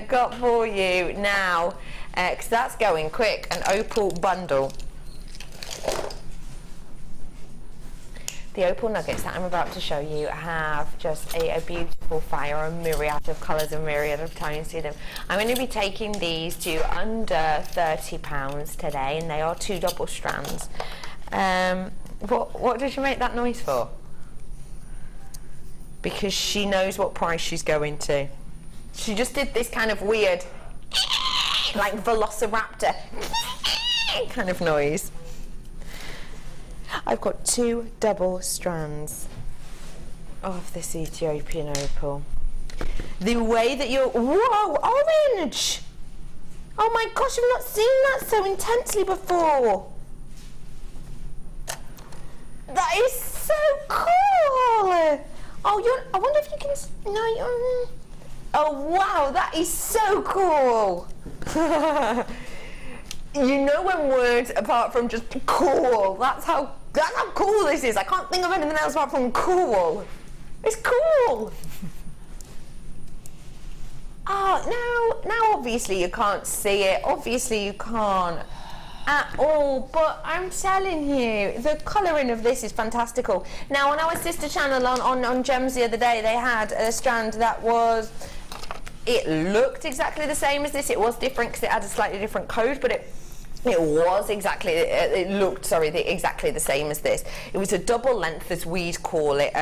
got for you now, because that's going quick, an opal bundle. The opal nuggets that I'm about to show you have just a beautiful fire, a myriad of colours, a myriad of tones to them. I'm going to be taking these to under £30 today, and they are 2 double strands. What did you make that noise for? Because she knows what price she's going to. She just did this kind of weird, like velociraptor kind of noise. I've got 2 double strands of this Ethiopian opal. The way that you're... Whoa, orange! Oh my gosh, I've not seen that so intensely before. That is so cool! Oh, I wonder if you can... No, Oh wow, that is so cool. You know when words apart from just cool, that's how cool this is. I can't think of anything else apart from cool. It's cool. Oh, now obviously you can't see it. Obviously you can't at all, but I'm telling you, the colouring of this is fantastical. Now on our sister channel on Gems the other day, they had a strand that was, it looked exactly the same as this. It was different because it had a slightly different code, but it was exactly, it looked, sorry, exactly the same as this. It was a double length, as we'd call it,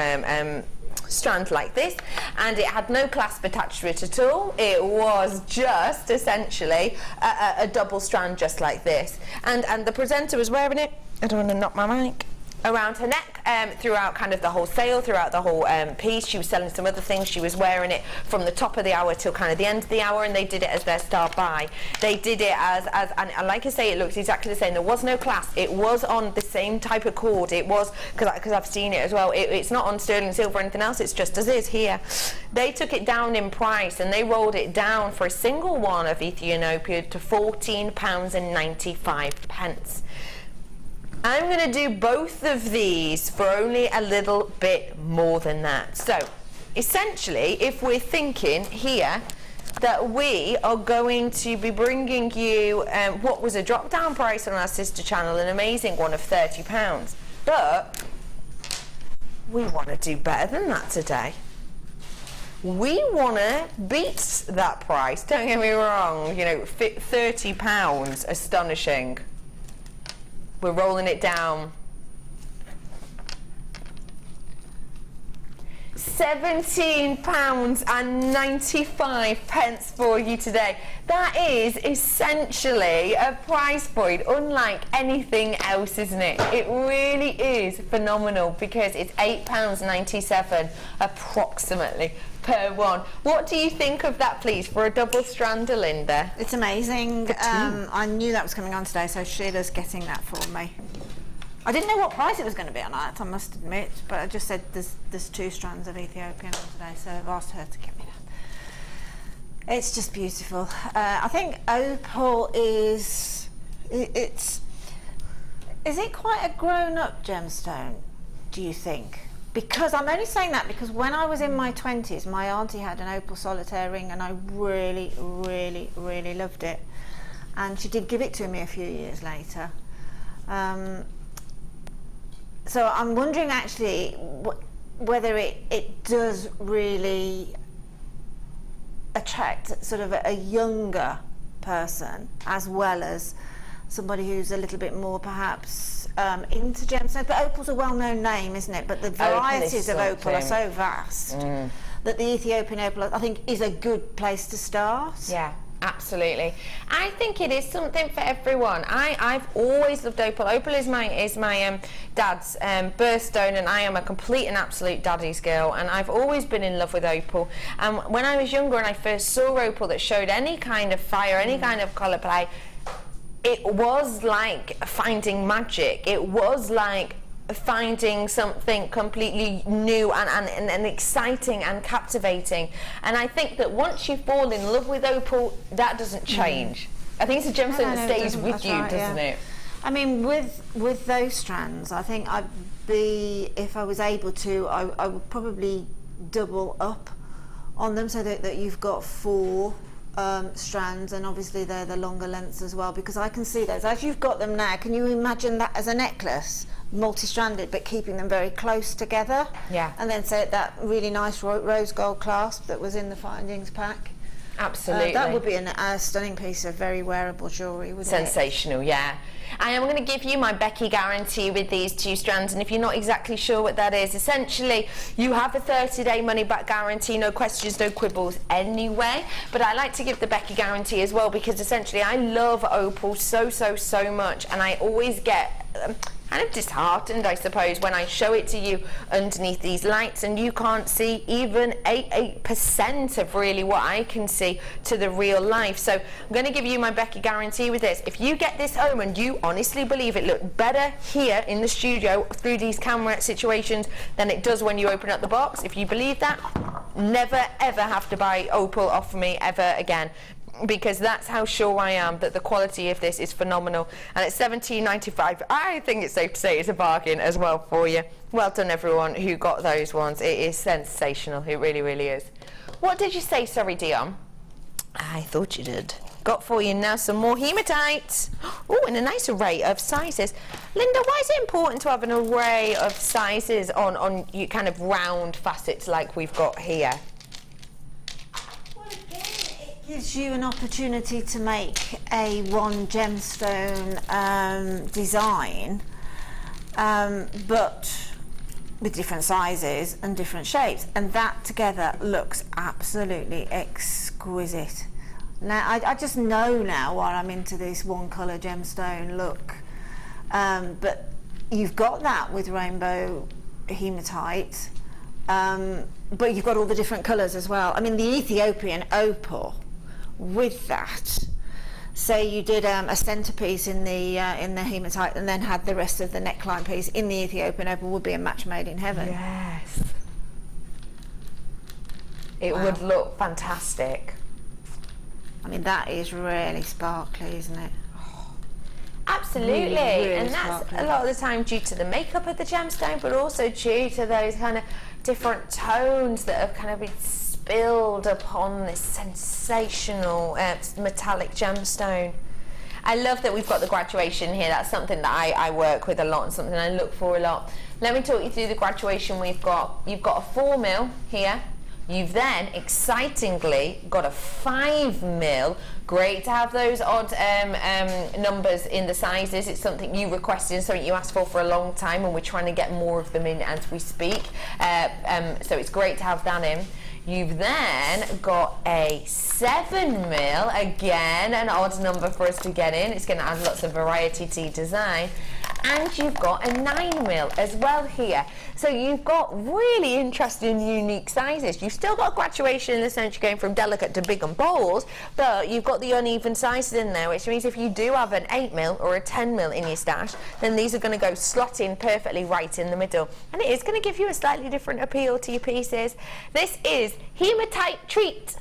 strand like this, and it had no clasp attached to it at all. It was just essentially a double strand just like this, and the presenter was wearing it, I don't want to knock my mic, around her neck throughout kind of the whole sale, throughout the whole piece. She was selling some other things. She was wearing it from the top of the hour till kind of the end of the hour, and they did it as their star buy. They did it as and like I say, it looks exactly the same. There was no clasp. It was on the same type of cord. It was, because I've seen it as well, it's not on sterling silver or anything else. It's just as is here. They took it down in price, and they rolled it down for a single one of Ethiopia to £14.95. I'm going to do both of these for only a little bit more than that. So, essentially, if we're thinking here that we are going to be bringing you what was a drop-down price on our sister channel, an amazing one of £30, but we want to do better than that today. We want to beat that price. Don't get me wrong, you know, £30, astonishing. We're rolling it down. £17.95 for you today. That is essentially a price point unlike anything else, isn't it? It really is phenomenal, because it's £8.97 approximately per one. What do you think of that, please, for a double strander, Linda? It's amazing. I knew that was coming on today, so Sheila's getting that for me. I didn't know what price it was going to be on that, I must admit, but I just said there's 2 strands of Ethiopian on today, so I've asked her to give me that. It's just beautiful. I think opal is it quite a grown-up gemstone, do you think? Because I'm only saying that because when I was in my 20s, my auntie had an opal solitaire ring, and I really, really, really loved it. And she did give it to me a few years later. So I'm wondering actually whether it does really attract sort of a younger person, as well as somebody who's a little bit more perhaps into gemstones. But opal's a well-known name, isn't it? But the varieties of opal are so vast that the Ethiopian opal, I think, is a good place to start. Yeah, absolutely. I think it is something for everyone. I've always loved opal. Opal is my dad's birthstone, and I am a complete and absolute daddy's girl, and I've always been in love with opal. And when I was younger and I first saw opal that showed any kind of fire, any kind of colour play, it was like finding magic. It was like finding something completely new and exciting and captivating. And I think that once you fall in love with opal, that doesn't change. I think it's a gemstone that stays with you, doesn't it? I mean, with those strands, I think I'd be, if I was able to, I would probably double up on them, so that you've got 4 strands, and obviously they're the longer lengths as well, because I can see those as you've got them now. Can you imagine that as a necklace, multi-stranded, but keeping them very close together? Yeah. And then say that really nice rose gold clasp that was in the findings pack. Absolutely. That would be a stunning piece of very wearable jewellery, wouldn't it? Sensational, yeah. I am going to give you my Becky guarantee with these 2 strands, and if you're not exactly sure what that is, essentially you have a 30-day money-back guarantee, no questions, no quibbles anyway. But I like to give the Becky guarantee as well, because essentially I love opal so much, and I always get kind of disheartened, I suppose, when I show it to you underneath these lights and you can't see even 8% of really what I can see to the real life. So I'm going to give you my Becky guarantee with this. If you get this home and you honestly believe it looked better here in the studio through these camera situations than it does when you open up the box, if you believe that, never ever have to buy opal off me ever again, because that's how sure I am that the quality of this is phenomenal. And it's $17.95. I think it's safe to say it's a bargain as well for you. Well done everyone who got those ones. It is sensational. It really, really is. What did you say, sorry, Dion? I thought you did. Got for you now some more hematite. Oh, in a nice array of sizes. Linda, why is it important to have an array of sizes on you kind of round facets like we've got here? Gives you an opportunity to make a one gemstone design, but with different sizes and different shapes, and that together looks absolutely exquisite. Now I just know now why I'm into this one colour gemstone look, but you've got that with rainbow hematite, but you've got all the different colours as well. I mean, the Ethiopian opal with that, say you did a centerpiece in the hematite and then had the rest of the neckline piece in the Ethiopian opal, would be a match made in heaven. Yes, it would look fantastic. I mean, that is really sparkly, isn't it? Absolutely, really and that's sparkly. a lot of the time due to the makeup of the gemstone, but also due to those kind of different tones that have kind of been spilled upon this sensational metallic gemstone. I love that we've got the graduation here. That's something that I work with a lot and something I look for a lot. Let me talk you through the graduation we've got. You've got a 4mm here. You've then, excitingly, got a 5mm. Great to have those odd numbers in the sizes. It's something you requested and something you asked for a long time, and we're trying to get more of them in as we speak. So it's great to have that in. You've then got a 7mm, again an odd number for us to get in. It's going to add lots of variety to your design. And you've got a 9mm as well here. So you've got really interesting, unique sizes. You've still got graduation in the sense you're going from delicate to big and bold, but you've got the uneven sizes in there, which means if you do have an 8mm or a 10mm in your stash, then these are going to go slot in perfectly right in the middle. And it is going to give you a slightly different appeal to your pieces. This is hematite treat.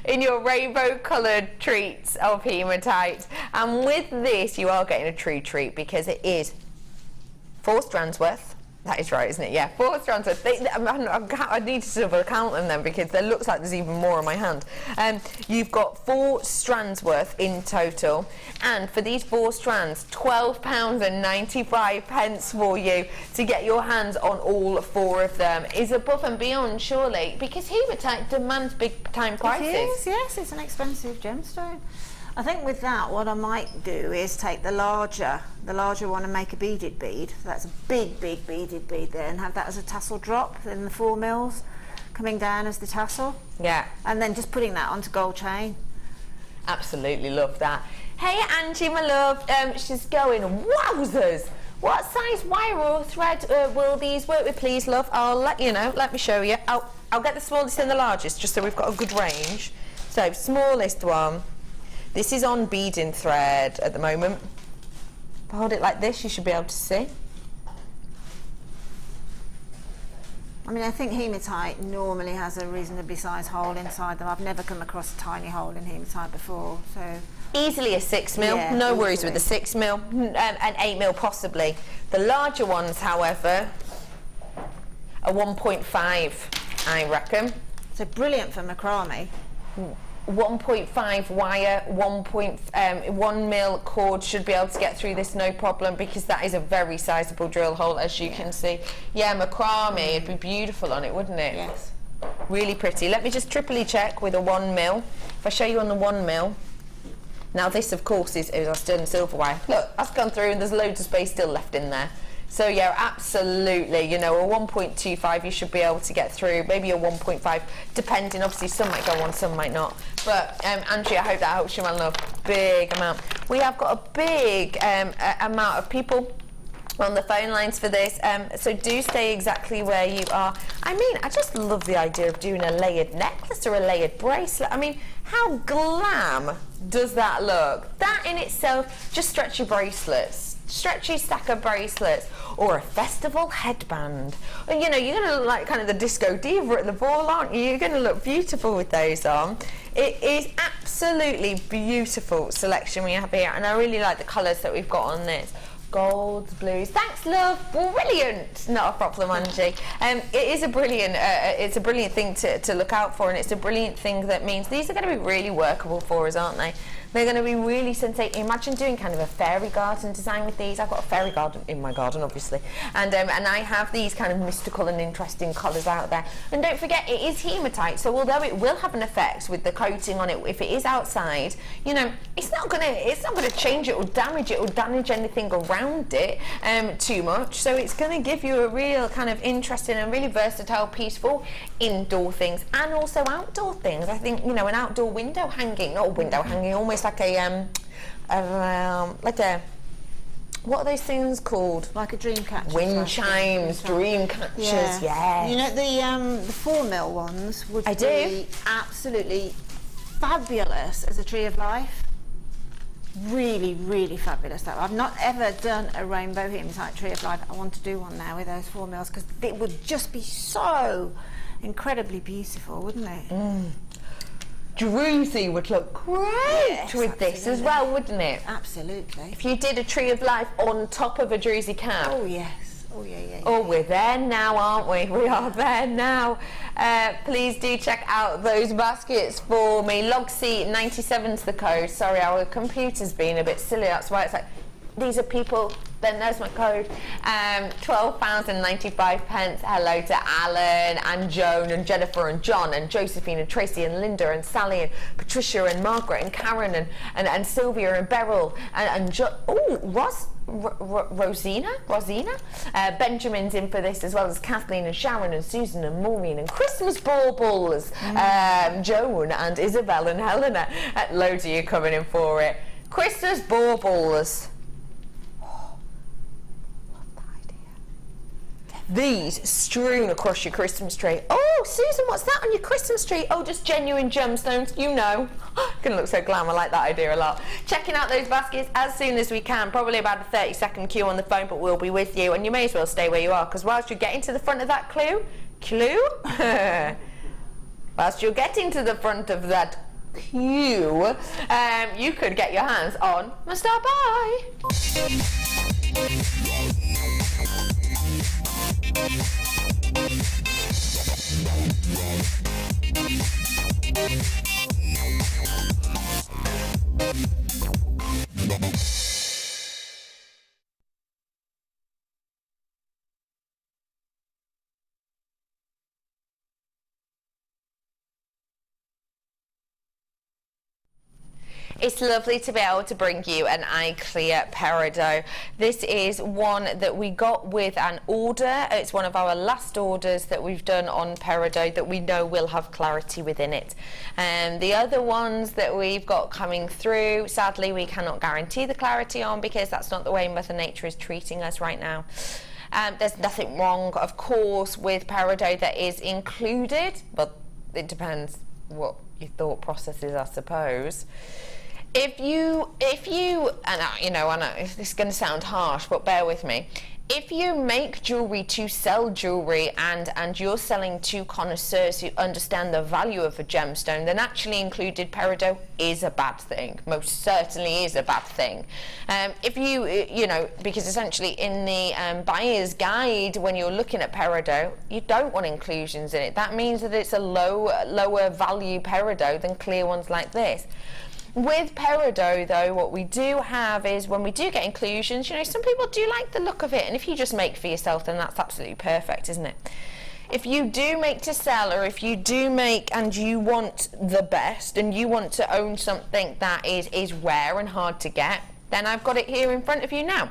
In your rainbow coloured treats of hematite, and with this you are getting a true treat because it is 4 strands worth. That is right, isn't it? Yeah, 4 strands worth. I need to double count them then because there looks like there's even more on my hand. You've got 4 strands worth in total, and for these 4 strands, £12.95 for you to get your hands on all 4 of them is above and beyond, surely, because hematite demands big time prices. It is, yes, it's an expensive gemstone. I think with that, what I might do is take the larger one and make a beaded bead. So that's a big beaded bead there, and have that as a tassel drop in the 4mm coming down as the tassel. Yeah. And then just putting that onto gold chain. Absolutely love that. Hey Angie, my love, she's going, wowzers! What size wire or thread will these work with, please, love? I'll let you know. Let me show you. I'll get the smallest and the largest, just so we've got a good range. So, smallest one. This is on beading thread at the moment. If I hold it like this, you should be able to see. I mean, I think hematite normally has a reasonably sized hole inside them. I've never come across a tiny hole in hematite before, so... Easily a 6mm, yeah, no worries with the 6mm, and 8mm possibly. The larger ones, however, are 1.5, I reckon. So brilliant for macrame. 1.5 wire, 1mm cord should be able to get through this no problem, because that is a very sizable drill hole, as you can see. Yeah, macrame, it'd be beautiful on it, wouldn't it? Yes. Really pretty. Let me just triply check with a 1mm. If I show you on the 1mm. Now this, of course, is our sterling silver wire. Look, that's gone through and there's loads of space still left in there. So yeah, absolutely, you know, a 1.25 you should be able to get through, maybe a 1.5, depending, obviously some might go on, some might not. But Andrea, I hope that helps you, my love. Big amount. We have got a big amount of people on the phone lines for this, so do stay exactly where you are. I mean, I just love the idea of doing a layered necklace or a layered bracelet. I mean, how glam does that look? That in itself, just stretchy bracelets. stretchy stack of bracelets, or a festival headband. And you know, you're going to look like kind of the disco diva at the ball, aren't you? You're going to look beautiful with those on. It is absolutely beautiful selection we have here, and I really like the colours that we've got on this. Golds, blues. Thanks, love. Brilliant. Not a problem, Angie. It is a brilliant. It's a brilliant thing to look out for, and it's a brilliant thing that means these are going to be really workable for us, aren't they? They're going to be really sensational. Imagine doing kind of a fairy garden design with these. I've got a fairy garden in my garden, obviously, and I have these kind of mystical and interesting colours out there. And don't forget, it is hematite, so although it will have an effect with the coating on it, if it is outside, you know, it's not going to change it or damage anything around it too much. So it's going to give you a real kind of interesting and really versatile piece for indoor things and also outdoor things. I think, you know, an outdoor window hanging, almost like a what are those things called? Like a dream catcher. Wind chimes, dream catchers, yeah. You know, the 4mm ones would be absolutely fabulous as a tree of life. Really, really fabulous. I've not ever done a rainbow hematite tree of life. I want to do one now with those 4mm because it would just be so incredibly beautiful, wouldn't it? Mm. Druzy would look great with this as well, wouldn't it? Absolutely. If you did a tree of life on top of a druzy cap. Oh yes. Oh yeah. Oh, we're there now, aren't we? We are there now. Please do check out those baskets for me. LogC97's the code. Sorry, our computer's been a bit silly. That's why it's like, these are people, then there's my code. £12.95. Hello to Alan and Joan and Jennifer and John and Josephine and Tracy and Linda and Sally and Patricia and Margaret and Karen and Sylvia and Beryl and Rosina? Benjamin's in for this, as well as Kathleen and Sharon and Susan and Maureen and Christmas baubles. Joan and Isabel and Helena. Loads of you coming in for it. Christmas baubles. These strewn across your Christmas tree. Oh, Susan, what's that on your Christmas tree? Oh, just genuine gemstones, you know. Gonna look so glam, I like that idea a lot. Checking out those baskets as soon as we can, probably about a 30-second queue on the phone, but we'll be with you, and you may as well stay where you are, because whilst you're getting to the front of that whilst you're getting to the front of that queue, you could get your hands on my Star Buy. It's lovely to be able to bring you an eye clear peridot. This is one that we got with an order. It's one of our last orders that we've done on peridot that we know will have clarity within it. And the other ones that we've got coming through, sadly we cannot guarantee the clarity on, because that's not the way Mother Nature is treating us right now. There's nothing wrong, of course, with peridot that is included, but it depends what your thought process is, I suppose. If you, and I know this is going to sound harsh, but bear with me. If you make jewellery to sell jewellery and you're selling to connoisseurs who understand the value of a gemstone, then actually included peridot is a bad thing. Most certainly is a bad thing. If because essentially in the buyer's guide, when you're looking at peridot, you don't want inclusions in it. That means that it's a lower value peridot than clear ones like this. With peridot, though, what we do have is when we do get inclusions, some people do like the look of it, and if you just make for yourself, then that's absolutely perfect, isn't it? If you do make to sell, or if you do make and you want the best and you want to own something that is rare and hard to get, then I've got it here in front of you now,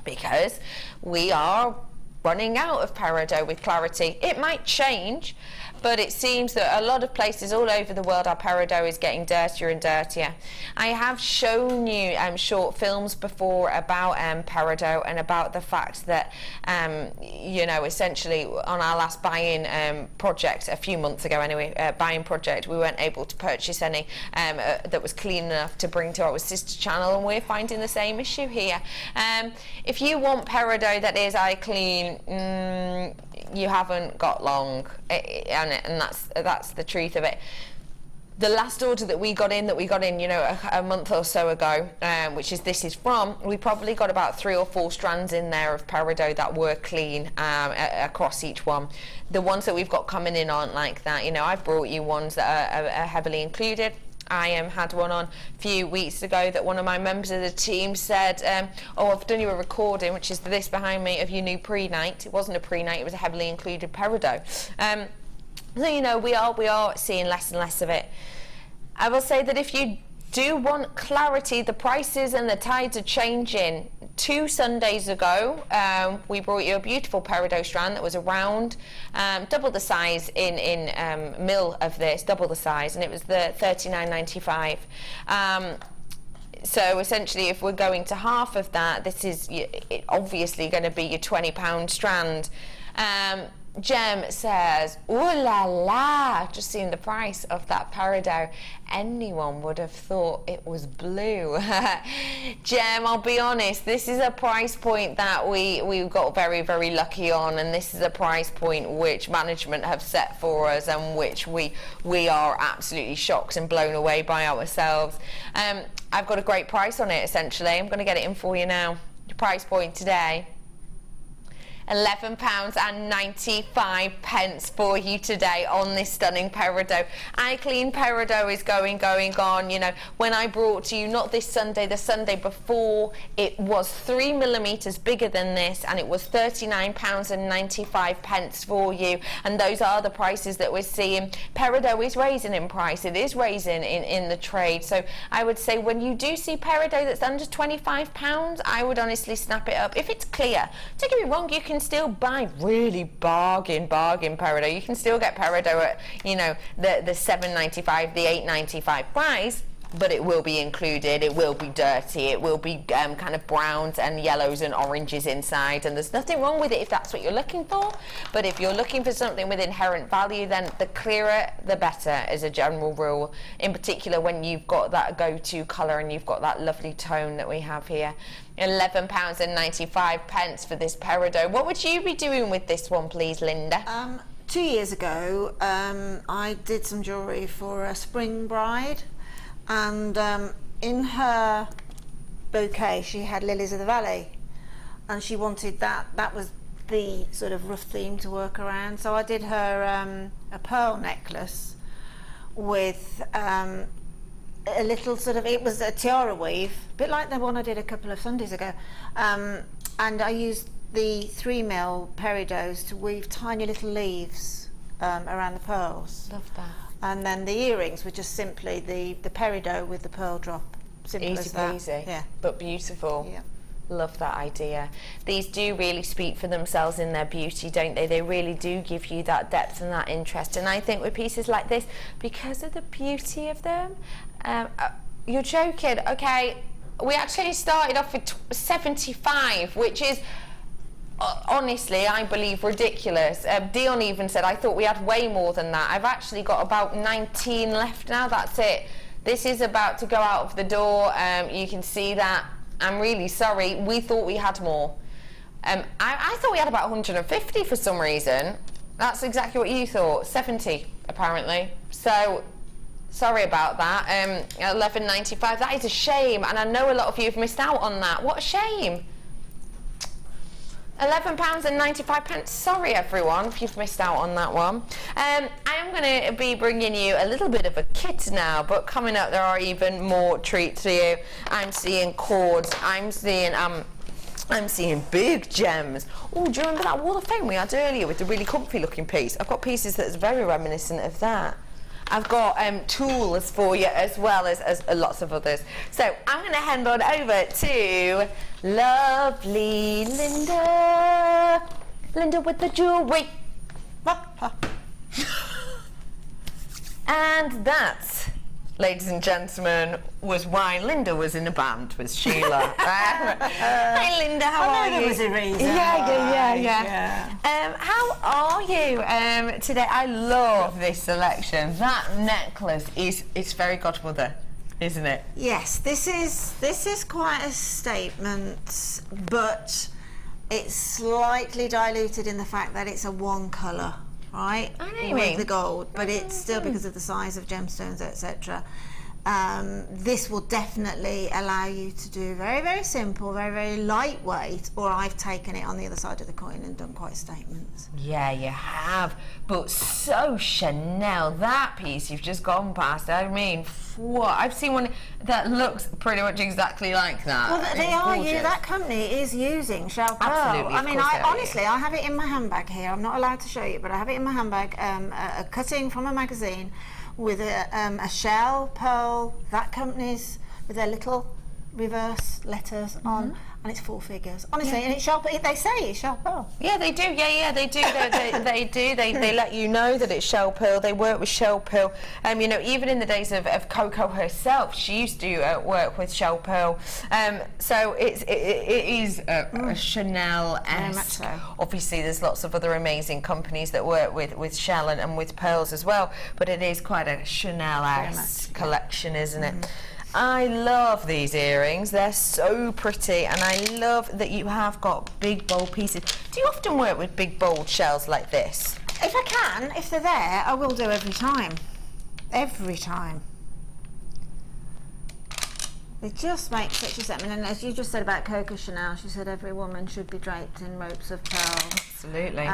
because we are running out of peridot with clarity. It might change, but it seems that a lot of places all over the world, our peridot is getting dirtier and dirtier. I have shown you short films before about peridot and about the fact that, you know, essentially on our last buy-in project, a few months ago anyway, buy-in project, we weren't able to purchase any that was clean enough to bring to our sister channel, and we're finding the same issue here. If you want peridot that is eye clean, you haven't got long, and that's the truth of it. The last order that we got in, you know, a month or so ago, which is this is from, we probably got about 3 or 4 strands in there of peridot that were clean across each one. The ones that we've got coming in aren't like that. You know, I've brought you ones that are heavily included. I had one on a few weeks ago that one of my members of the team said, oh, I've done you a recording, which is this behind me, of your new pre-night. It wasn't a pre-night, it was a heavily included peridot. So, you know, we are seeing less and less of it. I will say that if you do want clarity, the prices and the tides are changing. 2 Sundays ago, we brought you a beautiful peridot strand that was around double the size in mil of this, double the size, and it was the $39.95. So essentially, if we're going to half of that, this is obviously going to be your £20 strand. Jem says, ooh la la, just seen the price of that peridot. Anyone would have thought it was blue. Jem, I'll be honest, this is a price point that we got very, very lucky on, and this is a price point which management have set for us and which we are absolutely shocked and blown away by ourselves. I've got a great price on it, essentially. I'm going to get it in for you now. The price point today, £11.95 for you today on this stunning peridot. Eye clean peridot is going on. You know, when I brought to you, not this Sunday, the Sunday before, it was 3 millimeters bigger than this, and it was £39.95 for you. And those are the prices that we're seeing. Peridot is raising in price. It is raising in the trade. So I would say when you do see peridot that's under £25, I would honestly snap it up. If it's clear, don't get me wrong, you can still buy really bargain peridot. You can still get peridot at, you know, the $7.95, the $8.95 price, but it will be included, it will be dirty, it will be kind of browns and yellows and oranges inside, and there's nothing wrong with it if that's what you're looking for. But if you're looking for something with inherent value, then the clearer the better as a general rule, in particular when you've got that go-to colour and you've got that lovely tone that we have here. £11.95 for this peridot. What would you be doing with this one, please, Linda? 2 years ago, I did some jewellery for a spring bride, and in her bouquet she had lilies of the valley, and she wanted that was the sort of rough theme to work around. So I did her a pearl necklace with a little sort of, it was a tiara weave, a bit like the one I did a couple of Sundays ago, and I used the 3 mil peridots to weave tiny little leaves around the pearls. Love that. And then the earrings were just simply the peridot with the pearl drop. Simple easy as that. peasy, yeah, but beautiful. Yeah. Love that idea. These do really speak for themselves in their beauty, don't they? They really do give you that depth and that interest. And I think with pieces like this, because of the beauty of them, you're joking. Okay, we actually started off with 75, which is honestly, I believe, ridiculous. Dion even said, I thought we had way more than that. I've actually got about 19 left now. That's it. This is about to go out of the door. You can see that. I'm really sorry. We thought we had more. I thought we had about 150 for some reason. That's exactly what you thought. 70, apparently. So, sorry about that. $11.95. That is a shame, and I know a lot of you have missed out on that. What a shame. £11.95. Sorry, everyone, if you've missed out on that one. I am going to be bringing you a little bit of a kit now, but coming up there are even more treats for you. I'm seeing cords. I'm seeing big gems. Oh, do you remember that wall of fame we had earlier with the really comfy looking piece? I've got pieces that's very reminiscent of that. I've got tools for you as well as lots of others. So I'm going to hand on over to lovely Linda. Linda with the jewellery. And that, ladies and gentlemen, was why Linda was in a band with Sheila. Hi Linda, how are you? There was a reason. Yeah. How are you today? I love this selection. That necklace it's very godmother, isn't it? Yes, this is quite a statement, but it's slightly diluted in the fact that it's a one colour, right? I know you with mean. the gold, but it's still because of the size of gemstones, etc. This will definitely allow you to do very, very simple, very, very lightweight, or I've taken it on the other side of the coin and done quite statements. Yeah, you have, but so Chanel, that piece you've just gone past, I mean, what? I've seen one that looks pretty much exactly like that. Well, that company is using shell pearl. Absolutely, I mean, I have it in my handbag here. I'm not allowed to show you, but I have it in my handbag, a cutting from a magazine with a shell pearl. That company's with their little reverse letters on, and it's 4 figures. Honestly, and it's shell. They say it's shell pearl. Yeah, they do. Yeah, they do. They do. They let you know that it's shell pearl. They work with shell pearl. You know, even in the days of Coco herself, she used to work with shell pearl. So it is a Chanel-esque. So. Obviously, there's lots of other amazing companies that work with shell and with pearls as well. But it is quite a Chanel-esque collection, isn't it? I love these earrings. They're so pretty, and I love that you have got big, bold pieces. Do you often work with big, bold shells like this? If I can, if they're there, I will do every time. Every time. They just make such a statement. And as you just said about Coco Chanel, she said every woman should be draped in ropes of pearl. Absolutely.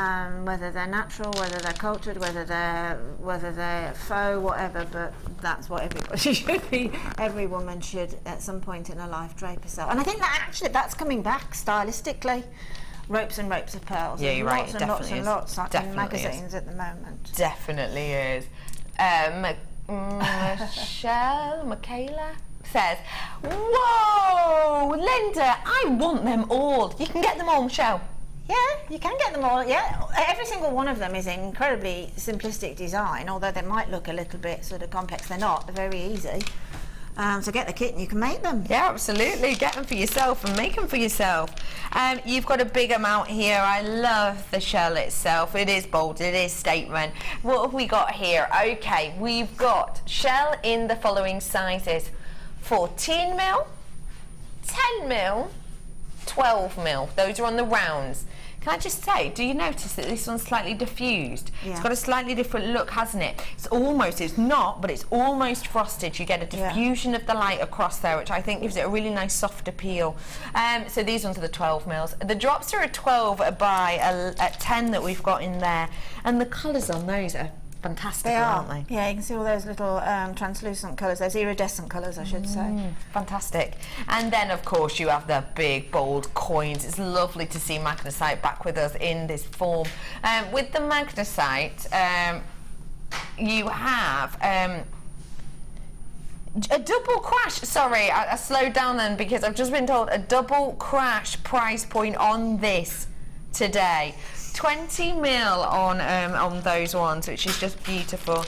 Whether they're natural, whether they're cultured, whether they're faux, whatever, but that's what everybody should be. Every woman should, at some point in her life, drape herself. And I think that actually that's coming back stylistically. Ropes and ropes of pearls. Yeah, you're right. It Lots definitely and is. lots in Definitely magazines at the moment. Definitely is. Michaela says, "Whoa, Linda, I want them all. You can get them all, Michelle." Yeah, you can get them all. Yeah, every single one of them is an incredibly simplistic design, although they might look a little bit sort of complex. They're not. They're very easy. So get the kit and you can make them. Yeah, absolutely. Get them for yourself and make them for yourself. You've got a big amount here. I love the shell itself. It is bold. It is statement. What have we got here? Okay, we've got shell in the following sizes: 14 mil, 10 mil, 12 mil. Those are on the rounds. Can I just say, do you notice that this one's slightly diffused? Yeah. It's got a slightly different look, hasn't it? It's not, but it's almost frosted. You get a diffusion of the light across there, which I think gives it a really nice soft appeal. So these ones are the 12 mils. The drops are a 12 by a 10 that we've got in there. And the colours on those are fantastic, aren't they? Yeah, you can see all those little translucent colours, those iridescent colours, I should say. Fantastic. And then, of course, you have the big, bold coins. It's lovely to see magnesite back with us in this form. With the magnesite, you have a double crash. Sorry, I slowed down then because I've just been told a double crash price point on this today. 20 mil on those ones, which is just beautiful.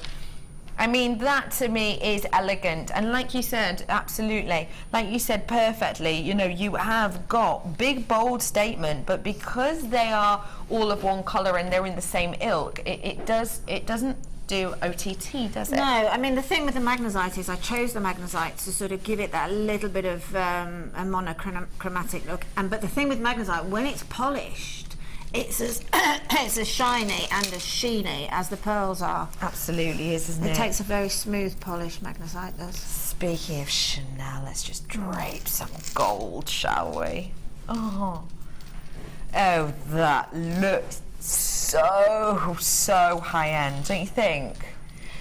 I mean, that to me is elegant, and like you said, absolutely, like you said perfectly, you know, you have got big bold statement, but because they are all of one colour and they're in the same ilk, it doesn't do OTT, does it? No, I mean, the thing with the magnesite is I chose the magnesite to sort of give it that little bit of a monochromatic look, but the thing with magnesite, when it's polished, it's as shiny and as sheeny as the pearls are. Absolutely is, isn't it? It takes a very smooth polish, magnesite does. Speaking of Chanel, let's just drape some gold, shall we? Oh, that looks so high-end, don't you think?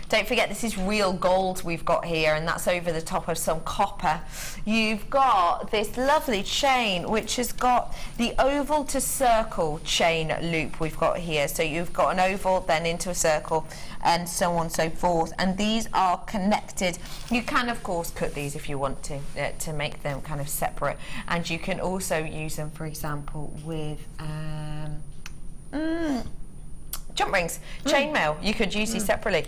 Don't forget, this is real gold we've got here, and that's over the top of some copper. You've got this lovely chain, which has got the oval to circle chain loop we've got here. So you've got an oval, then into a circle, and so on and so forth. And these are connected. You can, of course, cut these if you want to make them kind of separate. And you can also use them, for example, with jump rings, chainmail. You could use these separately.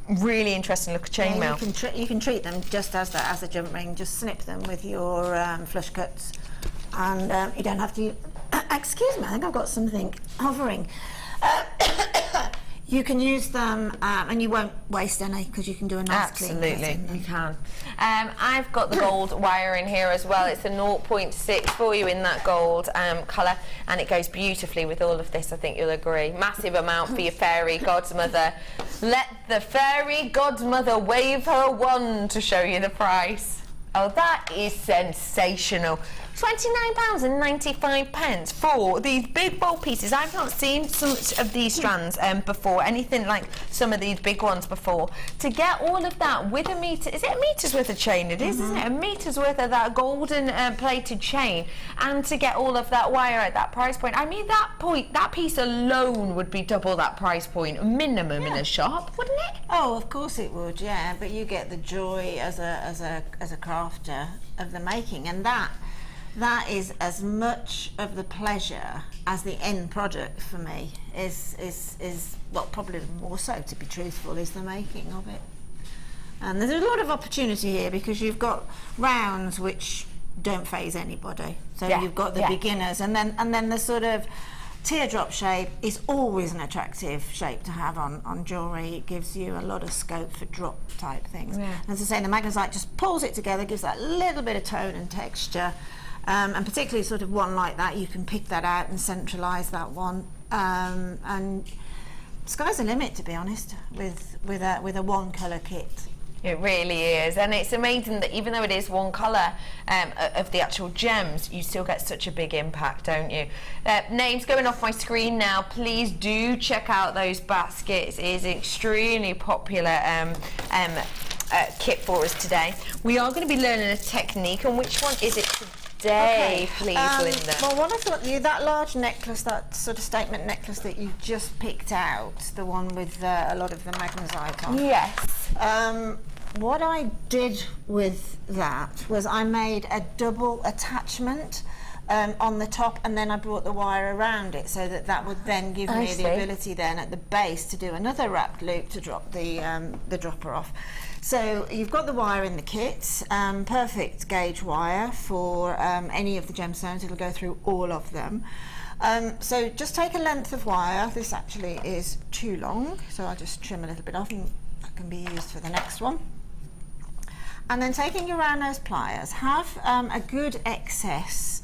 really interesting look of chainmail. You can treat them just as a jump ring. Just snip them with your flush cuts, and you don't have to. Excuse me, I think I've got something hovering. You can use them and you won't waste any because you can do a nice clean cut. Absolutely, you can. I've got the gold wire in here as well. It's a 0.6 for you in that gold colour, and it goes beautifully with all of this. I think you'll agree. Massive amount for your fairy godmother. Let the fairy godmother wave her wand to show you the price. Oh, that is sensational. £29.95 for these big bold pieces. I've not seen so much of these strands before, anything like some of these big ones before. To get all of that with a metre, is it a metre's worth of chain? It is, isn't it? A metre's worth of that golden plated chain, and to get all of that wire at that price point. I mean, that piece alone would be double that price point minimum in a shop, wouldn't it? Oh, of course it would, yeah. But you get the joy as a crafter of the making, and that is as much of the pleasure as the end product for me is well, probably more so, to be truthful, is the making of it. And there's a lot of opportunity here because you've got rounds which don't faze anybody. So you've got the beginners, and then the sort of teardrop shape is always an attractive shape to have on jewellery. It gives you a lot of scope for drop type things. Yeah. As I say, the magnesite just pulls it together, gives that little bit of tone and texture. And particularly sort of one like that, you can pick that out and centralise that one. And sky's the limit, to be honest, with a one colour kit. It really is, and it's amazing that even though it is one colour of the actual gems, you still get such a big impact, don't you? Names going off my screen now. Please do check out those baskets. It is an extremely popular kit for us today. We are going to be learning a technique, and which one is it today, please, Linda? Well, what I thought, that large necklace, that sort of statement necklace that you just picked out, the one with a lot of the magnesite on. Yes. What I did with that was I made a double attachment on the top, and then I brought the wire around it so that would then give me the ability then at the base to do another wrapped loop to drop the dropper off. So you've got the wire in the kit, perfect gauge wire for any of the gemstones. It'll go through all of them. So just take a length of wire. This actually is too long, so I'll just trim a little bit off, and that can be used for the next one. And then taking your round nose pliers, have a good excess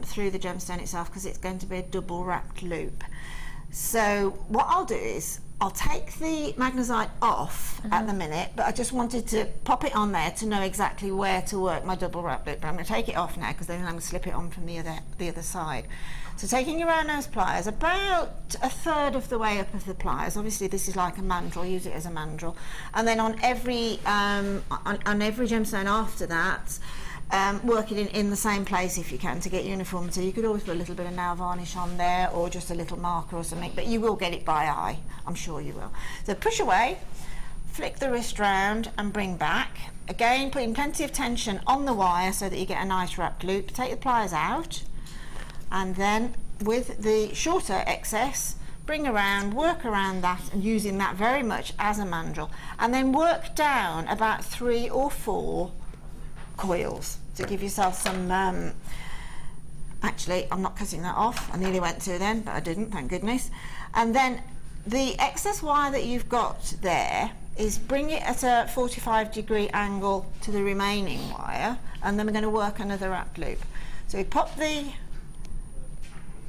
through the gemstone itself, because it's going to be a double wrapped loop. So what I'll do is I'll take the magnesite off at the minute, but I just wanted to pop it on there to know exactly where to work my double wrap loop. But I'm going to take it off now, because then I'm going to slip it on from the other side. So taking your round nose pliers, about a third of the way up of the pliers. Obviously this is like a mandrel, use it as a mandrel. And then on every gemstone after that, work it in the same place if you can to get uniformity. You could always put a little bit of nail varnish on there, or just a little marker or something, but you will get it by eye, I'm sure you will. So push away, flick the wrist round and bring back. Again, putting plenty of tension on the wire so that you get a nice wrapped loop. Take the pliers out, and then with the shorter excess, bring around, work around that, and using that very much as a mandrel, and then work down about 3 or 4 coils to give yourself some actually I'm not cutting that off, I nearly went to then, but I didn't, thank goodness. And then the excess wire that you've got there is bring it at a 45-degree angle to the remaining wire, and then we're going to work another wrap loop. So we pop the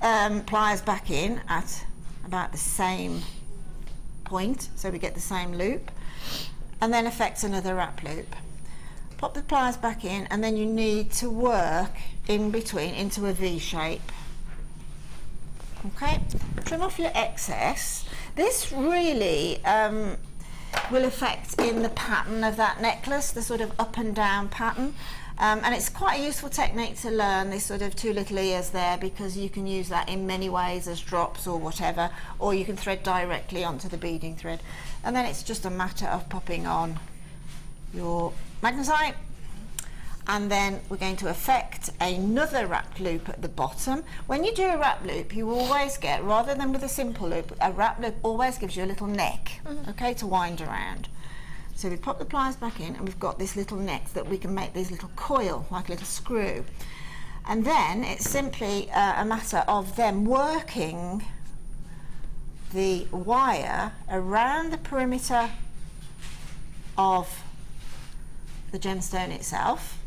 pliers back in at about the same point, so we get the same loop, and then effect another wrap loop. Pop the pliers back in, and then you need to work in between into a V shape. Okay, trim off your excess. This really will affect in the pattern of that necklace, the sort of up and down pattern. And it's quite a useful technique to learn, this sort of 2 little ears there, because you can use that in many ways as drops or whatever, or you can thread directly onto the beading thread. And then it's just a matter of popping on your magnesite and then we're going to effect another wrap loop at the bottom. When you do a wrap loop, you always get, rather than with a simple loop, a wrap loop always gives you a little neck, okay, to wind around. So we pop the pliers back in, and we've got this little neck that we can make these little coil, like a little screw. And then it's simply a matter of them working the wire around the perimeter of the gemstone itself,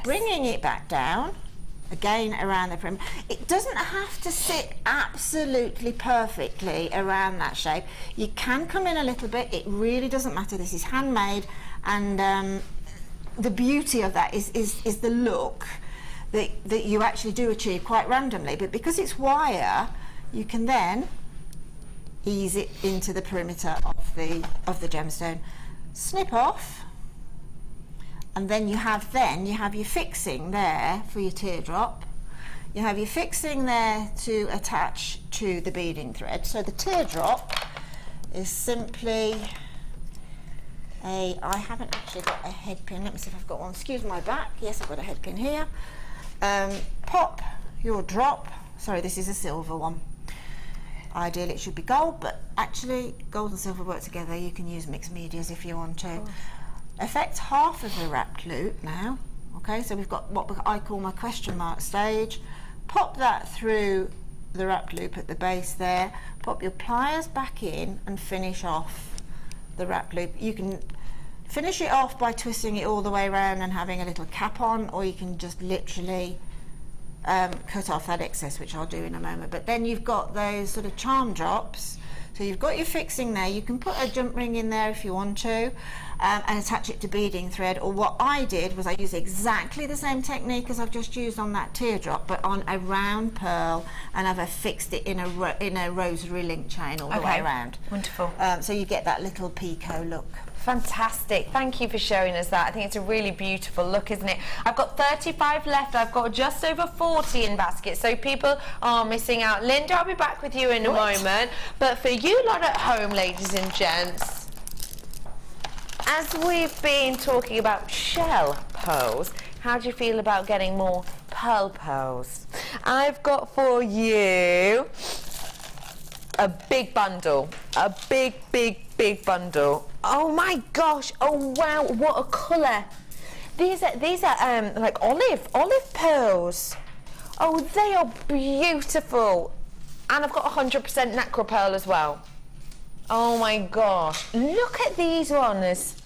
bringing it back down, again around the perimeter. It doesn't have to sit absolutely perfectly around that shape. You can come in a little bit, it really doesn't matter. This is handmade, and the beauty of that is the look that you actually do achieve quite randomly. But because it's wire, you can then ease it into the perimeter of the gemstone, snip off, and then you have your fixing there for your teardrop. You have your fixing there to attach to the beading thread. So the teardrop is simply I haven't actually got a head pin. Let me see if I've got one. Excuse my back. Yes, I've got a head pin here. Pop your drop. Sorry, this is a silver one. Ideally it should be gold, but actually gold and silver work together. You can use mixed medias if you want to. Effect half of the wrapped loop now. Okay, so we've got what I call my question mark stage. Pop that through the wrapped loop at the base there. Pop your pliers back in and finish off the wrapped loop. You can finish it off by twisting it all the way around and having a little cap on, or you can just literally cut off that excess, which I'll do in a moment. But then you've got those sort of charm drops. So you've got your fixing there. You can put a jump ring in there if you want to, and attach it to beading thread. Or what I did was I used exactly the same technique as I've just used on that teardrop, but on a round pearl, and I've affixed it in a rosary link chain all the way around. Wonderful. So you get that little picot look. Fantastic. Thank you for showing us that. I think it's a really beautiful look, isn't it? I've got 35 left. I've got just over 40 in baskets, so people are missing out. Linda, I'll be back with you in a moment. But for you lot at home, ladies and gents, as we've been talking about shell pearls, how do you feel about getting more pearl pearls? I've got for you a big bundle, a big bundle. Oh my gosh! Oh wow! What a colour! These are like olive pearls. Oh, they are beautiful, and I've got 100% nacre pearl as well. Oh my gosh! Look at these ones.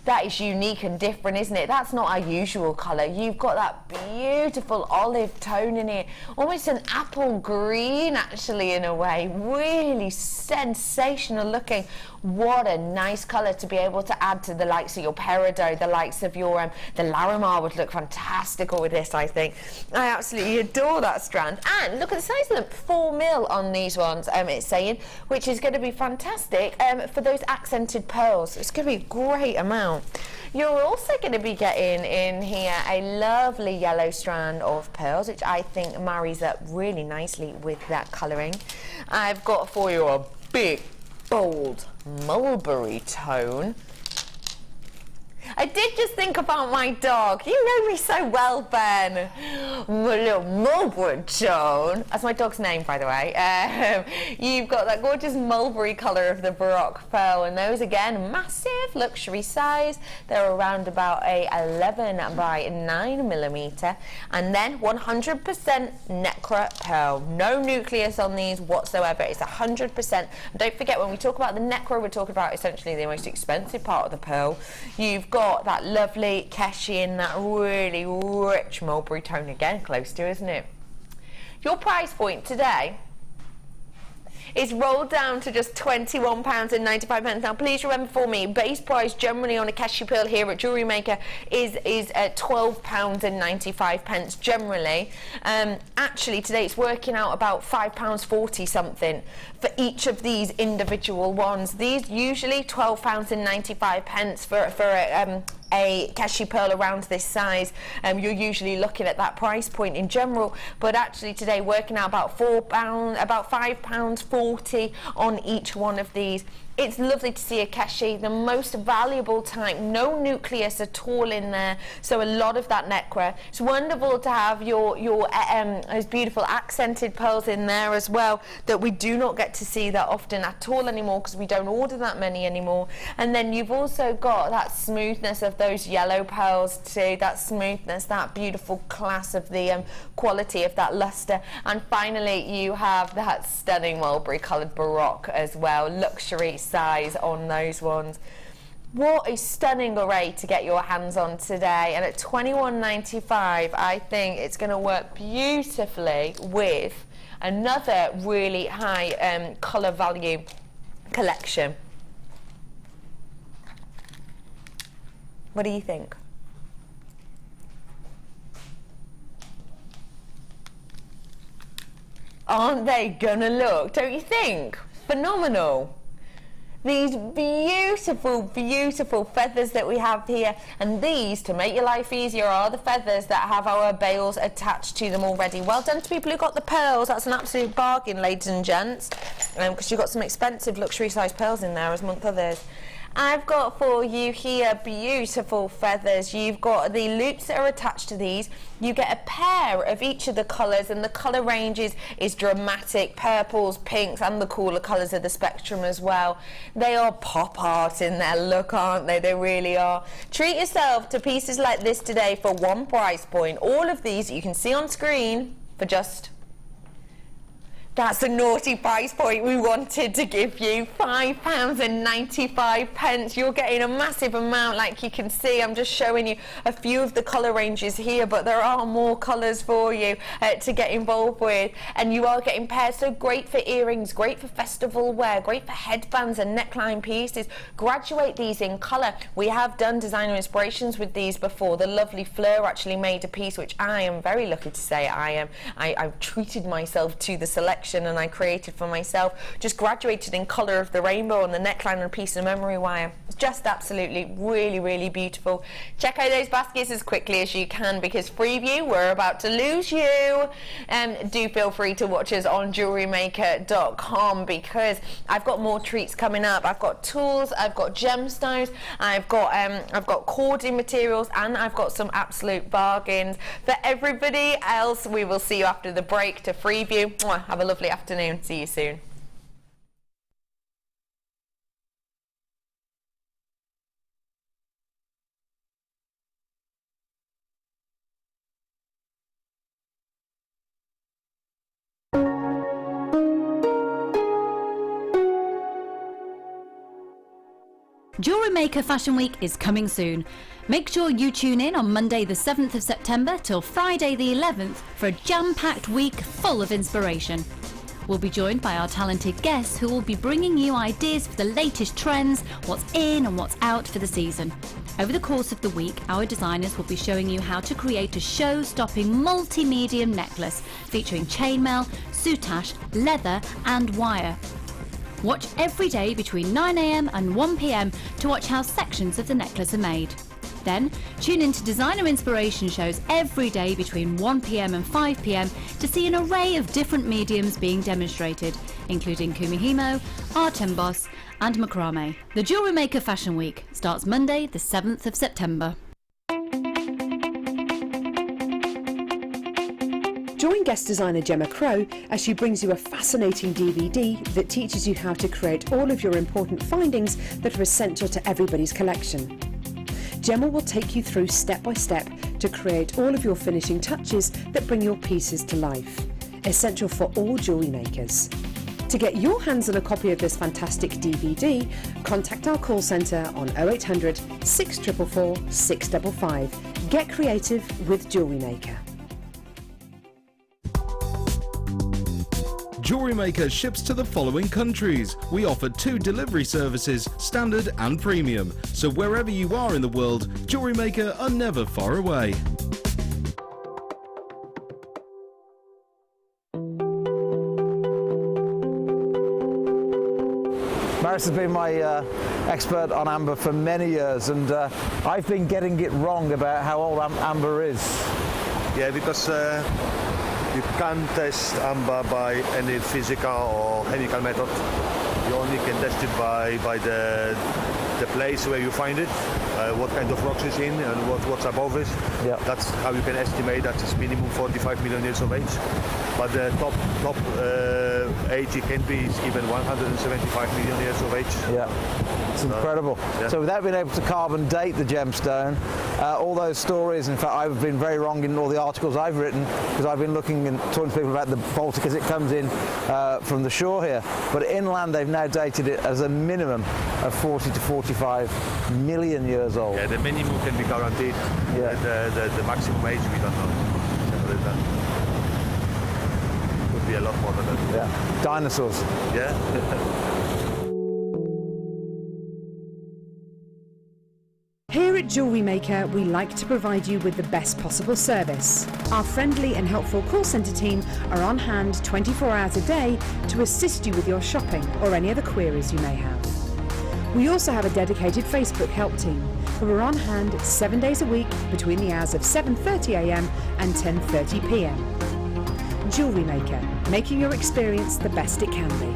That is unique and different, isn't it? That's not our usual colour. You've got that beautiful olive tone in here, almost an apple green actually in a way. Really sensational looking. What a nice colour to be able to add to the likes of your peridot, the likes of your the Larimar would look fantastical with this, I think. I absolutely adore that strand. And look at the size of them, 4 mil on these ones, it's saying, which is going to be fantastic for those accented pearls. It's going to be a great amount. You're also going to be getting in here a lovely yellow strand of pearls, which I think marries up really nicely with that colouring. I've got for you a big, bold mulberry tone. I did just think about my dog. You know me so well, Ben. My little mulberry tone. That's my dog's name, by the way. You've got that gorgeous mulberry colour of the Baroque pearl, and those again, massive luxury size. They're around about a 11 by 9 millimetre, and then 100% nacre pearl. No nucleus on these whatsoever. It's 100%. And don't forget, when we talk about the nacre, we're talking about essentially the most expensive part of the pearl. You've got that lovely Keshi in that really rich mulberry tone, again close to, isn't it? Your price point today is rolled down to just £21.95. Now please remember for me, base price generally on a Keshi pearl here at JewelleryMaker is £12.95 generally. Actually today it's working out about £5.40 something for each of these individual ones. These usually £12.95 for a cashew pearl around this size, you're usually looking at that price point in general, but actually today working out about £4, about £5.40 on each one of these. It's lovely to see a cashew, the most valuable type, no nucleus at all in there, so a lot of that nacre. It's wonderful to have your those beautiful accented pearls in there as well, that we do not get to see that often at all anymore because we don't order that many anymore. And then you've also got that smoothness of those yellow pearls too, that smoothness, that beautiful class of the quality of that luster. And finally you have that stunning mulberry coloured baroque as well, luxury size on those ones. What a stunning array to get your hands on today, and at $21.95 I think it's going to work beautifully with another really high colour value collection. What do you think? Aren't they gonna look, don't you think? Phenomenal. These beautiful, beautiful feathers that we have here, and these, to make your life easier, are the feathers that have our bails attached to them already. Well done to people who got the pearls. That's an absolute bargain, ladies and gents, because you've got some expensive luxury size pearls in there, as amongst others. I've got for you here beautiful feathers. You've got the loops that are attached to these. You get a pair of each of the colours, and the colour range is dramatic, purples, pinks, and the cooler colours of the spectrum as well. They are pop art in their look, aren't they? They really are. Treat yourself to pieces like this today for one price point. All of these you can see on screen for just... That's the naughty price point we wanted to give you, £5.95. You're getting a massive amount, like you can see. I'm just showing you a few of the colour ranges here, but there are more colours for you to get involved with. And you are getting pairs, so great for earrings, great for festival wear, great for headbands and neckline pieces. Graduate these in colour. We have done designer inspirations with these before. The lovely Fleur actually made a piece, which I am very lucky to say I've treated myself to the selection and I created for myself, just graduated in colour of the rainbow on the neckline and a piece of memory wire. It's just absolutely really, really beautiful. Check out those baskets as quickly as you can, because Freeview, we're about to lose you. Do feel free to watch us on JewelleryMaker.com, because I've got more treats coming up. I've got tools, I've got gemstones, I've got cording materials, and I've got some absolute bargains. For everybody else, we will see you after the break to Freeview. Have a lovely afternoon. See you soon. Jewellery Maker Fashion Week is coming soon. Make sure you tune in on Monday the 7th of September till Friday the 11th for a jam-packed week full of inspiration. We'll be joined by our talented guests who will be bringing you ideas for the latest trends, what's in and what's out for the season. Over the course of the week, our designers will be showing you how to create a show-stopping multi-medium necklace featuring chainmail, soutache, leather and wire. Watch every day between 9 AM and 1 PM to watch how sections of the necklace are made. Then tune in to designer inspiration shows every day between 1 PM and 5 PM to see an array of different mediums being demonstrated, including kumihimo, art emboss and macrame. The Jewellery Maker Fashion Week starts Monday the 7th of September. Join guest designer Gemma Crow as she brings you a fascinating DVD that teaches you how to create all of your important findings that are essential to everybody's collection. Gemma will take you through step by step to create all of your finishing touches that bring your pieces to life, essential for all jewellery makers. To get your hands on a copy of this fantastic DVD, contact our call centre on 0800 644 655. Get creative with Jewellery Maker. Jewellery Maker ships to the following countries. We offer 2 delivery services, standard and premium. So wherever you are in the world, Jewellery Maker are never far away. Maris has been my expert on amber for many years, and I've been getting it wrong about how old amber is. Yeah, because you can't test amber by any physical or chemical method. You only can test it by the place where you find it, what kind of rocks it's in, and what's above it. Yeah. That's how you can estimate that it's minimum 45 million years of age. But the top age it can be is even 175 million years of age. Yeah, it's incredible. Yeah. So without being able to carbon date the gemstone, all those stories, in fact I've been very wrong in all the articles I've written, because I've been looking and talking to people about the Baltic as it comes in from the shore here. But inland they've now dated it as a minimum of 40 to 45 million years old. Yeah, the minimum can be guaranteed. Yeah. The maximum age we don't know. Could be a lot more than that. Yeah. Dinosaurs. Yeah. Here at JewelleryMaker, we like to provide you with the best possible service. Our friendly and helpful call centre team are on hand 24 hours a day to assist you with your shopping or any other queries you may have. We also have a dedicated Facebook help team who are on hand 7 days a week between the hours of 7:30 a.m. and 10:30 p.m. JewelleryMaker, making your experience the best it can be.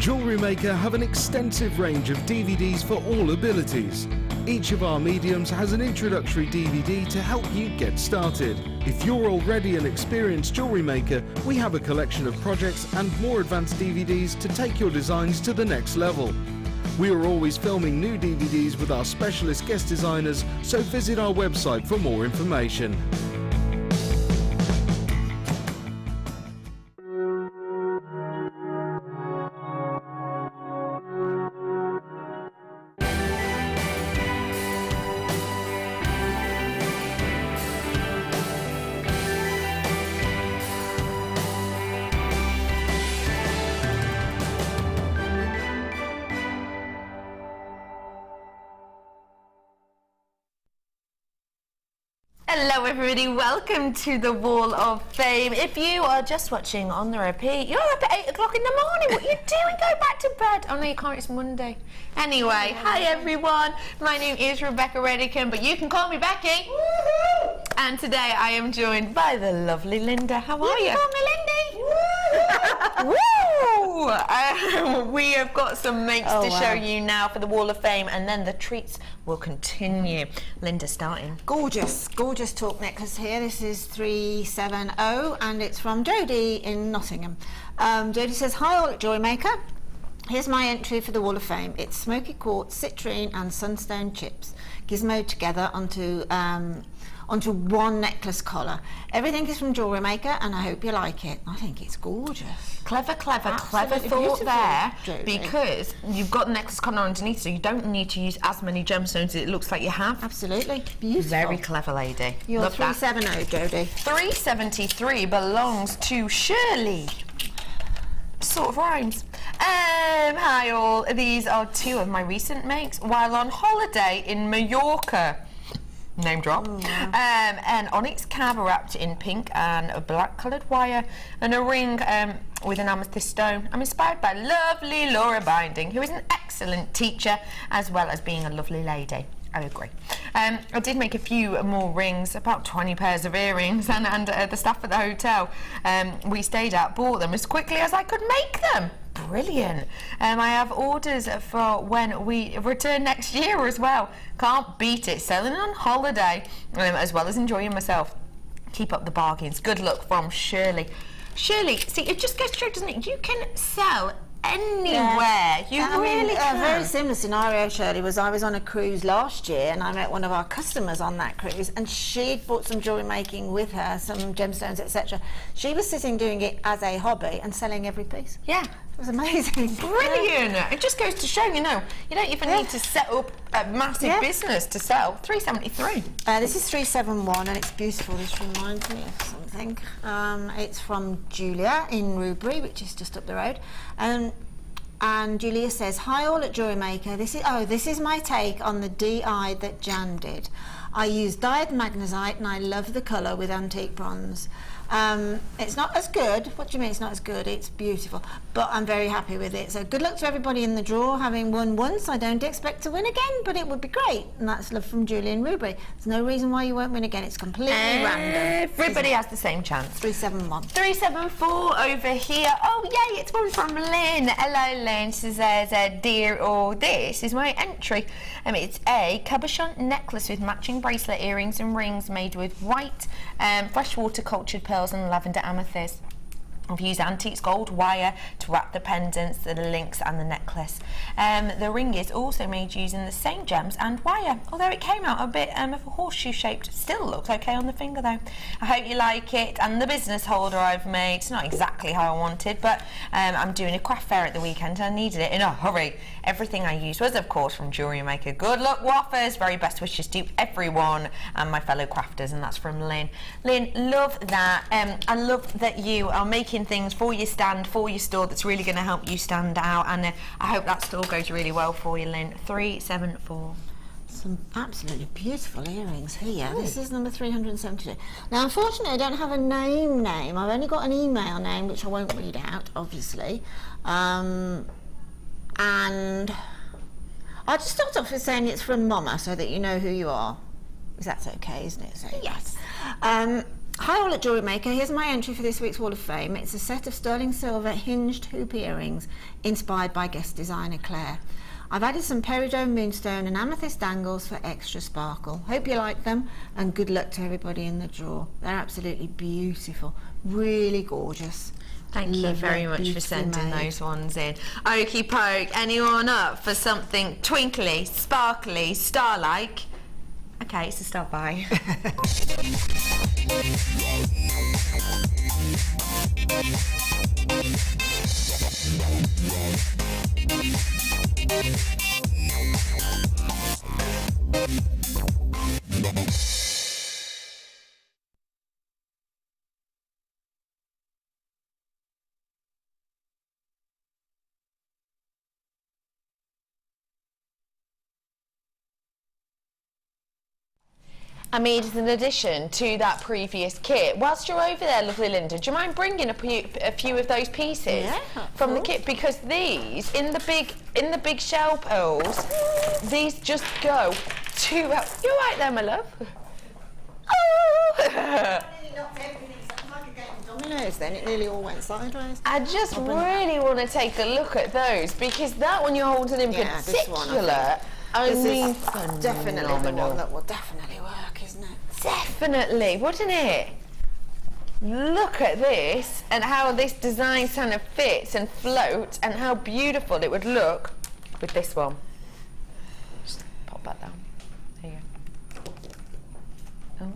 JewelleryMaker have an extensive range of DVDs for all abilities. Each of our mediums has an introductory DVD to help you get started. If you're already an experienced jewellery maker, we have a collection of projects and more advanced DVDs to take your designs to the next level. We are always filming new DVDs with our specialist guest designers, so visit our website for more information. Hello everybody, welcome to the Wall of Fame. If you are just watching on the repeat, you're up at 8 o'clock in the morning. What are you doing? Go back to bed. Oh no, you can't, it's Monday. Anyway, hi everyone. My name is Rebecca Redican, but you can call me Becky. Woohoo! And today I am joined by the lovely Linda. How are you? Call me Lindy. Woo! We have got some makes to show you now for the Wall of Fame, and then the treats will continue. Linda starting. Gorgeous, gorgeous talk necklace here. This is 370 and it's from Jodie in Nottingham. Jodie says, hi all at JewelleryMaker. Here's my entry for the Wall of Fame. It's smoky quartz, citrine and sunstone chips gizmoed together onto one necklace collar. Everything is from JewelleryMaker and I hope you like it. I think it's gorgeous. Clever thought there, Jodie. Because you've got the necklace collar underneath, so you don't need to use as many gemstones as it looks like you have. Absolutely. Beautiful. Very clever lady. You're Love 370, Jodie. 373 belongs to Shirley. Sort of rhymes. Hi all. These are two of my recent makes while on holiday in Mallorca. Name drop. An onyx cab wrapped in pink and a black coloured wire, and a ring with an amethyst stone. I'm inspired by lovely Laura Binding, who is an excellent teacher as well as being a lovely lady. I agree. I did make a few more rings, about 20 pairs of earrings, and the staff at the hotel we stayed at bought them as quickly as I could make them. Brilliant. I have orders for when we return next year as well. Can't beat it. Selling on holiday as well as enjoying myself. Keep up the bargains. Good luck from Shirley. Shirley, see, it just goes straight, doesn't it? You can sell anywhere. You really can. A very similar scenario, Shirley, was I was on a cruise last year and I met one of our customers on that cruise, and she'd brought some jewellery making with her, some gemstones, etc. She was sitting doing it as a hobby and selling every piece. Yeah. It was amazing. Brilliant. It just goes to show, you don't even need to set up a massive business to sell. 373. This is 371 and it's beautiful. This reminds me of something. It's from Julia in Rubery, which is just up the road. And Julia says, hi all at JewelleryMaker. This is my take on the DI that Jan did. I use dyed magnesite and I love the colour with antique bronze. It's not as good. What do you mean it's not as good? It's beautiful, but I'm very happy with it. So good luck to everybody in the draw. Having won once, I don't expect to win again, but it would be great. And that's love from Julie and Ruby. There's no reason why you won't win again. It's completely random. Everybody has the same chance. 371. 374 over here. Oh yay, it's one from Lynn. Hello Lynn. She says, dear, or this is my entry. It's a cabochon necklace with matching bracelet, earrings and rings made with white freshwater cultured pearls and lavender amethyst. I've used antiques gold wire to wrap the pendants, the links and the necklace. The ring is also made using the same gems and wire, although it came out a bit of a horseshoe shaped. Still looks okay on the finger though. I hope you like it. And the business holder I've made, it's not exactly how I wanted, but I'm doing a craft fair at the weekend and I needed it in a hurry. Everything I used was of course from JewelleryMaker. Good luck waffers, very best wishes to everyone and my fellow crafters. And that's from Lynn. Lynn, love that. I love that you are making things for your stand, for your store, that's really going to help you stand out, and I hope that store goes really well for you, Lynn. 374. Some absolutely beautiful earrings here. Ooh. This is number 372. Now unfortunately I don't have a name. I've only got an email name which I won't read out obviously, and I'll just start off with saying it's from Mama so that you know who you are. That's okay, isn't it? So, yes. Hi all at JewelleryMaker, here's my entry for this week's Wall of Fame. It's a set of sterling silver hinged hoop earrings inspired by guest designer Claire. I've added some peridot, moonstone and amethyst dangles for extra sparkle. Hope you like them and good luck to everybody in the draw. They're absolutely beautiful, really gorgeous. Thank you very much for sending those ones in. Okie poke, anyone up for something twinkly, sparkly, star-like? Okay, it's a start by. I mean, as an addition to that previous kit. Whilst you're over there, lovely Linda, do you mind bringing a few of those pieces from the kit? Because these, in the big shell pearls, these just go too well. You're right there, my love. Oh! Dominoes, then it nearly all went sideways. I just really want to take a look at those, because that one you're holding in particular, this is definitely the one that will definitely work, isn't it? Definitely, wouldn't it? Look at this and how this design kind of fits and floats, and how beautiful it would look with this one. Just pop that down. There you go. Oh.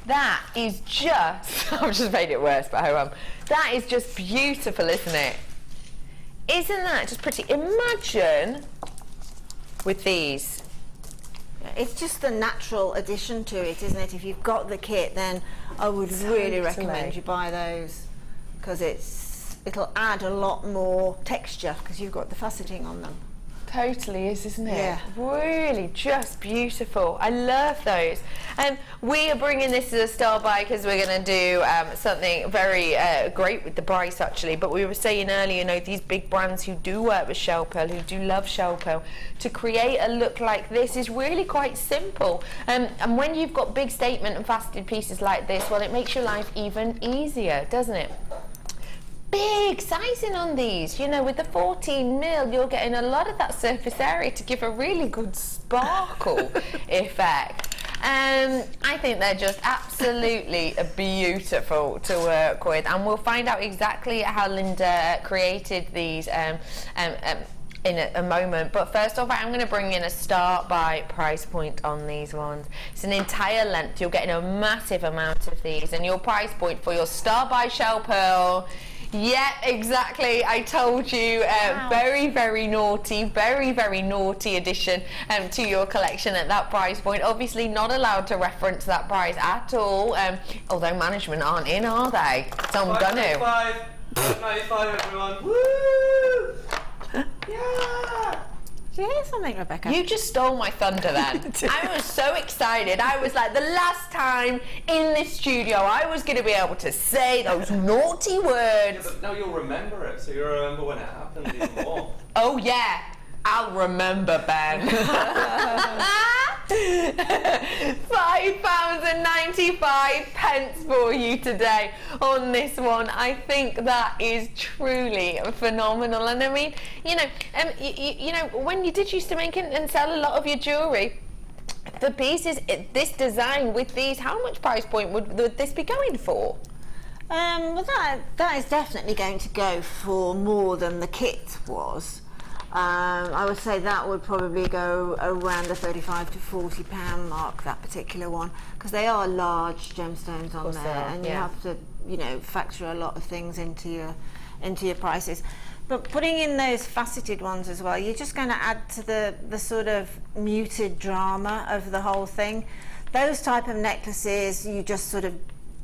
That is just, I've just made it worse, but oh, that is just beautiful, isn't it? Isn't that just pretty? Imagine with these. It's just a natural addition to it, isn't it? If you've got the kit, then I would really recommend you buy those, because it'll add a lot more texture because you've got the faceting on them. Totally is, isn't it? Yeah. Really, just beautiful. I love those. And we are bringing this as a star by because we're going to do something very great with the price, actually. But we were saying earlier, you know, these big brands who do work with shell pearl, who do love shell pearl, to create a look like this is really quite simple. And when you've got big statement and faceted pieces like this, well, it makes your life even easier, doesn't it? Big sizing on these, you know, with the 14mm you're getting a lot of that surface area to give a really good sparkle effect. I think they're just absolutely beautiful to work with, and we'll find out exactly how Linda created these in a moment. But first off, I'm going to bring in a start by price point on these ones. It's an entire length. You're getting a massive amount of these, and your price point for your star by shell pearl, yeah, exactly, I told you, wow. Very, very naughty addition to your collection at that price point. Obviously not allowed to reference that price at all, although management aren't in, are they? So I'm gonna. 595 everyone, woo! Yeah! Did you hear something, Rebecca? You just stole my thunder then. I was so excited. I was like, the last time in this studio I was going to be able to say those naughty words. Yeah, but now you'll remember it, so you'll remember when it happened even more. Oh yeah, I'll remember, Ben. £5.95 for you today on this one. I think that is truly phenomenal. And I mean, you know, when you did used to make and sell a lot of your jewellery, the pieces, this design with these, how much price point would this be going for? Well, that is definitely going to go for more than the kit was. I would say that would probably go around the £35 to £40 mark, that particular one, because they are large gemstones on there, and you have to, you know, factor a lot of things into your prices. But putting in those faceted ones as well, you're just going to add to the sort of muted drama of the whole thing. Those type of necklaces, you just sort of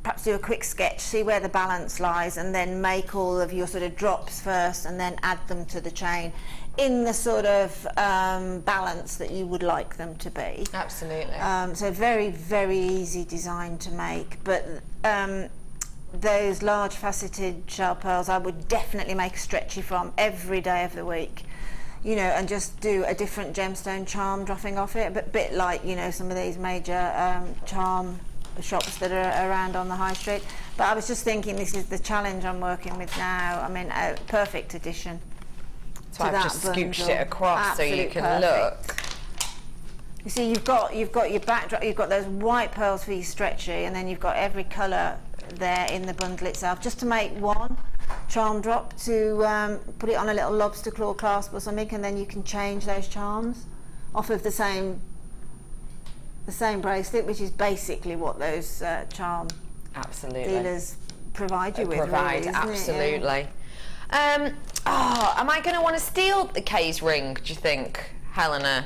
perhaps do a quick sketch, see where the balance lies, and then make all of your sort of drops first and then add them to the chain in the sort of balance that you would like them to be. Absolutely. So very, very easy design to make. But those large faceted shell pearls, I would definitely make a stretchy from every day of the week. You know, and just do a different gemstone charm dropping off it, but a bit like, you know, some of these major charm shops that are around on the high street. But I was just thinking, this is the challenge I'm working with now. I mean, a perfect addition. So I've just scooched it across so you can look. You see, you've got your backdrop, you've got those white pearls for your stretchy, and then you've got every colour there in the bundle itself, just to make one charm drop to put it on a little lobster claw clasp or something, and then you can change those charms off of the same bracelet, which is basically what those charm dealers provide you with. Really, absolutely. Am I going to want to steal the Kay's ring, do you think, Helena?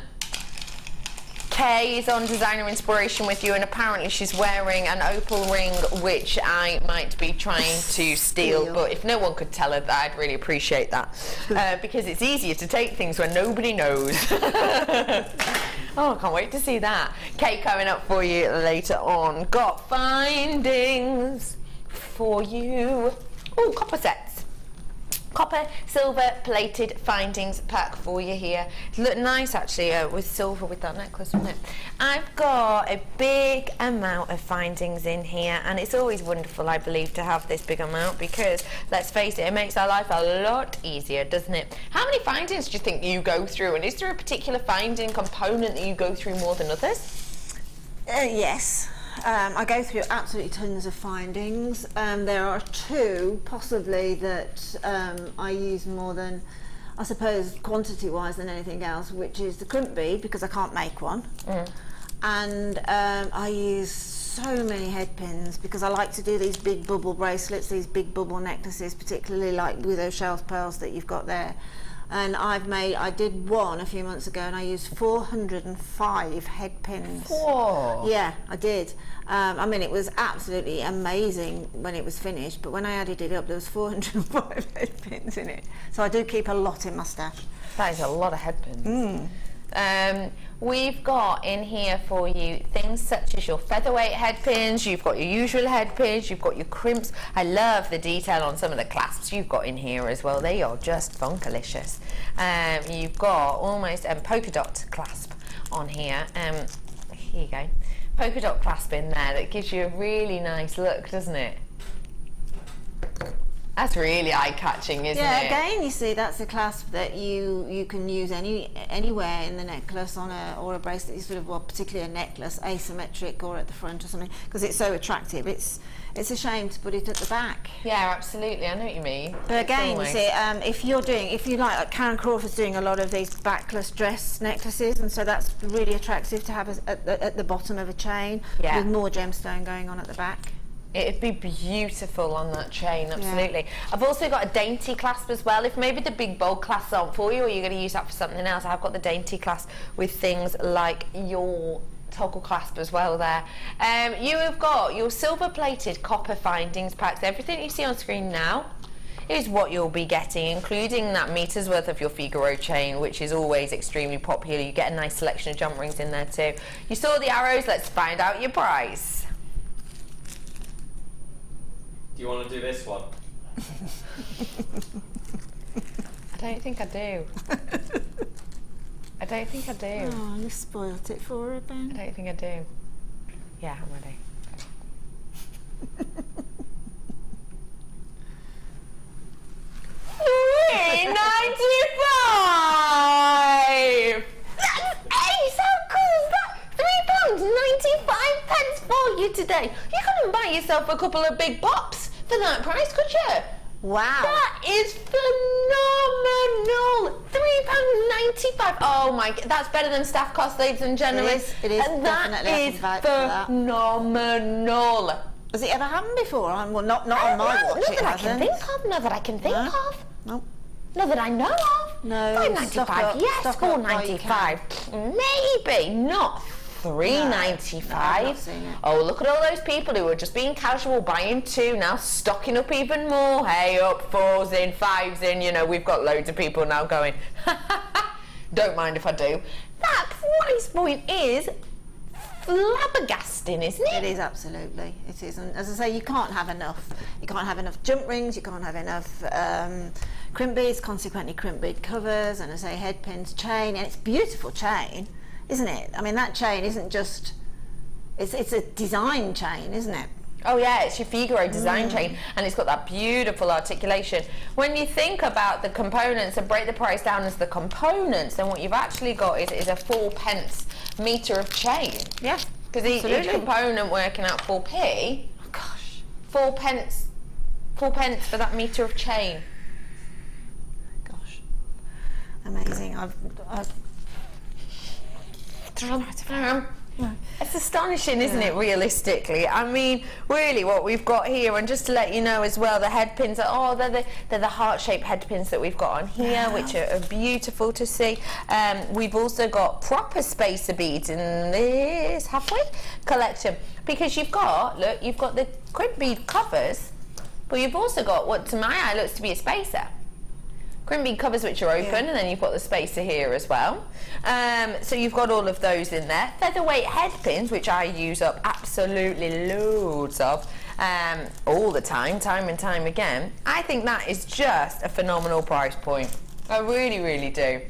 Kay is on Designer Inspiration with you, and apparently she's wearing an opal ring, which I might be trying to steal, but if no one could tell her that, I'd really appreciate that, because it's easier to take things when nobody knows. Oh, I can't wait to see that. Kay coming up for you later on. Got findings for you. Oh, copper sets. Copper, silver, plated findings pack for you here. It looked nice actually with silver with that necklace, wouldn't it? I've got a big amount of findings in here, and it's always wonderful, I believe, to have this big amount, because let's face it, it makes our life a lot easier, doesn't it? How many findings do you think you go through, and is there a particular finding component that you go through more than others? Yes. I go through absolutely tons of findings. There are two possibly that I use more than, I suppose, quantity wise than anything else, which is the crimp bead, because I can't make one, and I use so many head pins because I like to do these big bubble bracelets, these big bubble necklaces, particularly like with those shell pearls that you've got there. And I did one a few months ago, and I used 405 head pins. Whoa! Yeah, I did. I mean, it was absolutely amazing when it was finished, but when I added it up, there was 405 head pins in it. So I do keep a lot in my stash. That is a lot of head pins. We've got in here for you things such as your featherweight head pins, you've got your usual head pins, you've got your crimps. I love the detail on some of the clasps you've got in here as well. They are just funkalicious. You've got almost a polka dot clasp on here. Here you go. Polka dot clasp in there that gives you a really nice look, doesn't it? That's really eye-catching, isn't it? Yeah, again, you see, that's a clasp that you can use anywhere in the necklace or a bracelet, sort of, well, particularly a necklace, asymmetric or at the front or something, because it's so attractive. It's a shame to put it at the back. Yeah, absolutely. I know what you mean. But again, you see, if you like Karen Crawford's doing a lot of these backless dress necklaces, and so that's really attractive to have at the bottom of a chain with more gemstone going on at the back. It'd be beautiful on that chain, absolutely. Yeah. I've also got a dainty clasp as well. If maybe the big bold clasps aren't for you, or you're going to use that for something else, I've got the dainty clasp with things like your toggle clasp as well there. You have got your silver plated copper findings packs. Everything you see on screen now is what you'll be getting, including that meter's worth of your Figaro chain, which is always extremely popular. You get a nice selection of jump rings in there too. You saw the arrows, let's find out your price. Do you want to do this one? I don't think I do. I don't think I do. Oh, you spoilt it for her, Ben. I don't think I do. Yeah, I'm ready. $3.95. That's ace. How cool is that? £3.95 for you today. You couldn't buy yourself a couple of big pops for that price, could you? Wow. That is phenomenal. £3.95. Oh my, that's better than staff cost, ladies and gentlemen. It is And definitely. I can vouch for that. Phenomenal. Has it ever happened before? Well, not on my watch. Not that I can think of. Not that I can think of. No. Not that I know of. No. £5.95. Yes, £4.95. Maybe not. £3.95. Oh, look at all those people who were just being casual, buying two, now stocking up even more. Hey, up 4s in, 5s in. You know, we've got loads of people now going, don't mind if I do. That price point is flabbergasting, isn't it? It is, absolutely. It is. And as I say, you can't have enough. You can't have enough jump rings, you can't have enough crimp beads, consequently crimp bead covers, and as I say, head pins, chain, and it's beautiful chain, isn't it? I mean, that chain isn't just, it's a design chain, isn't it? Oh yeah, it's your Figaro design chain, and it's got that beautiful articulation. When you think about the components and break the price down as the components, then what you've actually got is a 4p meter of chain. Yeah, because each component working out 4p. Oh gosh, 4p for that meter of chain. Gosh, amazing. It's astonishing, isn't it, realistically? I mean, really what we've got here, and just to let you know as well, the head pins are, they're the heart-shaped head pins that we've got on here, which are beautiful to see. We've also got proper spacer beads in this halfway collection, because you've got, look, you've got the crimp bead covers, but you've also got what to my eye looks to be a spacer. Crimp bead covers which are open, and then you've got the spacer here as well. So you've got all of those in there. Featherweight head pins, which I use up absolutely loads of all the time and time again. I think that is just a phenomenal price point. I really, really do.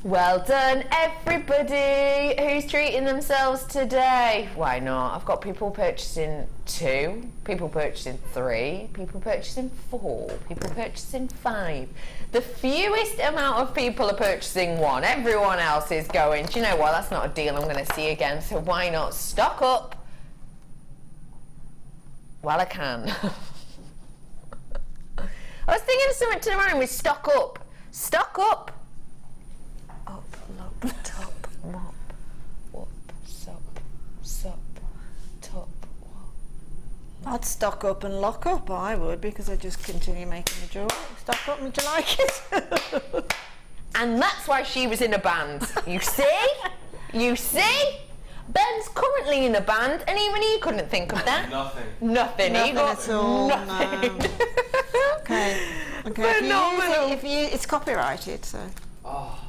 Well done, everybody who's treating themselves today. Why not? I've got people purchasing 2, people purchasing 3, people purchasing 4, people purchasing 5. The fewest amount of people are purchasing 1. Everyone else is going, do you know what? That's not a deal I'm going to see again, so why not stock up? Well, I can. I was thinking of something to rhyme with stock up. Stock up. Up, look, top, mop, whoop, sup, top, wop. I'd stock up and lock up, I would, because I just continue making the jewellery. Stock up, would you like it? And that's why she was in a band. You see? You see? Ben's currently in a band, and even he couldn't think of that. Nothing. Nothing. He got at all. nothing. No. Okay. Phenomenal. It's copyrighted, so. Oh.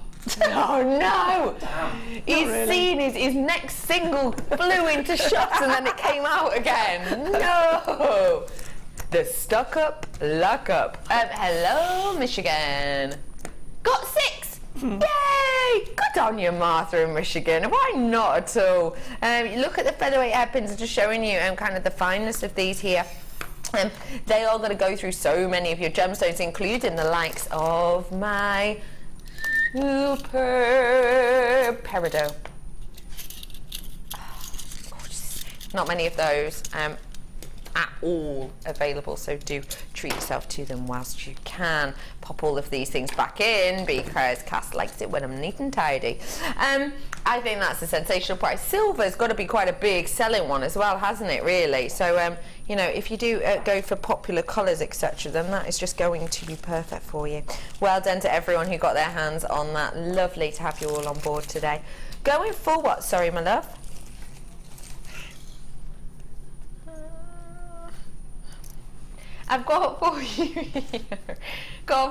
Oh no! Damn. He's seen his next single flew into shots and then it came out again. No! The stock up, lock up. Hello, Michigan. Got 6! Yay! Good on you, Martha in Michigan. Why not at all? Look at the featherweight hairpins. I'm just showing you kind of the fineness of these here. They are going to go through so many of your gemstones, including the likes of my super peridot. Oh, gorgeous. Not many of those at all available, so do treat yourself to them whilst you can. Pop all of these things back in because Cass likes it when I'm neat and tidy. I think that's a sensational price. Silver's got to be quite a big selling one as well, hasn't it, really? So you know, if you do go for popular colours, etc., then that is just going to be perfect for you. Well done to everyone who got their hands on that. Lovely to have you all on board today. Going for what? Sorry, my love. I've got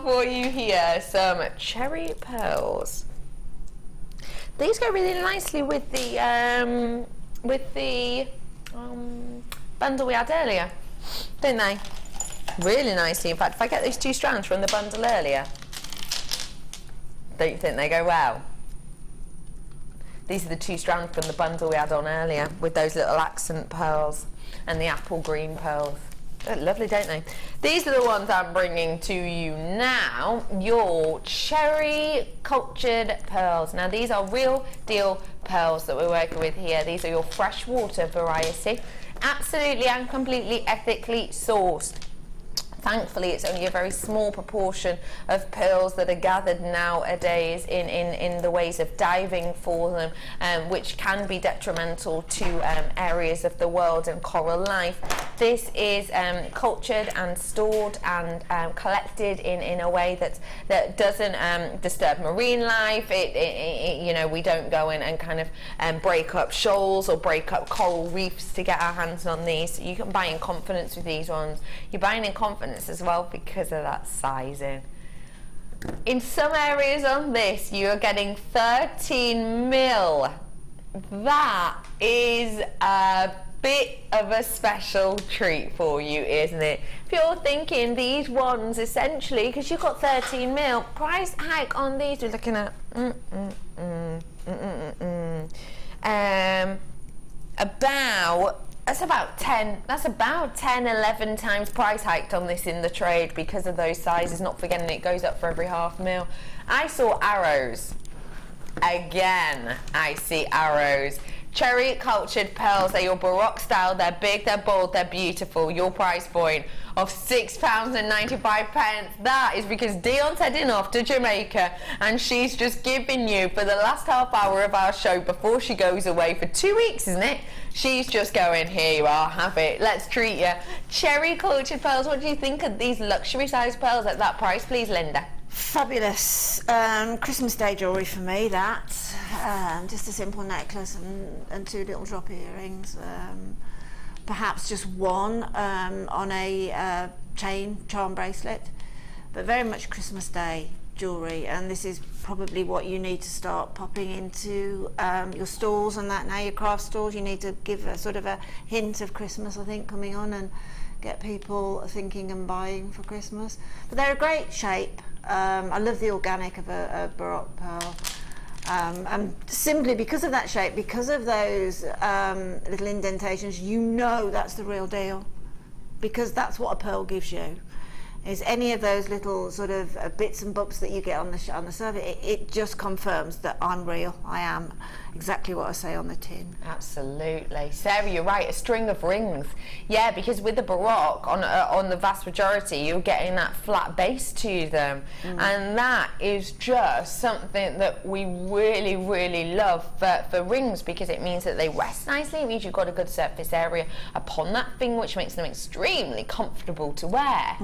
for you here some cherry pearls. These go really nicely with the bundle we had earlier, don't they? Really nicely. In fact, if I get those 2 strands from the bundle earlier, don't you think they go well? These are the 2 strands from the bundle we had on earlier with those little accent pearls and the apple green pearls. They're lovely, don't they? These are the ones I'm bringing to you now, your cherry cultured pearls. Now these are real deal pearls that we're working with here. These are your freshwater variety, absolutely and completely ethically sourced. Thankfully, it's only a very small proportion of pearls that are gathered nowadays in the ways of diving for them, which can be detrimental to areas of the world and coral life. This is cultured and stored and collected in a way that doesn't disturb marine life. You know, we don't go in and kind of break up shoals or break up coral reefs to get our hands on these. So you can buy in confidence with these ones. You're buying in confidence as well because of that sizing. In some areas on this, you're getting 13 mil. That is a bit of a special treat for you, isn't it? If you're thinking these ones, essentially, because you've got 13 mil, price hike on these, we're looking at about 10, 11 times price hiked on this in the trade because of those sizes, not forgetting it goes up for every half mil. I saw arrows. Again, I see arrows. Cherry cultured pearls, they're your Baroque style, they're big, they're bold, they're beautiful. Your price point of £6.95. That is because Dion's heading off to Jamaica and she's just giving you, for the last half hour of our show before she goes away for 2 weeks, isn't it? She's just going, here you are, have it, let's treat you. Cherry cultured pearls, what do you think of these luxury size pearls at that price, please, Linda? Fabulous. Christmas Day jewellery for me, that. Just a simple necklace and 2 little drop earrings. Perhaps just one on a chain charm bracelet, but very much Christmas Day jewellery, and this is probably what you need to start popping into your stalls and that now, your craft stalls. You need to give a sort of a hint of Christmas, I think, coming on and get people thinking and buying for Christmas. But they're a great shape. I love the organic of a Baroque pearl. And simply because of that shape, because of those little indentations, you know that's the real deal, because that's what a pearl gives you. Is any of those little sort of bits and bumps that you get on the surface, it just confirms that I'm real. I am exactly what I say on the tin. Absolutely. Sarah, you're right, a string of rings. Yeah, because with the Baroque, on the vast majority, you're getting that flat base to them. And that is just something that we really, really love for rings, because it means that they rest nicely. It means you've got a good surface area upon that thing, which makes them extremely comfortable to wear.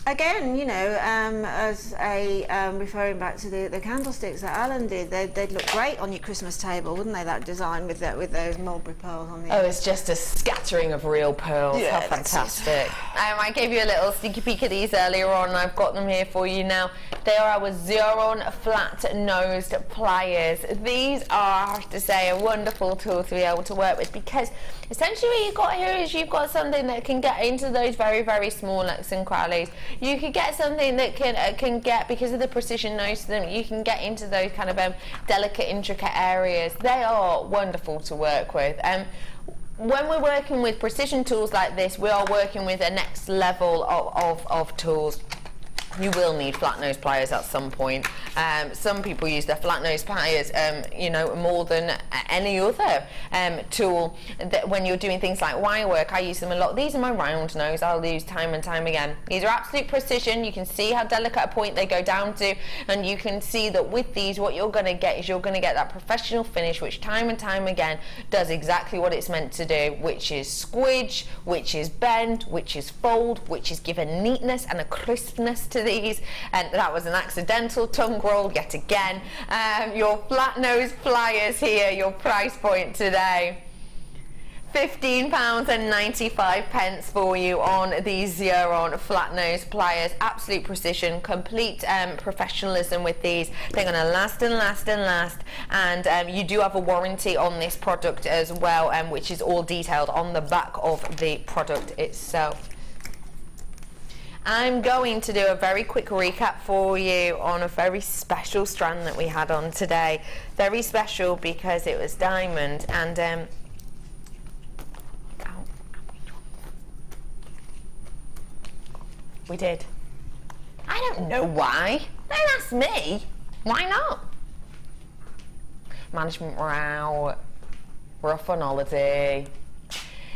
Again, you know, as a referring back to the candlesticks that Alan did, they'd look great on your Christmas table, wouldn't they? That design with those mulberry pearls on the end. It's just a scattering of real pearls. Yeah, how fantastic! I gave you a little sneaky peek of these earlier on. I've got them here for you now. They are our Xuron flat-nosed pliers. These are, I have to say, a wonderful tool to be able to work with, because essentially what you've got here is you've got something that can get into those very, very small nooks and crannies. You could get something that can get, because of the precision nose to them, you can get into those kind of delicate, intricate areas. They are wonderful to work with. When we're working with precision tools like this, we are working with a next level of tools. You will need flat nose pliers at some point. Some people use their flat nose pliers, you know, more than any other tool. That when you're doing things like wire work, I use them a lot. These are my round nose. I'll use time and time again. These are absolute precision. You can see how delicate a point they go down to, and you can see that with these, what you're going to get is you're going to get that professional finish, which time and time again does exactly what it's meant to do, which is squidge, which is bend, which is fold, which is give a neatness and a crispness to these. And that was an accidental tongue roll yet again. Your flat nose pliers here, your price point today, £15.95 for you on these Xeron flat nose pliers. Absolute precision, complete professionalism with these. They're going to last and last and last, and you do have a warranty on this product as well, which is all detailed on the back of the product itself. I'm going to do a very quick recap for you on a very special strand that we had on today. Very special because it was diamond, and we did. I don't know why. Don't ask me. Why not? Management were out. We're off on holiday.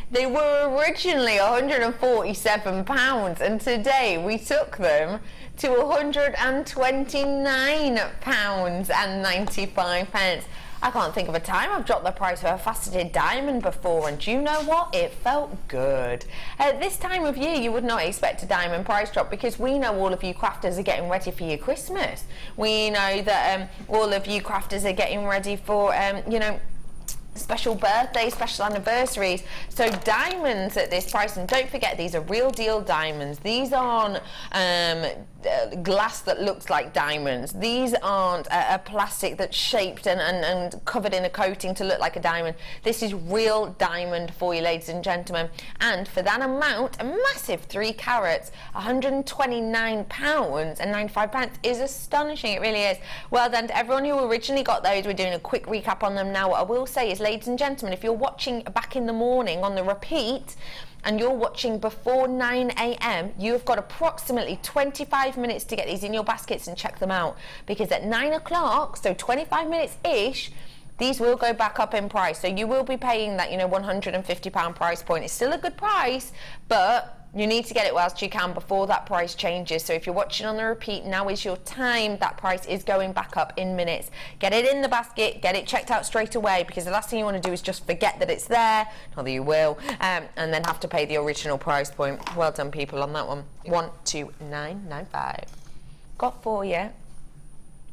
They were originally £147, and today we took them to £129.95. I can't think of a time I've dropped the price of a faceted diamond before, and do you know what? It felt good. At this time of year, you would not expect a diamond price drop because we know all of you crafters are getting ready for your Christmas. We know that all of you crafters are getting ready for, you know, special birthdays, special anniversaries. So diamonds at this price, and don't forget, these are real deal diamonds. These aren't glass that looks like diamonds. These aren't a plastic that's shaped and covered in a coating to look like a diamond. This is real diamond for you, ladies and gentlemen. And for that amount, a massive 3 carats, £129.95 is astonishing. It really is. Well done to everyone who originally got those. We're doing a quick recap on them now. What I will say is, ladies and gentlemen, if you're watching back in the morning on the repeat and you're watching before 9 a.m, you've got approximately 25 minutes to get these in your baskets and check them out, because at 9 o'clock, so 25 minutes-ish, these will go back up in price. So you will be paying that, you know, £150 price point. It's still a good price, but you need to get it whilst you can before that price changes. So if you're watching on the repeat, now is your time. That price is going back up in minutes. Get it in the basket, get it checked out straight away, because the last thing you want to do is just forget that it's there, not that you will, and then have to pay the original price point. Well done, people, on that one. 129.95. Got for you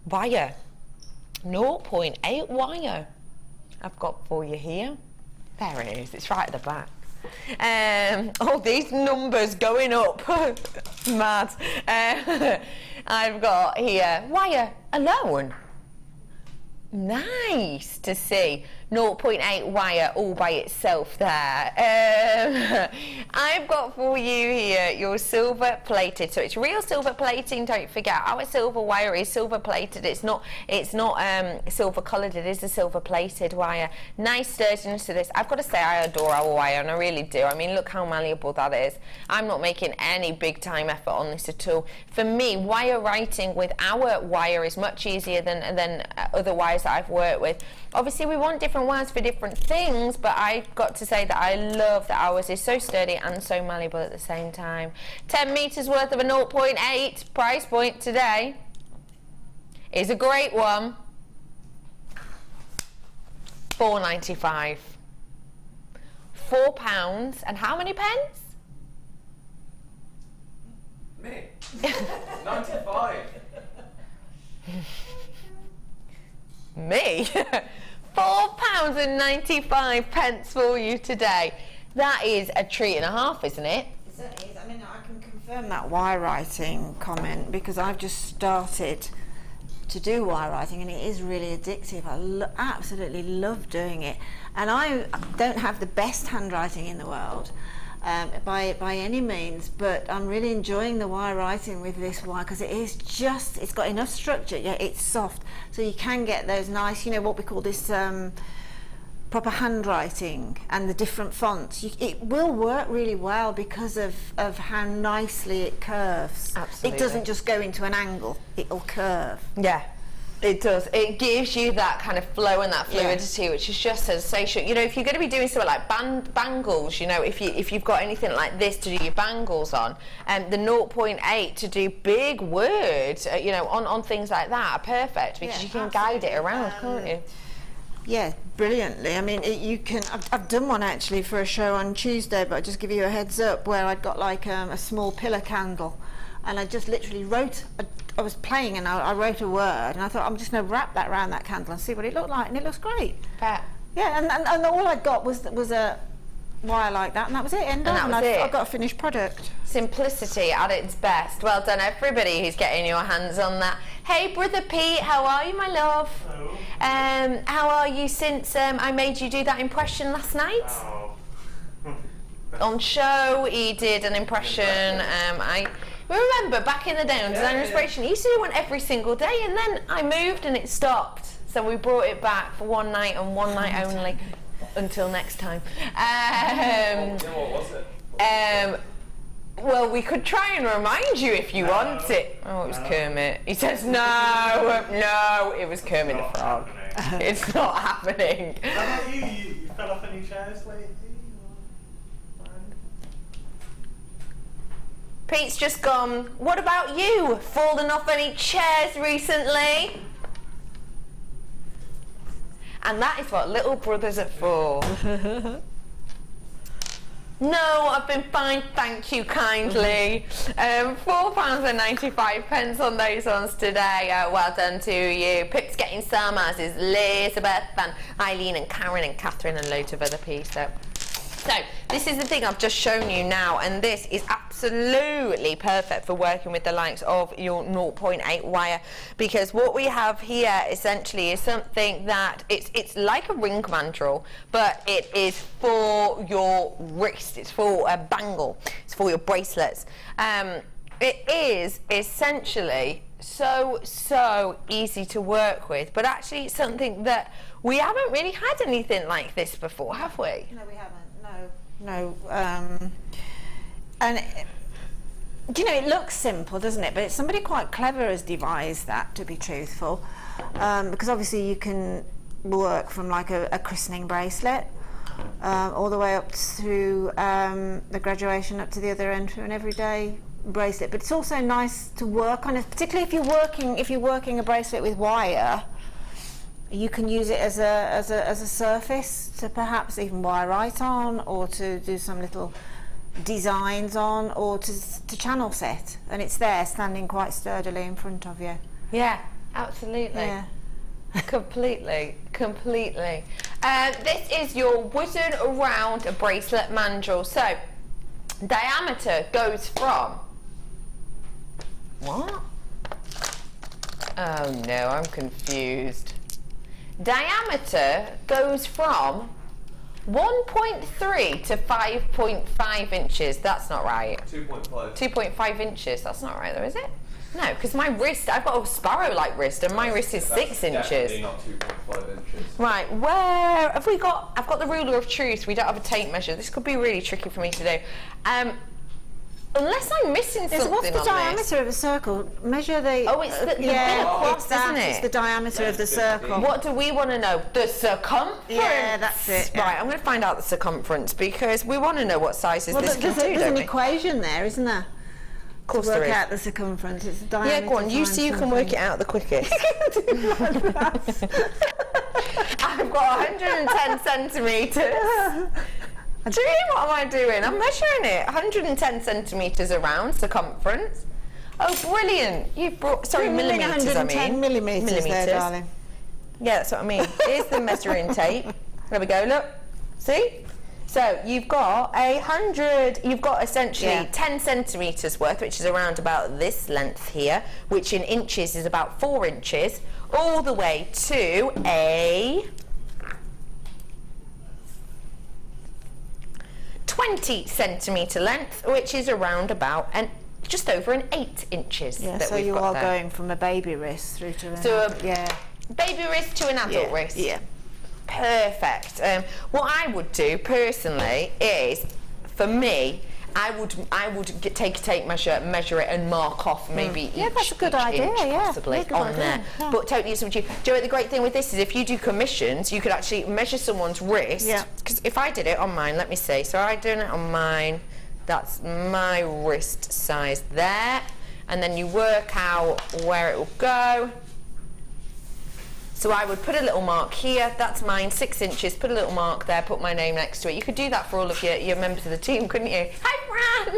wire, 0.8 wire. I've got for you here. There it is. It's right at the back. All these numbers going up. Mad. I've got here wire alone. Nice to see. 0.8 wire all by itself there. I've got for you here your silver plated. So it's real silver plating, don't forget. Our silver wire is silver plated. It's not silver coloured, it is a silver plated wire. Nice sturdiness to this. I've got to say, I adore our wire, and I really do. I mean, look how malleable that is. I'm not making any big time effort on this at all. For me, wire writing with our wire is much easier than other wires that I've worked with. Obviously, we want different wires for different things, but I've got to say that I love that ours is so sturdy and so malleable at the same time. 10 metres worth of a 0.8 price point today is a great one. £4.95. £4 and how many pence? Me? 95. Me? £4.95 for you today. That is a treat and a half, isn't it? It certainly is. I mean, I can confirm that wire writing comment, because I've just started to do wire writing, and it is really addictive. I absolutely love doing it, and I don't have the best handwriting in the world by any means, but I'm really enjoying the wire writing with this wire, because it's got enough structure, yeah, it's soft, so you can get those nice, you know, what we call this proper handwriting and the different fonts. It will work really well because of how nicely it curves. Absolutely. It doesn't just go into an angle, it'll curve. Yeah. It does. It gives you that kind of flow and that fluidity, which is just sensational. You know, if you're going to be doing something like bangles, you know, if you've got anything like this to do your bangles on, the 0.8 to do big words, you know, on things like that are perfect, because you can guide it around, can't you? Yeah, brilliantly. I mean, you can. I've done one actually for a show on Tuesday, but I'll just give you a heads up, where I'd got like a small pillar candle, and I just literally wrote. I was playing and I wrote a word, and I thought, I'm just going to wrap that around that candle and see what it looked like, and it looks great. Bet. Yeah, and all I got was a wire like that, and that was it. And that was it. I've got a finished product. Simplicity at its best. Well done, everybody who's getting your hands on that. Hey, brother Pete, how are you, my love? Hello. How are you since I made you do that impression last night? Oh. On show, he did an impression. I remember back in the day on Design Inspiration, he used to do one every single day, and then I moved and it stopped. So we brought it back for one night and one night only. Until next time. What was it? Well, we could try and remind you if you want it. Oh, it was Kermit. He says no, it was Kermit the Frog. It's not happening. How about you? You fell off any chairs lately? Pete's just gone, what about you? Fallen off any chairs recently? And that is what little brothers are for. No, I've been fine, thank you kindly. £4.95 on those ones today. Well done to you. Pip's getting some, as is Elizabeth and Eileen and Karen and Catherine and loads of other people. So this is the thing I've just shown you now, and this is absolutely perfect for working with the likes of your 0.8 wire, because what we have here essentially is something that it's like a ring mandrel, but it is for your wrist, it's for a bangle, it's for your bracelets. It is essentially so easy to work with, but actually it's something that we haven't really had anything like this before, have we? No, we haven't. No. And you know, it looks simple, doesn't it? But it's somebody quite clever has devised that, to be truthful, because obviously you can work from like a christening bracelet all the way up through the graduation, up to the other end through an everyday bracelet. But it's also nice to work on it, particularly if you're working a bracelet with wire. You can use it as a surface to perhaps even wire right on, or to do some little designs on, or to channel set, and it's there standing quite sturdily in front of you. Yeah, absolutely. Yeah. Completely. This is your wooden round bracelet mandrel. So diameter goes from what? Oh no, I'm confused. Diameter goes from 1.3 to 5.5 inches. That's not right. 2.5. 2.5 inches. That's not right though, is it? No, because my wrist, I've got a sparrow-like wrist, and my wrist is 6 inches. Definitely not 2.5 inches. Right, where have we got? I've got the ruler of truth. We don't have a tape measure. This could be really tricky for me to do. Unless I'm missing something. What's the diameter of a circle? Measure the. Oh, it's the bit across, isn't it? It's the diameter of the circle. What do we want to know? The circumference. Yeah, that's it. Yeah. Right, I'm going to find out the circumference, because we want to know what sizes this can do. There's an equation there, isn't there? Of course there is. Work out the circumference. It's the diameter. Yeah, go on. You see, you can work it out the quickest. I've got 110 centimetres. Do you know what am I doing? I'm measuring it. 110 centimetres around circumference. Oh, brilliant. You've brought, sorry, millimetres, I mean. 110 millimetres there, darling. Yeah, that's what I mean. Here's the measuring tape. There we go, look. See? So you've got you've got essentially 10 centimetres worth, which is around about this length here, which in inches is about 4 inches, all the way to a 20 centimetre length, which is around about just over an 8 inches. Yeah, that so we've you got are there. going from a baby wrist through to baby wrist to an adult wrist. Yeah. Perfect. What I would do personally is, for me, I would take a tape measure, measure it, and mark off maybe each that's a good idea, inch possibly on there. Yeah. But totally is up to you. Joe, the great thing with this is if you do commissions, you could actually measure someone's wrist. Yeah. Because if I did it on mine, let me see. So I'm doing it on mine. That's my wrist size there, and then you work out where it will go. So I would put a little mark here, that's mine, 6 inches, put a little mark there, put my name next to it. You could do that for all of your members of the team, couldn't you? Hi, Fran!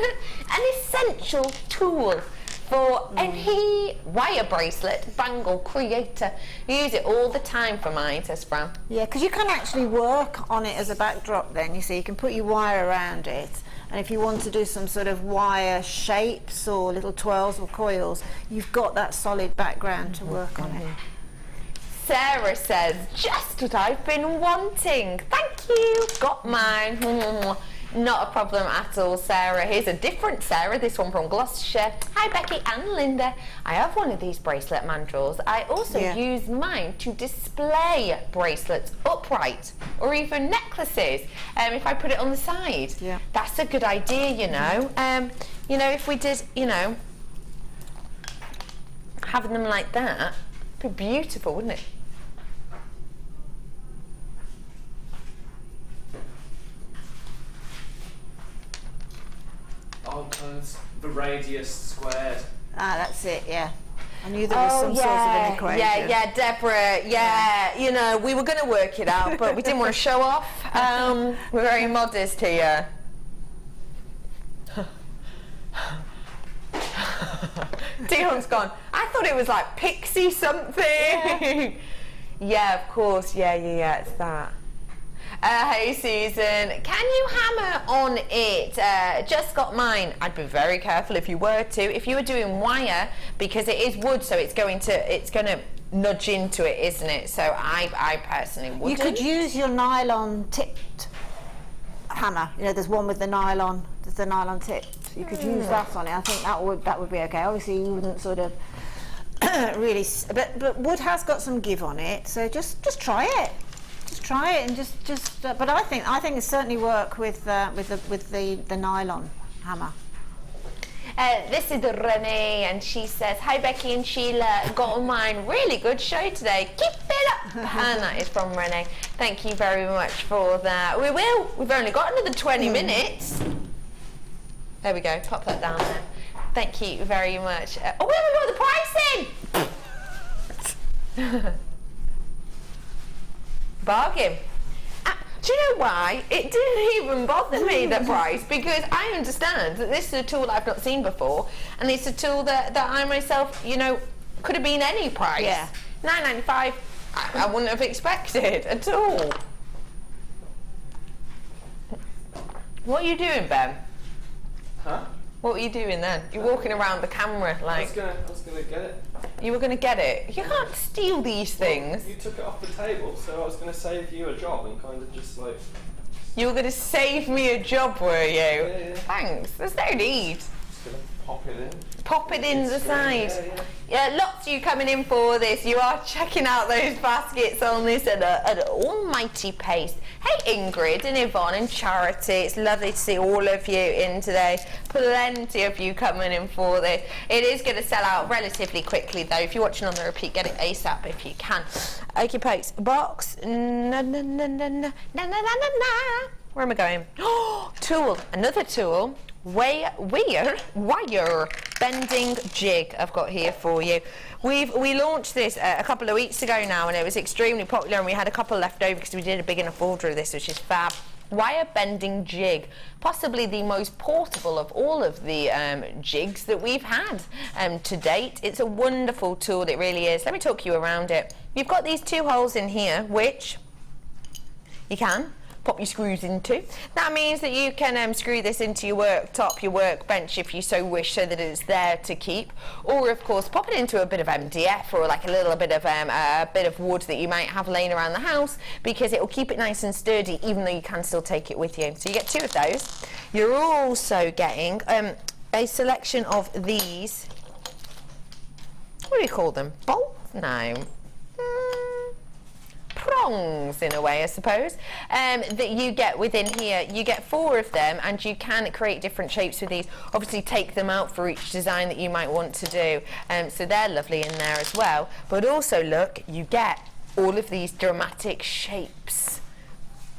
An essential tool for any wire bracelet, bangle creator. You use it all the time for mine, says Fran. Yeah, because you can actually work on it as a backdrop then, you see. You can put your wire around it, and if you want to do some sort of wire shapes or little twirls or coils, you've got that solid background to work on it. Sarah says, just what I've been wanting. Thank you, got mine. Not a problem at all, Sarah. Here's a different Sarah, this one from Gloucestershire. Hi, Becky and Linda. I have one of these bracelet mandrels. I also use mine to display bracelets upright or even necklaces if I put it on the side. Yeah. That's a good idea, you know. You know, if we did, you know, having them like that, it'd be beautiful, wouldn't it? Oh, because the radius squared. Ah, that's it, yeah. I knew there was some sort of an equation. Yeah, Deborah, you know, we were going to work it out, but we didn't want to show off. We're very modest here. Dion's gone, I thought it was like pixie something. Yeah, of course, yeah, it's that. Hey Susan, can you hammer on it? Just got mine. I'd be very careful if you were to. If you were doing wire, because it is wood, so it's going to nudge into it, isn't it? So I personally wouldn't. You could use your nylon tipped hammer. You know, there's one with the nylon. There's the nylon tipped. You could use that on it. I think that would be okay. Obviously, you wouldn't sort of really, but wood has got some give on it. So just try it. Just try it and just. But I think it certainly work with the nylon hammer. This is Renee, and she says, "Hi Becky and Sheila, got on mine. Really good show today. Keep it up." And that is from Renee. Thank you very much for that. We will. We've only got another 20 minutes. There we go. Pop that down there. Thank you very much. Oh, we haven't got the price in. Bargain. Do you know why? It didn't even bother me, the price, because I understand that this is a tool I've not seen before, and it's a tool that I myself, you know, could have been any price. Yeah. £9.95, I wouldn't have expected at all. What are you doing, Ben? Huh? What were you doing then? You're walking around the camera like... I was gonna get it. You were going to get it? You can't steal these things. Well, you took it off the table, so I was going to save you a job and kind of just like... You were going to save me a job, were you? Yeah. Thanks. There's no need. Just going to pop it in. Pop it in the side. Yeah, lots of you coming in for this. You are checking out those baskets on this at an almighty pace. Hey Ingrid and Yvonne and Charity, it's lovely to see all of you in today. Plenty of you coming in for this. It is going to sell out relatively quickly though. If you're watching on the repeat, get it ASAP if you can. Okay, pokes. Box. Na. Where am I going? Oh, tool. Another tool. Wire bending jig I've got here for you. We launched this a couple of weeks ago now, and it was extremely popular, and we had a couple left over because we did a big enough order of this, which is fab. Wire bending jig, possibly the most portable of all of the jigs that we've had to date. It's a wonderful tool, it really is. Let me talk you around it. You've got these two holes in here, which you can pop your screws into. That means that you can screw this into your worktop, your workbench if you so wish, so that it's there to keep. Or of course pop it into a bit of MDF or like a little bit of wood that you might have laying around the house, because it will keep it nice and sturdy even though you can still take it with you. So you get two of those. You're also getting a selection of these, what do you call them? Bolts? No. Prongs in a way, I suppose, that you get within here. You get 4 of them, and you can create different shapes with these. Obviously take them out for each design that you might want to do, so they're lovely in there as well. But also look, you get all of these dramatic shapes.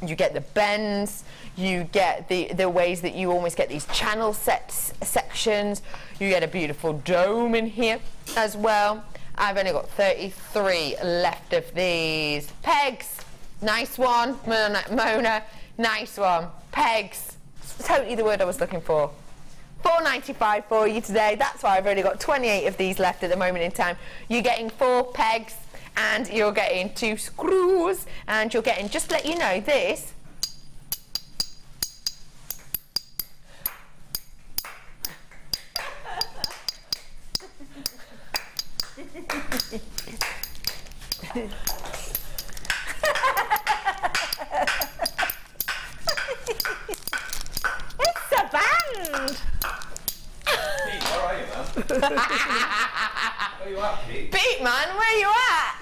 You get the bends, you get the ways that you almost get these channel sections. You get a beautiful dome in here as well. I've only got 33 left of these. Pegs, nice one. Mona, nice one. Pegs, totally the word I was looking for. $4.95 for you today. That's why I've only got 28 of these left at the moment in time. You're getting 4 pegs and you're getting 2 screws and you're getting, just to let you know, this it's a band. Pete, where are you, man? Where you at, Pete? Pete, man, where you at?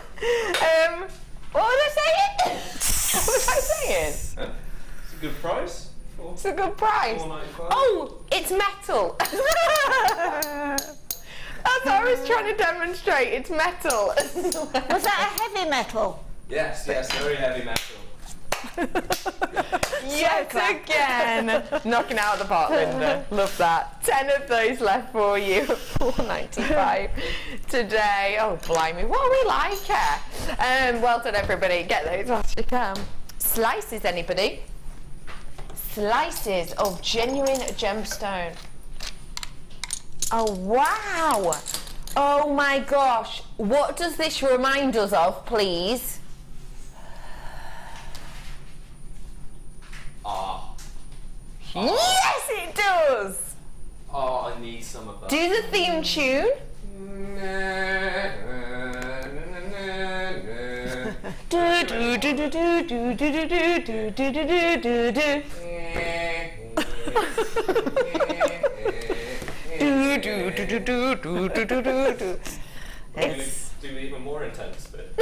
What was I saying? What was I saying? Huh? It's a good price. It's a good price. $4.95. Oh, it's metal. That's what I was trying to demonstrate. It's metal. Was that a heavy metal? Yes, very heavy metal. Yet again, knocking out of the park, Linda. Love that. 10 of those left for you. $4.95 today. Oh, blimey, what are we like here? Well done, everybody. Get those whilst you can. Slices, anybody? Slices of genuine gemstone. Oh, wow. Oh, my gosh. What does this remind us of, please? Yes, it does! Oh, I need some of that. Do the theme tune. Do do do do do do do do do do do do do. Do do do do do do do do do. It's do even more intense bit.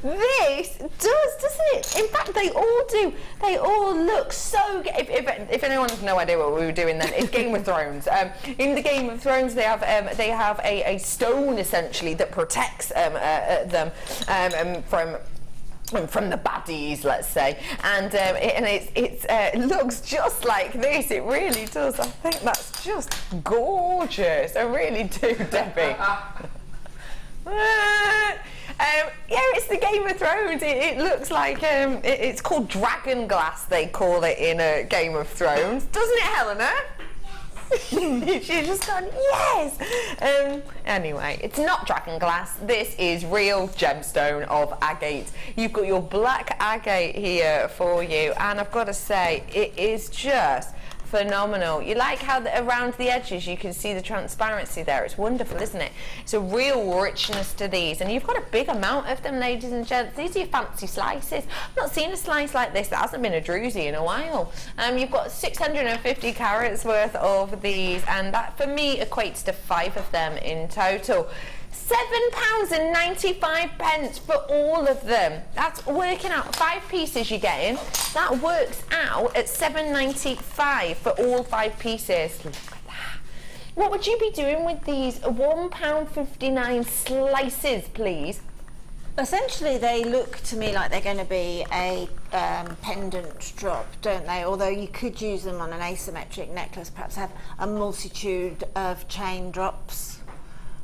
This does, doesn't it? In fact, they all do. They all look so good. If anyone has no idea what we were doing, then it's Game of Thrones. In the Game of Thrones, they have a stone essentially that protects them from the baddies, let's say, and it looks just like this. It really does. I think that's just gorgeous. I really do, Debbie. Yeah, it's the Game of Thrones. It looks like it's called dragon glass. They call it in Game of Thrones, doesn't it, Helena? She's just gone, yes! Anyway, it's not dragon glass. This is real gemstone of agate. You've got your black agate here for you, and I've got to say, it is just phenomenal. You like how around the edges you can see the transparency there. It's wonderful, isn't it? It's a real richness to these, and you've got a big amount of them, ladies and gents. These are your fancy slices. I've not seen a slice like this that hasn't been a druzy in a while. You've got 650 carats worth of these, and that for me equates to 5 of them in total. £7.95 for all of them. That's working out 5 pieces you're getting. That works out at £7.95 for all 5 pieces. Look at that. What would you be doing with these £1.59 slices, please? Essentially, they look to me like they're going to be a pendant drop, don't they? Although you could use them on an asymmetric necklace, perhaps have a multitude of chain drops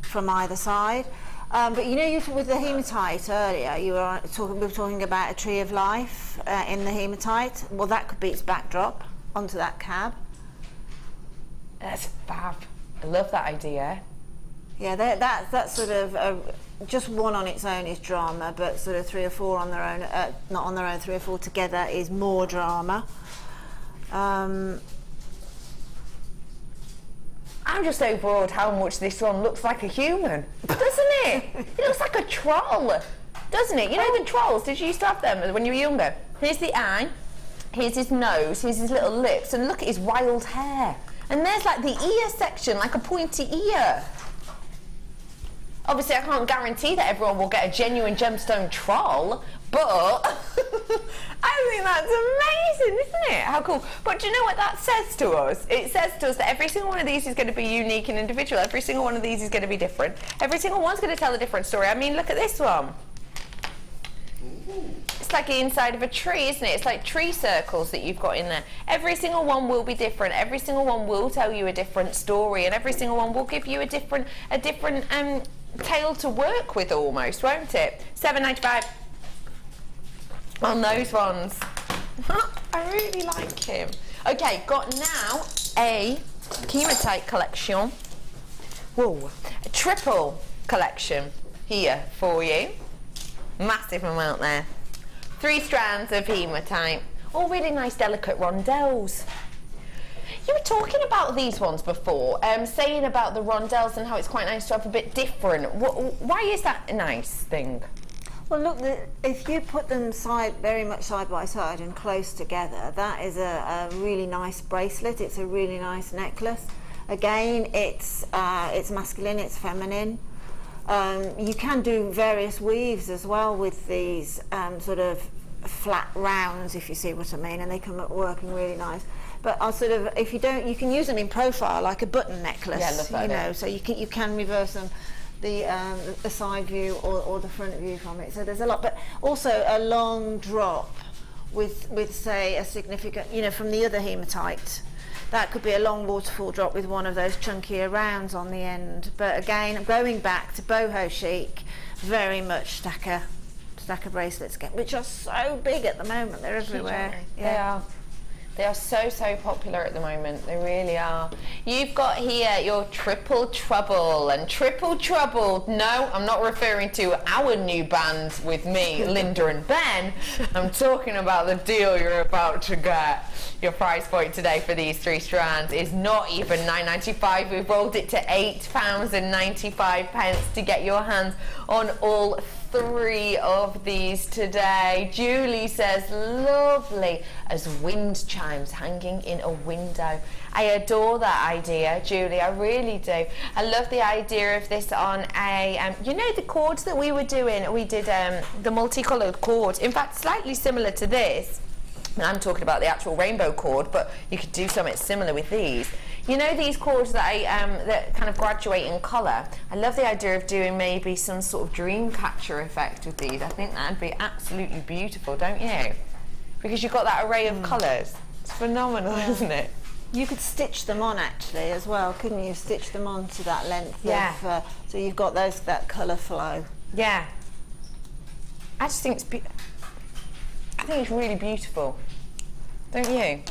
from either side. But you know, with the hematite earlier, we were talking about a tree of life in the hematite. Well, that could be its backdrop onto that cab. That's fab. I love that idea. Yeah, that's sort of just one on its own is drama, but sort of 3 or 4 on their own, not on their own, 3 or 4 together is more drama. I'm just overawed how much this one looks like a human, doesn't it? It looks like a troll, doesn't it? You know the trolls, did you used to have them when you were younger? Here's the eye, here's his nose, here's his little lips, and look at his wild hair. And there's like the ear section, like a pointy ear. Obviously, I can't guarantee that everyone will get a genuine gemstone troll, but I think that's amazing, isn't it? How cool. But do you know what that says to us? It says to us that every single one of these is going to be unique and individual. Every single one of these is going to be different. Every single one's going to tell a different story. I mean, look at this one. It's like the inside of a tree, isn't it? It's like tree circles that you've got in there. Every single one will be different. Every single one will tell you a different story, and every single one will give you a different tale to work with, almost, won't it? $7.95 on those ones. I really like him. Okay, got now a hematite collection. Whoa, a triple collection here for you. Massive amount there. 3 strands of hematite. All really nice delicate rondelles. You were talking about these ones before, saying about the rondelles and how it's quite nice to have a bit different. Why is that a nice thing? Well, look, if you put them very much side by side and close together, that is a really nice bracelet. It's a really nice necklace. Again, it's masculine, it's feminine. You can do various weaves as well with these sort of flat rounds, if you see what I mean, and they come up working really nice. But I'll sort of, if you don't, you can use them in profile like a button necklace. Yeah, love that, you know, so you can reverse them. The side view or the front view from it. So there's a lot, but also a long drop with say a significant, you know, from the other hematite. That could be a long waterfall drop with one of those chunkier rounds on the end. But again, going back to boho chic, very much stacker bracelets, which are so big at the moment. They're everywhere. They are. They are so popular at the moment. They really are. You've got here your triple trouble, and triple trouble. No, I'm not referring to our new band with me, Linda and Ben. I'm talking about the deal you're about to get. Your price point today for these 3 strands is not even £9.95. We've rolled it to £8.95 to get your hands on all 3 of these today. Julie says, lovely as wind chimes hanging in a window. I adore that idea, Julie, I really do. I love the idea of this on a, you know the cords that we were doing? We did the multicoloured cords, in fact slightly similar to this. And I'm talking about the actual rainbow cord, but you could do something similar with these. You know these cords that that kind of graduate in colour? I love the idea of doing maybe some sort of dream catcher effect with these. I think that'd be absolutely beautiful, don't you? Because you've got that array of colours. It's phenomenal, isn't it? You could stitch them on actually as well, couldn't you? Stitch them on to that length of, so you've got that colour flow. Yeah. I just think I think it's really beautiful, don't you?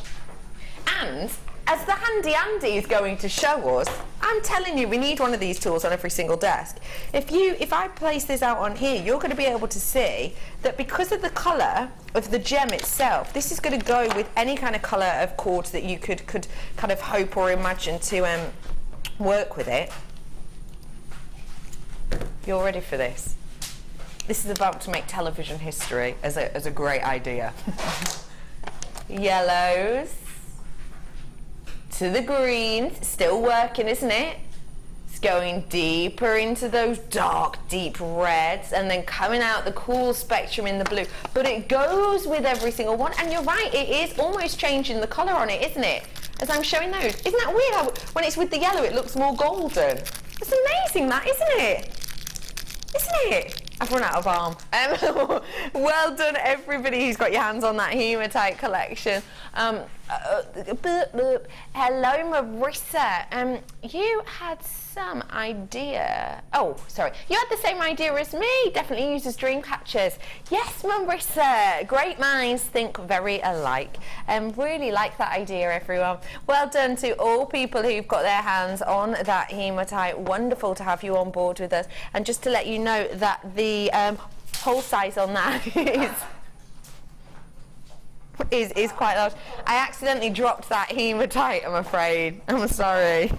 And as the handy Andy is going to show us, I'm telling you, we need one of these tools on every single desk. If I place this out on here, you're going to be able to see that because of the colour of the gem itself, this is going to go with any kind of colour of cords that you could kind of hope or imagine to work with it. You're ready for this? This is about to make television history as a great idea. Yellows to the greens, still working, isn't it? It's going deeper into those dark, deep reds and then coming out the cool spectrum in the blue. But it goes with every single one, and you're right, it is almost changing the colour on it, isn't it? As I'm showing those. Isn't that weird how when it's with the yellow it looks more golden? It's amazing that, isn't it? Isn't it? I've run out of arm. Well done, everybody who's got your hands on that hematite collection. Hello, Marissa. You had some idea. Oh, sorry. You had the same idea as me. Definitely use as dream catchers. Yes, Marissa. Great minds think very alike. Really like that idea, everyone. Well done to all people who've got their hands on that hematite. Wonderful to have you on board with us. And just to let you know that the hole size on that is quite large. I accidentally dropped that hematite, I'm afraid. I'm sorry.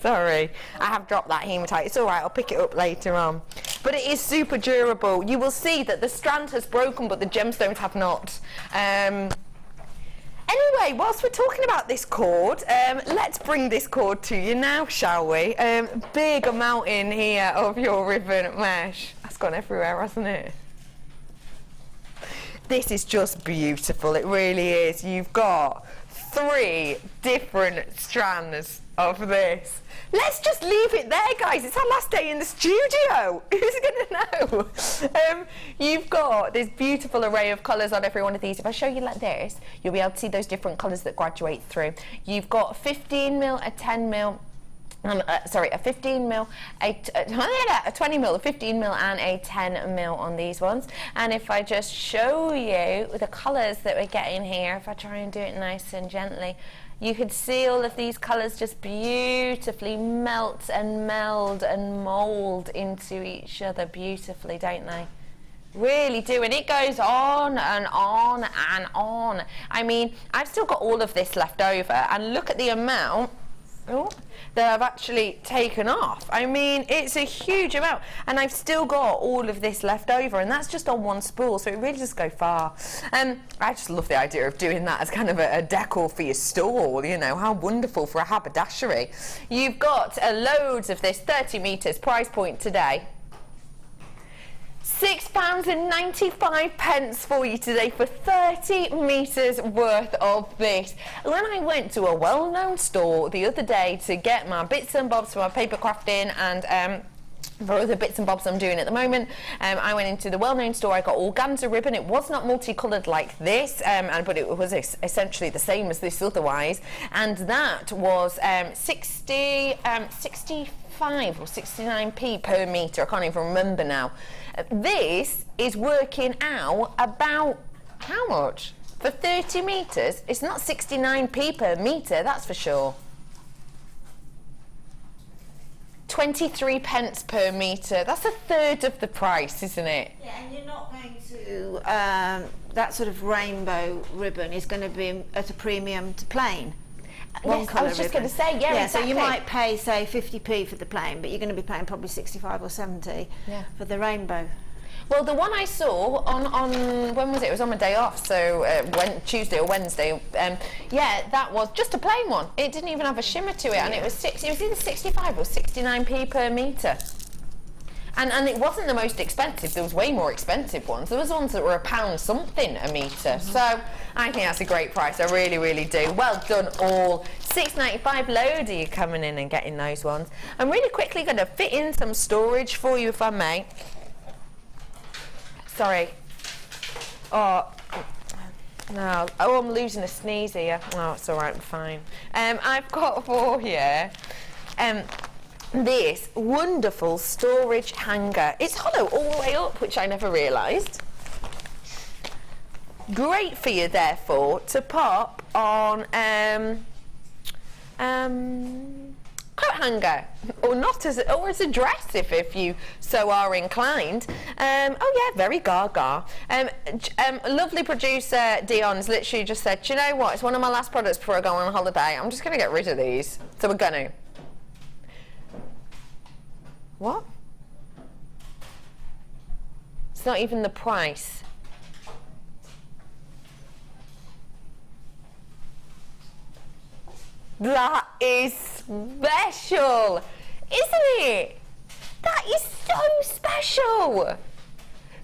Sorry, I have dropped that hematite. It's all right, I'll pick it up later on. But it is super durable. You will see that the strand has broken, but the gemstones have not. Anyway, whilst we're talking about this cord, let's bring this cord to you now, shall we? Big amount in here of your ribbon mesh. That's gone everywhere, hasn't it? This is just beautiful, it really is. You've got 3 different strands of this. Let's just leave it there, guys. It's our last day in the studio. Who's going to know? You've got this beautiful array of colours on every one of these. If I show you like this, you'll be able to see those different colours that graduate through. You've got 15mm, a 10mm, a 15mm, a 20mm, a 15mm and a 10mm on these ones. And if I just show you the colours that we're getting here, if I try and do it nice and gently, You could see all of these colours just beautifully melt and meld and mould into each other beautifully, don't they? Really do, and it goes on and on and on. I mean, I've still got all of this left over, and look at the amount that I've actually taken off. I mean, it's a huge amount, and I've still got all of this left over, and that's just on one spool, so it really does go far. I just love the idea of doing that as kind of a decor for your stall, you know, how wonderful for a haberdashery. You've got loads of this, 30 metres, price point today. £6.95 for you today for 30 metres worth of this. When I went to a well-known store the other day to get my bits and bobs for my paper crafting and for other bits and bobs I'm doing at the moment, I went into the well-known store. I got organza ribbon. It was not multicoloured like this, but it was essentially the same as this otherwise, and that was 65 or 69p per metre. I can't even remember now. This is working out about how much? For 30 metres? It's not 69p per metre, that's for sure. 23 pence per metre. That's a third of the price, isn't it? Yeah, and you're not going to, that sort of rainbow ribbon is going to be at a premium to plain. Yes, I was just going to say, yeah, exactly. So you might pay, say, 50p for the plain, but you're going to be paying probably 65 or 70 for the rainbow. Well, the one I saw on when was it? It was on my day off, so Tuesday or Wednesday. Yeah, that was just a plain one. It didn't even have a shimmer to it, and it was either 65 or 69p per metre. And it wasn't the most expensive. There was way more expensive ones. There was ones that were £1 something a metre. So I think that's a great price. I really, really do. Well done all. £6.95 load are you coming in and getting those ones. I'm really quickly going to fit in some storage for you, if I may. Sorry. Oh, no. Oh, I'm losing a sneeze here. Oh, it's all right. I'm fine. I've got for you this wonderful storage hanger. It's hollow all the way up, which I never realised. Great for you, therefore, to pop on coat hanger, or not as a dress if you so are inclined. Oh yeah, very gaga. Lovely producer Dion's literally just said, do you know what? It's one of my last products before I go on holiday. I'm just going to get rid of these. So we're going to. What? It's not even the price. That is special, isn't it? That is so special.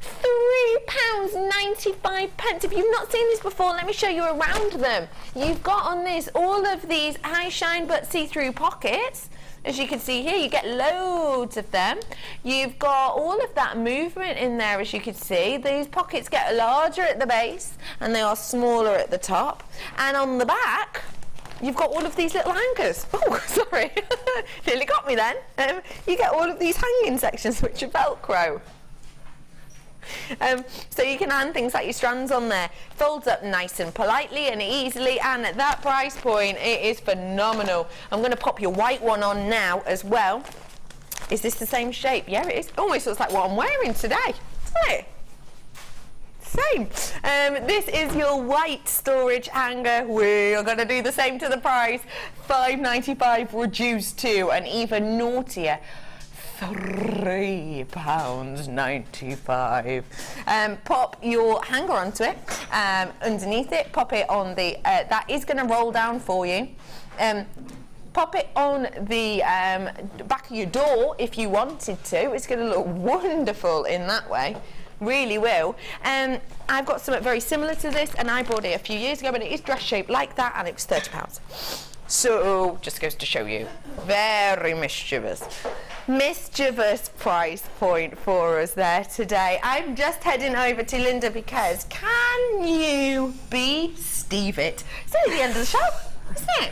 £3.95. If you've not seen this before, let me show you around them. You've got on this all of these high shine but see-through pockets. As you can see here, you get loads of them. You've got all of that movement in there, as you can see. These pockets get larger at the base and they are smaller at the top. And on the back, you've got all of these little hangers. Oh, sorry. Nearly got me then. You get all of these hanging sections which are Velcro. So you can hang things like your strands on there. Folds up nice and politely and easily, and at that price point it is phenomenal. I'm going to pop your white one on now as well. Is this the same shape? Yeah, it is. Almost looks like what I'm wearing today, doesn't it? Same. This is your white storage hanger. We are going to do the same to the price. £5.95 reduced to an even naughtier £3.95. Pop your hanger onto it, underneath it, pop it on the, that is going to roll down for you. Pop it on the back of your door if you wanted to. It's going to look wonderful in that way. Really will. I've got something very similar to this, and I bought it a few years ago, but it is dress shaped like that, and it was £30. So, just goes to show you, very mischievous price point for us there today. I'm just heading over to Linda because can you believe it? It's only the end of the show, isn't it?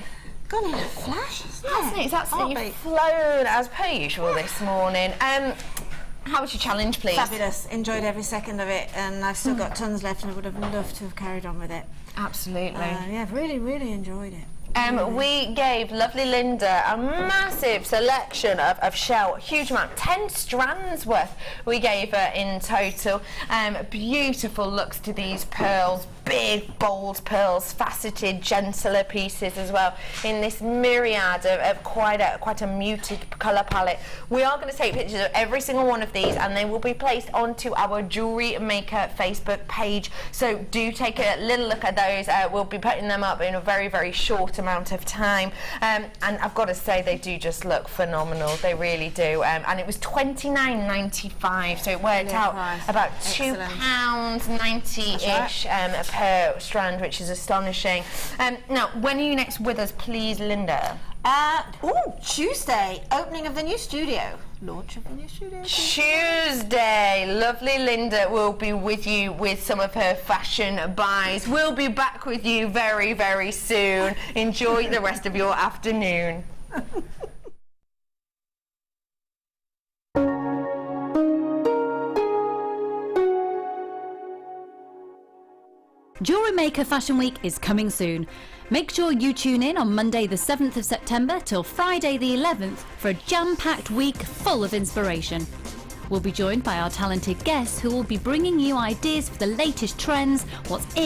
Gone in a flash, Hasn't it? It's absolutely flown as per usual this morning. How was your challenge, please? Fabulous. Enjoyed every second of it, and I've still got tons left, and I would have loved to have carried on with it. Absolutely. Yeah, really, really enjoyed it. We gave lovely Linda a massive selection of shell, huge amount, 10 strands worth we gave her in total. Beautiful looks to these pearls, big bold pearls, faceted gentler pieces as well, in this myriad of quite a muted colour palette. We are going to take pictures of every single one of these, and they will be placed onto our Jewellery Maker Facebook page, so do take a little look at those. We'll be putting them up in a very, very short amount of time, and I've got to say they do just look phenomenal, they really do. And it was $29.95, so it worked out about £2.90-ish per strand, which is astonishing. Now, when are you next with us, please, Linda? Tuesday, opening of the new studio. Launch of the new studio. Tuesday, lovely Linda will be with you with some of her fashion buys. We'll be back with you very, very soon. Enjoy the rest of your afternoon. Jewellery Maker Fashion Week is coming soon. Make sure you tune in on Monday the 7th of September till Friday the 11th for a jam-packed week full of inspiration. We'll be joined by our talented guests who will be bringing you ideas for the latest trends, what's in